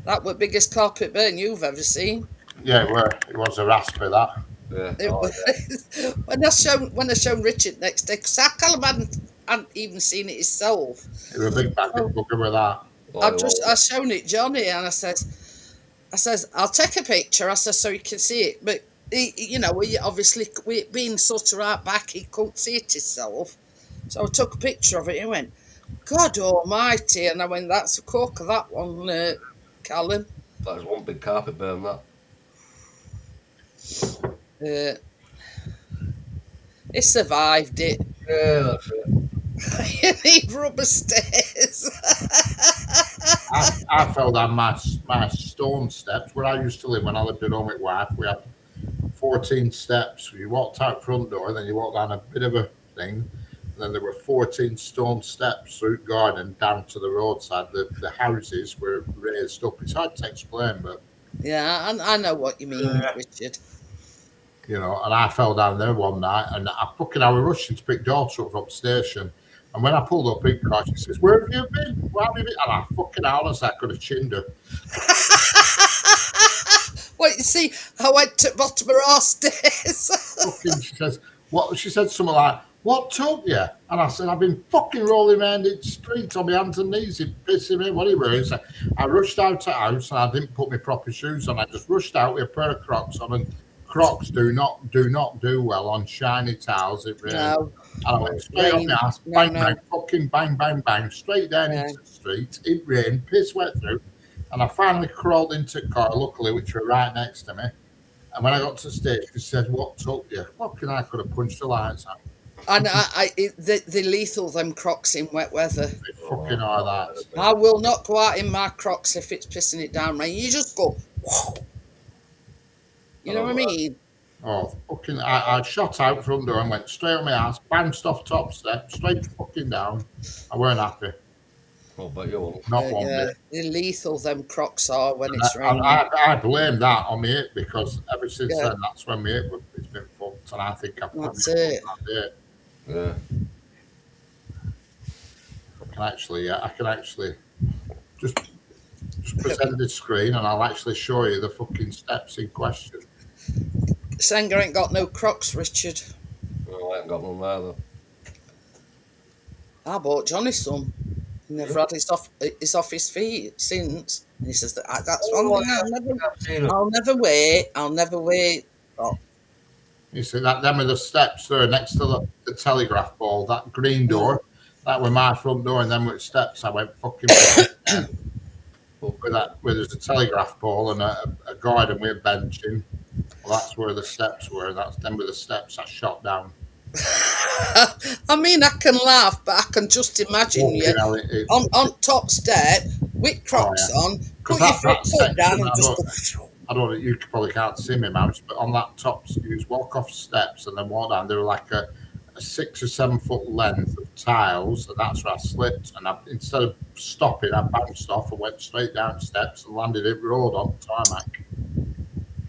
That was the biggest carpet burn you've ever seen. Yeah, it was a raspy, that. Yeah. It Oh, was, when I shown Richard next day, because Callum hadn't even seen it himself. It was a big bag of bugger with that. I shown it Johnny, and I says, I'll take a picture. I says, so you can see it. But we being sort of right back, he couldn't see it himself. So I took a picture of it. And he went, God Almighty! And I went, that's a cork of that one, Callum. that was one big carpet burn, that. He survived it. Yeah, that's it. You need rubber stairs. I fell down my stone steps where I used to live when I lived at home with wife. We had 14 steps. You walked out front door, then you walked down a bit of a thing, and then there were 14 stone steps through the garden down to the roadside. The houses were raised up. It's hard to explain, but Yeah, I know what you mean, Richard. and I fell down there one night, and I was rushing to pick daughter up from the station. And when I pulled up in car, she says, "Where have you been? Where have you been?" And I fucking honestly, I could have chinned her. Well, you see, I went to bottom of our stairs. Fucking, she says, "What?" She said something like, "What took you?" And I said, "I've been fucking rolling around the streets on my hands and knees, it pissing me." What he was, I rushed out the house and I didn't put my proper shoes on. I just rushed out with a pair of Crocs on, and Crocs do not do well on shiny tiles. It really. No. And I went straight on the ass, bang, bang, fucking bang, bang, bang, straight down into the street. It rained, piss wet through. And I finally crawled into the car, luckily, which were right next to me. And when I got to the stage, she said, "What took you?" Fucking, I could have punched the lights out. And the lethal, them Crocs in wet weather. They fucking are that. I will not go out in my Crocs if it's pissing it down rain. You just go, whoa. You know what I mean? Oh, fucking, I shot out front door and went straight on my ass, bounced off top step, straight fucking down. I weren't happy. Oh, but you won't. Not one bit. The lethal, them Crocs are when it's And raining. I blame that on my hip, because ever since then, that's when my hip it's been fucked, and I think I've That's it. Yeah. I can actually just present the screen, and I'll actually show you the fucking steps in question. Senga ain't got no Crocs, Richard. No, I haven't got one either. I bought Johnny some. Never had his off his feet since. And he says that's one thing I'll never wear. Oh. You see that? Them are the steps there next to the telegraph pole. That green door, that were my front door, and then with steps, I went fucking where there's a telegraph pole and a garden with a bench in. Well, that's where the steps were. That's them with the steps I shot down. I mean, I can laugh, but I can just imagine you on top step with Crocs on, put your foot down and just go. I don't know, you probably can't see me, Mouse, but on that top, you just walk off steps and then walk down. They were like a 6 or 7 foot length of tiles, and that's where I slipped. And instead of stopping, I bounced off and went straight down steps and landed in road on tarmac.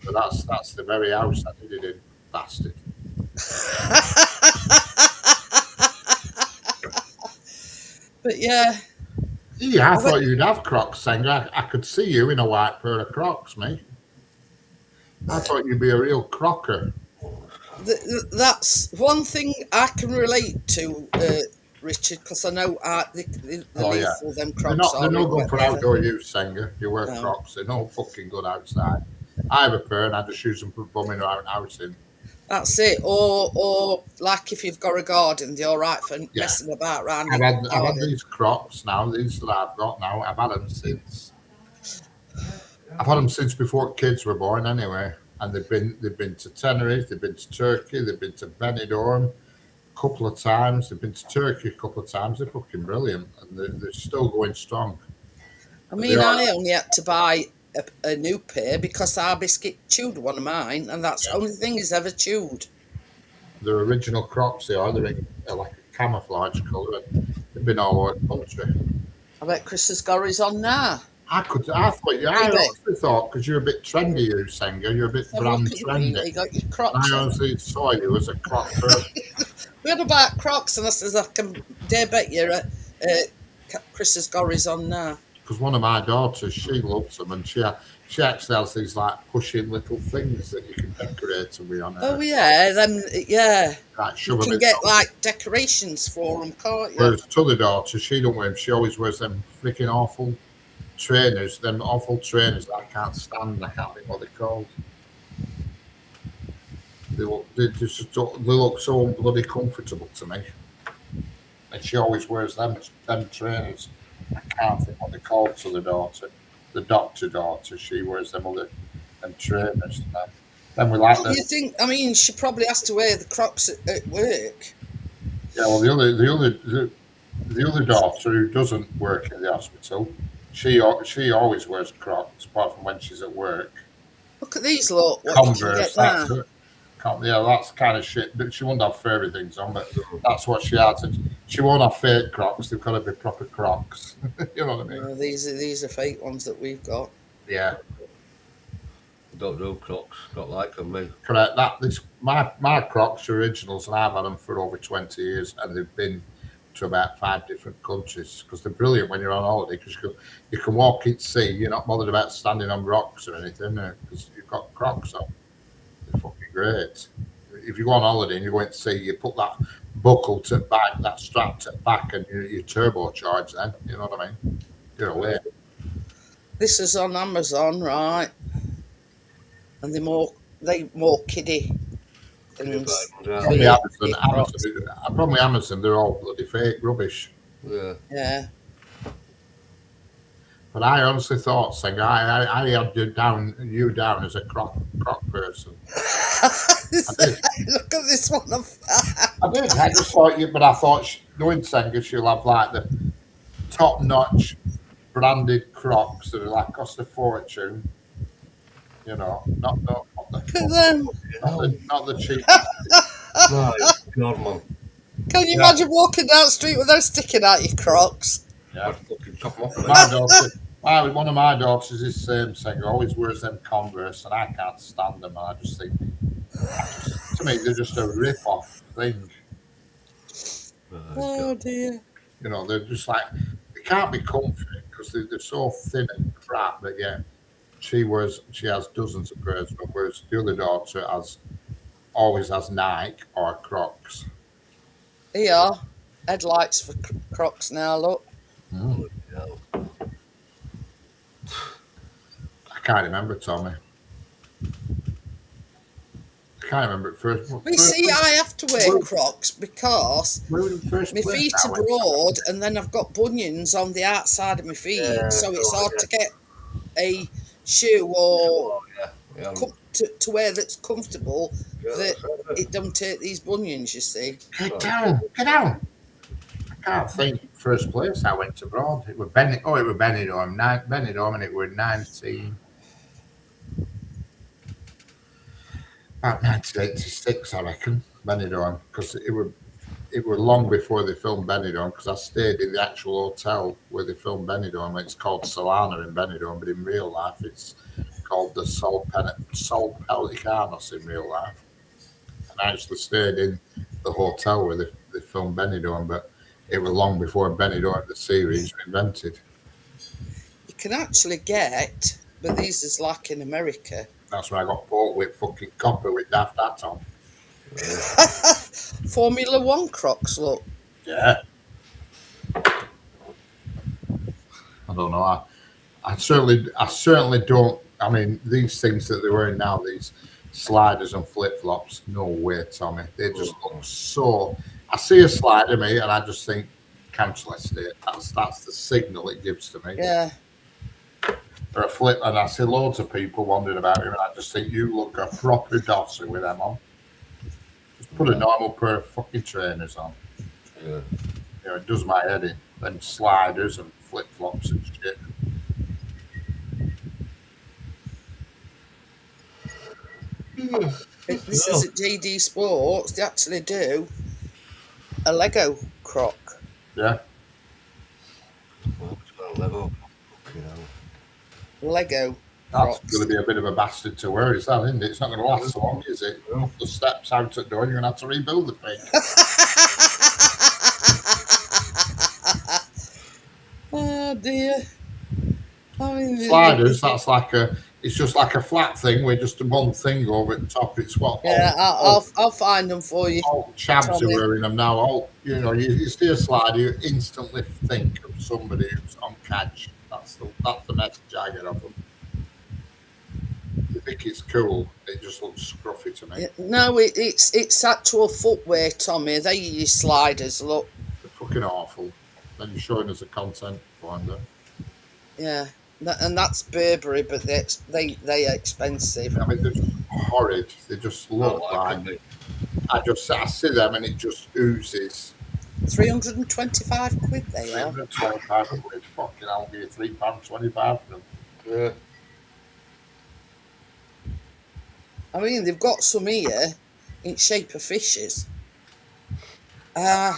But that's the very house I did it in, bastard. But yeah. Yeah, I thought you'd have Crocs, Senga. I could see you in a white pair of Crocs, mate. I thought you'd be a real crocker. That's one thing I can relate to, Richard, because I know the lethal them Crocs they're not good for outdoor use, Senga. You wear Crocs, they're not fucking good outside. I have a pair and I just use them for bumming around outing. That's it. Or like if you've got a garden, they're all right for messing about around. I've had these Crocs now, these that I've got now. I've had them since before kids were born anyway. And they've been to Tenerife, they've been to Turkey, they've been to Benidorm a couple of times, they've been to Turkey a couple of times. They're fucking brilliant, and they're still going strong. I mean, I only had to buy a new pair because our biscuit chewed one of mine, and that's the only thing he's ever chewed. They're original Crocs, they are. They're like a camouflage colour. They've been all over the country. I bet Chris has got his on now. I honestly thought, because you're a bit trendy, you Senga, you're a bit brand trendy. You got your Crocs. I honestly saw you as a Croc person. We had about Crocs, and I says, I can dare bet you Chris's Gorry's on now. Because one of my daughters, she loves them, and she actually has these like pushing little things that you can decorate them with on her. Oh yeah, then yeah. Like You shove them can in get the- like decorations for them, can't you? Whereas to the daughter, she don't wear them. She always wears them freaking awful trainers. Them awful trainers that I can't stand. I can't think what they're called. They look so bloody comfortable to me. And she always wears them trainers. I can't think what they're called to the daughter. The doctor daughter, she wears them trainers and that. Then we like What them. do you think? I mean, she probably has to wear the Crocs at work. Yeah, well, the other daughter who doesn't work in the hospital, she always wears Crocs, apart from when she's at work. Look at these, look. What you can Converse, get now. that's it. That's kind of shit. But she won't have furry things on, but that's what she has. And she won't have fake Crocs. They've got to be proper Crocs. You know what I mean? These are fake ones that we've got. Yeah, Don't do Crocs. Don't like them, me. correct. My Crocs are originals, and I've had them for over 20 years, and they've been to about 5 different countries because they're brilliant when you're on holiday because you can walk at sea. You're not bothered about standing on rocks or anything because you've got Crocs on. They're fucking great. If you go on holiday and you go to sea, you put that buckle to back, that strap to back, and you turbocharge. Then you know what I mean. You're away. This is on Amazon, right? And they're more kiddie things. Probably Yeah. Amazon, they're all bloody fake rubbish. Yeah. Yeah. But I honestly thought, Singer, I had you down as a croc person. I did. Look at this one. I did. I just thought you, but I thought knowing Singer, she'll have like the top-notch branded Crocs that are like cost a fortune. You know, not the Look at them. not the cheap. My God, man. Can you imagine walking down the street with those sticking out your Crocs? Yeah. I'd fucking chop them off. My daughter, one of my daughters is the same Singer, always wears them Converse, and I can't stand them. And I just think, to me, they're just a rip-off thing. Oh dear. You know, they're just like they can't be comfy because they're so thin and crap. But yeah, she has dozens of pairs, but whereas the other daughter always has Nike or Crocs. Here, headlights for Crocs now. Look. Yeah. I can't remember, Tommy. I can't remember it first. But you see, I have to wear Crocs because Where was the first my place feet I are went? broad, and then I've got bunions on the outside of my feet, so it's hard to get a shoe or Yeah. to wear that's comfortable. Yeah, That that's it. it don't take these bunions. You see. Get down! I can't think first place I went abroad. It was Benidorm. Benidorm, and it was 1986, I reckon. Benidorm, because it were long before they filmed Benidorm. Because I stayed in the actual hotel where they filmed Benidorm. It's called Solana in Benidorm, but in real life, it's called the Sol Pelicanos in real life. And I actually stayed in the hotel where they filmed Benidorm, but it was long before Benidorm, the series, were invented. You can actually get, but these is like in America. That's when I got bought with fucking copper with Daft Hat on. Formula One Crocs. Look. Yeah. I don't know. I certainly don't. I mean, these things that they're wearing now, these sliders and flip flops, no way, Tommy. They just look so. I see a slider, mate, and I just think, cancel estate. That's the signal it gives to me. Yeah. Or a flip, and I see loads of people wondering about him, and I just think you look a proper dosser with them on. Just put a normal pair of fucking trainers on. Yeah. You know, it does my head in. Then sliders and flip flops and shit. If this is at JD Sports, they actually do a Lego Croc. Yeah. Well, it's got a Lego. You know. Lego That's Crocs. going to be a bit of a bastard to wear, is that, isn't it? It's not going to last so long, is it? Up the steps out at the door, you're going to have to rebuild the thing. Oh dear. I mean, Sliders, that's like it's just like a flat thing with just one thing over the top. It's what Yeah, I'll find them for you. all chavs Tommy. are wearing them now. All you see a slider, you instantly think of somebody who's on catch. That's the message I get of them. You think it's cool, it just looks scruffy to me. No, it's actual footwear, Tommy. They use sliders. Look, They're fucking awful. Then you're showing us a content finder. yeah, and that's Burberry, but they're expensive. I mean, they're just horrid. They just look like. I see them and it just oozes. 325 quid they are. 325 quid. Fucking, I'll give you £3.25 for them. Yeah. I mean, they've got some here in shape of fishes. Ugh.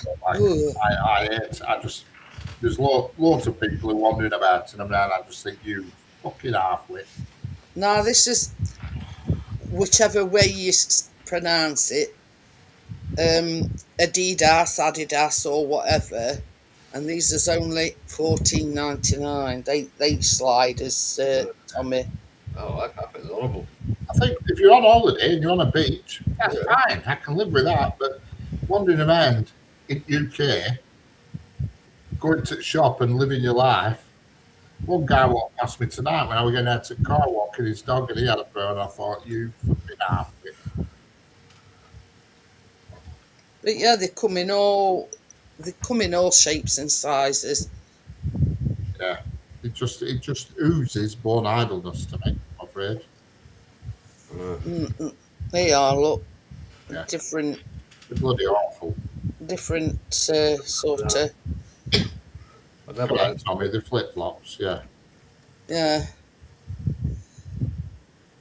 There's loads of people who are wandering about in them now, and I just think you fucking halfwit. No, this is whichever way you pronounce it. Adidas, or whatever, and these is only $14.99. They sliders, Tommy. Oh, I think it's horrible. I think if you're on holiday and you're on a beach, that's fine. I can live with that. But wandering around in UK, going to the shop and living your life. One guy walked past me tonight when I was going out to car walking his dog, and he had a pair, and I thought, you fucking half-wit. But yeah, they come in all shapes and sizes. Yeah, it just oozes born idleness to me, I'm afraid. They are, look, Yeah. different They're bloody awful. sort of. I never Correct, liked Tommy, the flip-flops, yeah. Yeah,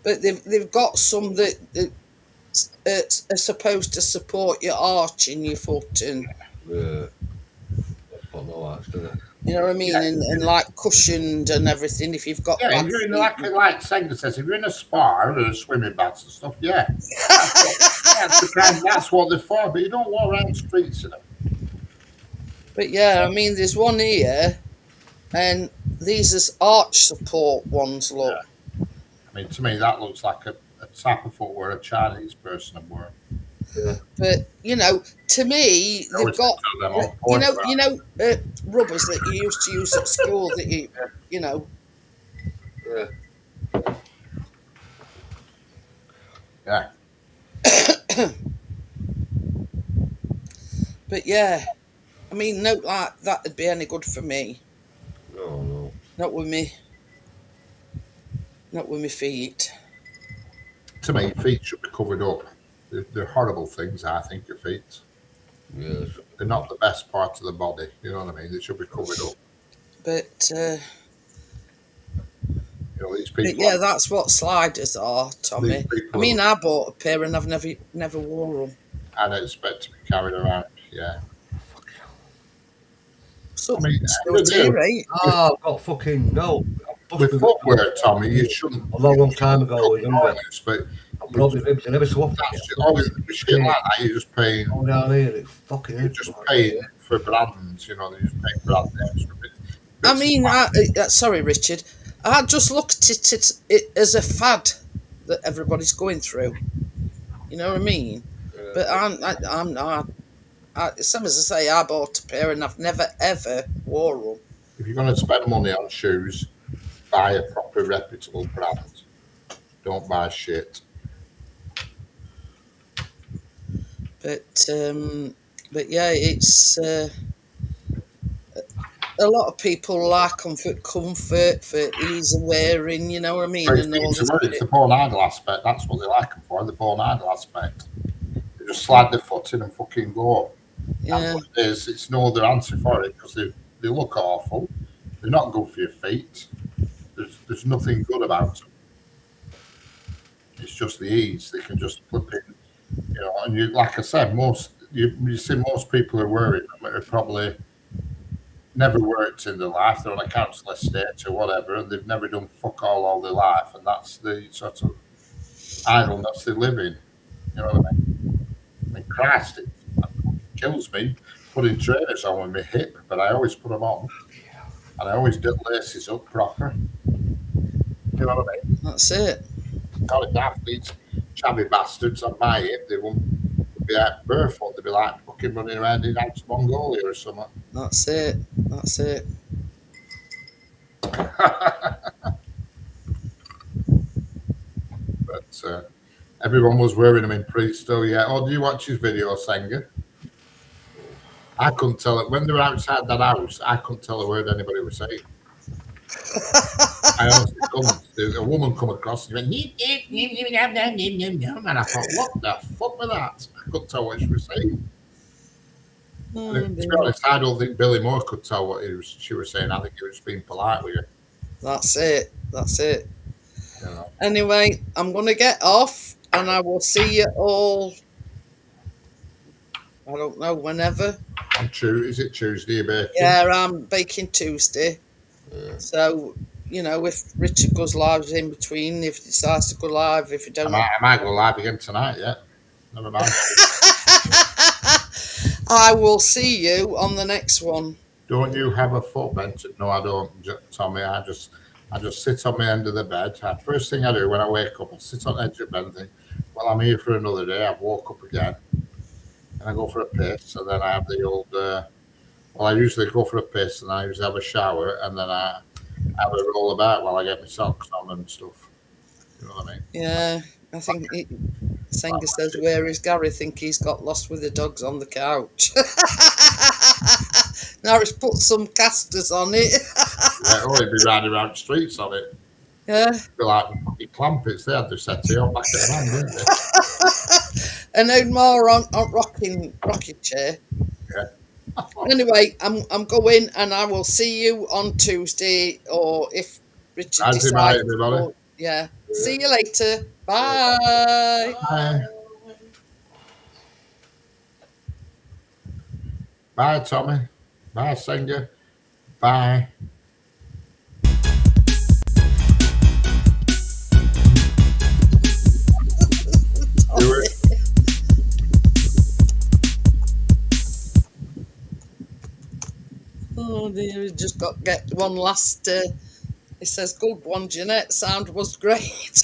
but they've got some that are supposed to support your arch in your foot, and Yeah. That's got no arch, does it? you know what I mean, and like cushioned and everything. If you've got Yeah, bad if you're in, feet. like Senga says, if you're in a spa or a swimming baths and stuff, yeah. That's what they're for, but you don't walk around the streets in them. But yeah, I mean, there's one here, and these is arch support ones. Look, I mean, to me, that looks like a type of footwear a Chinese person would wear. but you know, to me, they've got rubbers that you used to use at school that you know. Yeah. Yeah. But yeah, I mean, no, like that would be any good for me. No. Not with me. Not with my feet. To me, feet should be covered up. They're horrible things, I think, your feet. Yeah. They're not the best part of the body, you know what I mean? They should be covered up. But These people. but yeah, that's what sliders are, Tommy. I mean, I bought a pair and I've never wore them. And expect to be carried around, yeah. So, I mean, right? Oh, I've got fucking no. With footwear, Tommy, you shouldn't. A long time ago, I was younger. But I'm probably ribs. I never so often. always shit like that. You're just paying. Go down here, it's fucking. You're just paying for brands. They're just paying brand names for it. I mean, sorry, Richard. I just looked at it as a fad that everybody's going through. You know what I mean? Yeah. But I'm not. Some as I say, I bought a pair and I've never ever wore them. If you're going to spend money on shoes, buy a proper reputable brand. Don't buy shit. But yeah, it's a lot of people like them for comfort, for ease of wearing. You know what I mean? And all this It's the born idle aspect. That's what they like them for. The born idle aspect. They just slide their foot in and fucking go. Yeah. And what it is, it's no other answer for it because they look awful. They're not good for your feet. There's nothing good about them. It's just the ease. They can just flip in, and you, like I said, you see most people who are wearing them are probably never worked in their life. They're on a council estate or whatever, and they've never done fuck all their life, and that's the sort of idleness they live in. You know what I mean? I mean, Christ, it kills me putting trainers on with my hip, but I always put them on. And I always did laces up proper. You know what I mean? That's it. Got it daft, these chavvy bastards on my hip, they won't be out barefoot, they'd be like fucking running around in Outer Mongolia or something. That's it. That's it. But everyone was wearing them in Presto, yeah. Oh, do you watch his video, Senga? I couldn't tell it. When they were outside that house, I couldn't tell a word anybody was saying. I honestly couldn't. A woman come across and went, and I thought, what the fuck was that? I couldn't tell what she was saying. Oh, And to be dear. honest, I don't think Billy Moore could tell what she was saying. I think he was being polite with you. That's it. That's it. You know. Anyway, I'm going to get off and I will see you all, I don't know, whenever. On Tuesday, is it Tuesday you're baking? Yeah, I'm baking Tuesday. Yeah. So, you know, if Richard goes live in between, if he decides to go live, if he I don't. might go live again tonight, yeah. Never mind. I will see you on the next one. Don't you have a foot bench? No, I don't, Tommy. I just sit on my end of the bed. First thing I do when I wake up, I sit on the edge of the bed and think, well, I'm here for another day. I've woke up again. And I go for a piss, and then I have the old, well, I usually go for a piss, and I usually have a shower, and then I have a roll about while I get my socks on and stuff. You know what I mean? Yeah, I think Senga says, where is Gary? Think he's got lost with the dogs on the couch. Now he's put some casters on it. Yeah, or he'd be riding around the streets on it. Yeah. Be like fucking clampets. They had the settee on back at the man, didn't they? And no more on rocking chair. Yeah. Anyway, I'm going, and I will see you on Tuesday, or if Richard How's your night, decides. everybody? Yeah. See you later. Bye. Bye. Bye, Tommy. Bye, Senga. Bye. Do it. Oh dear, we just got get one last. It says, good one, Jeanette. Sound was great.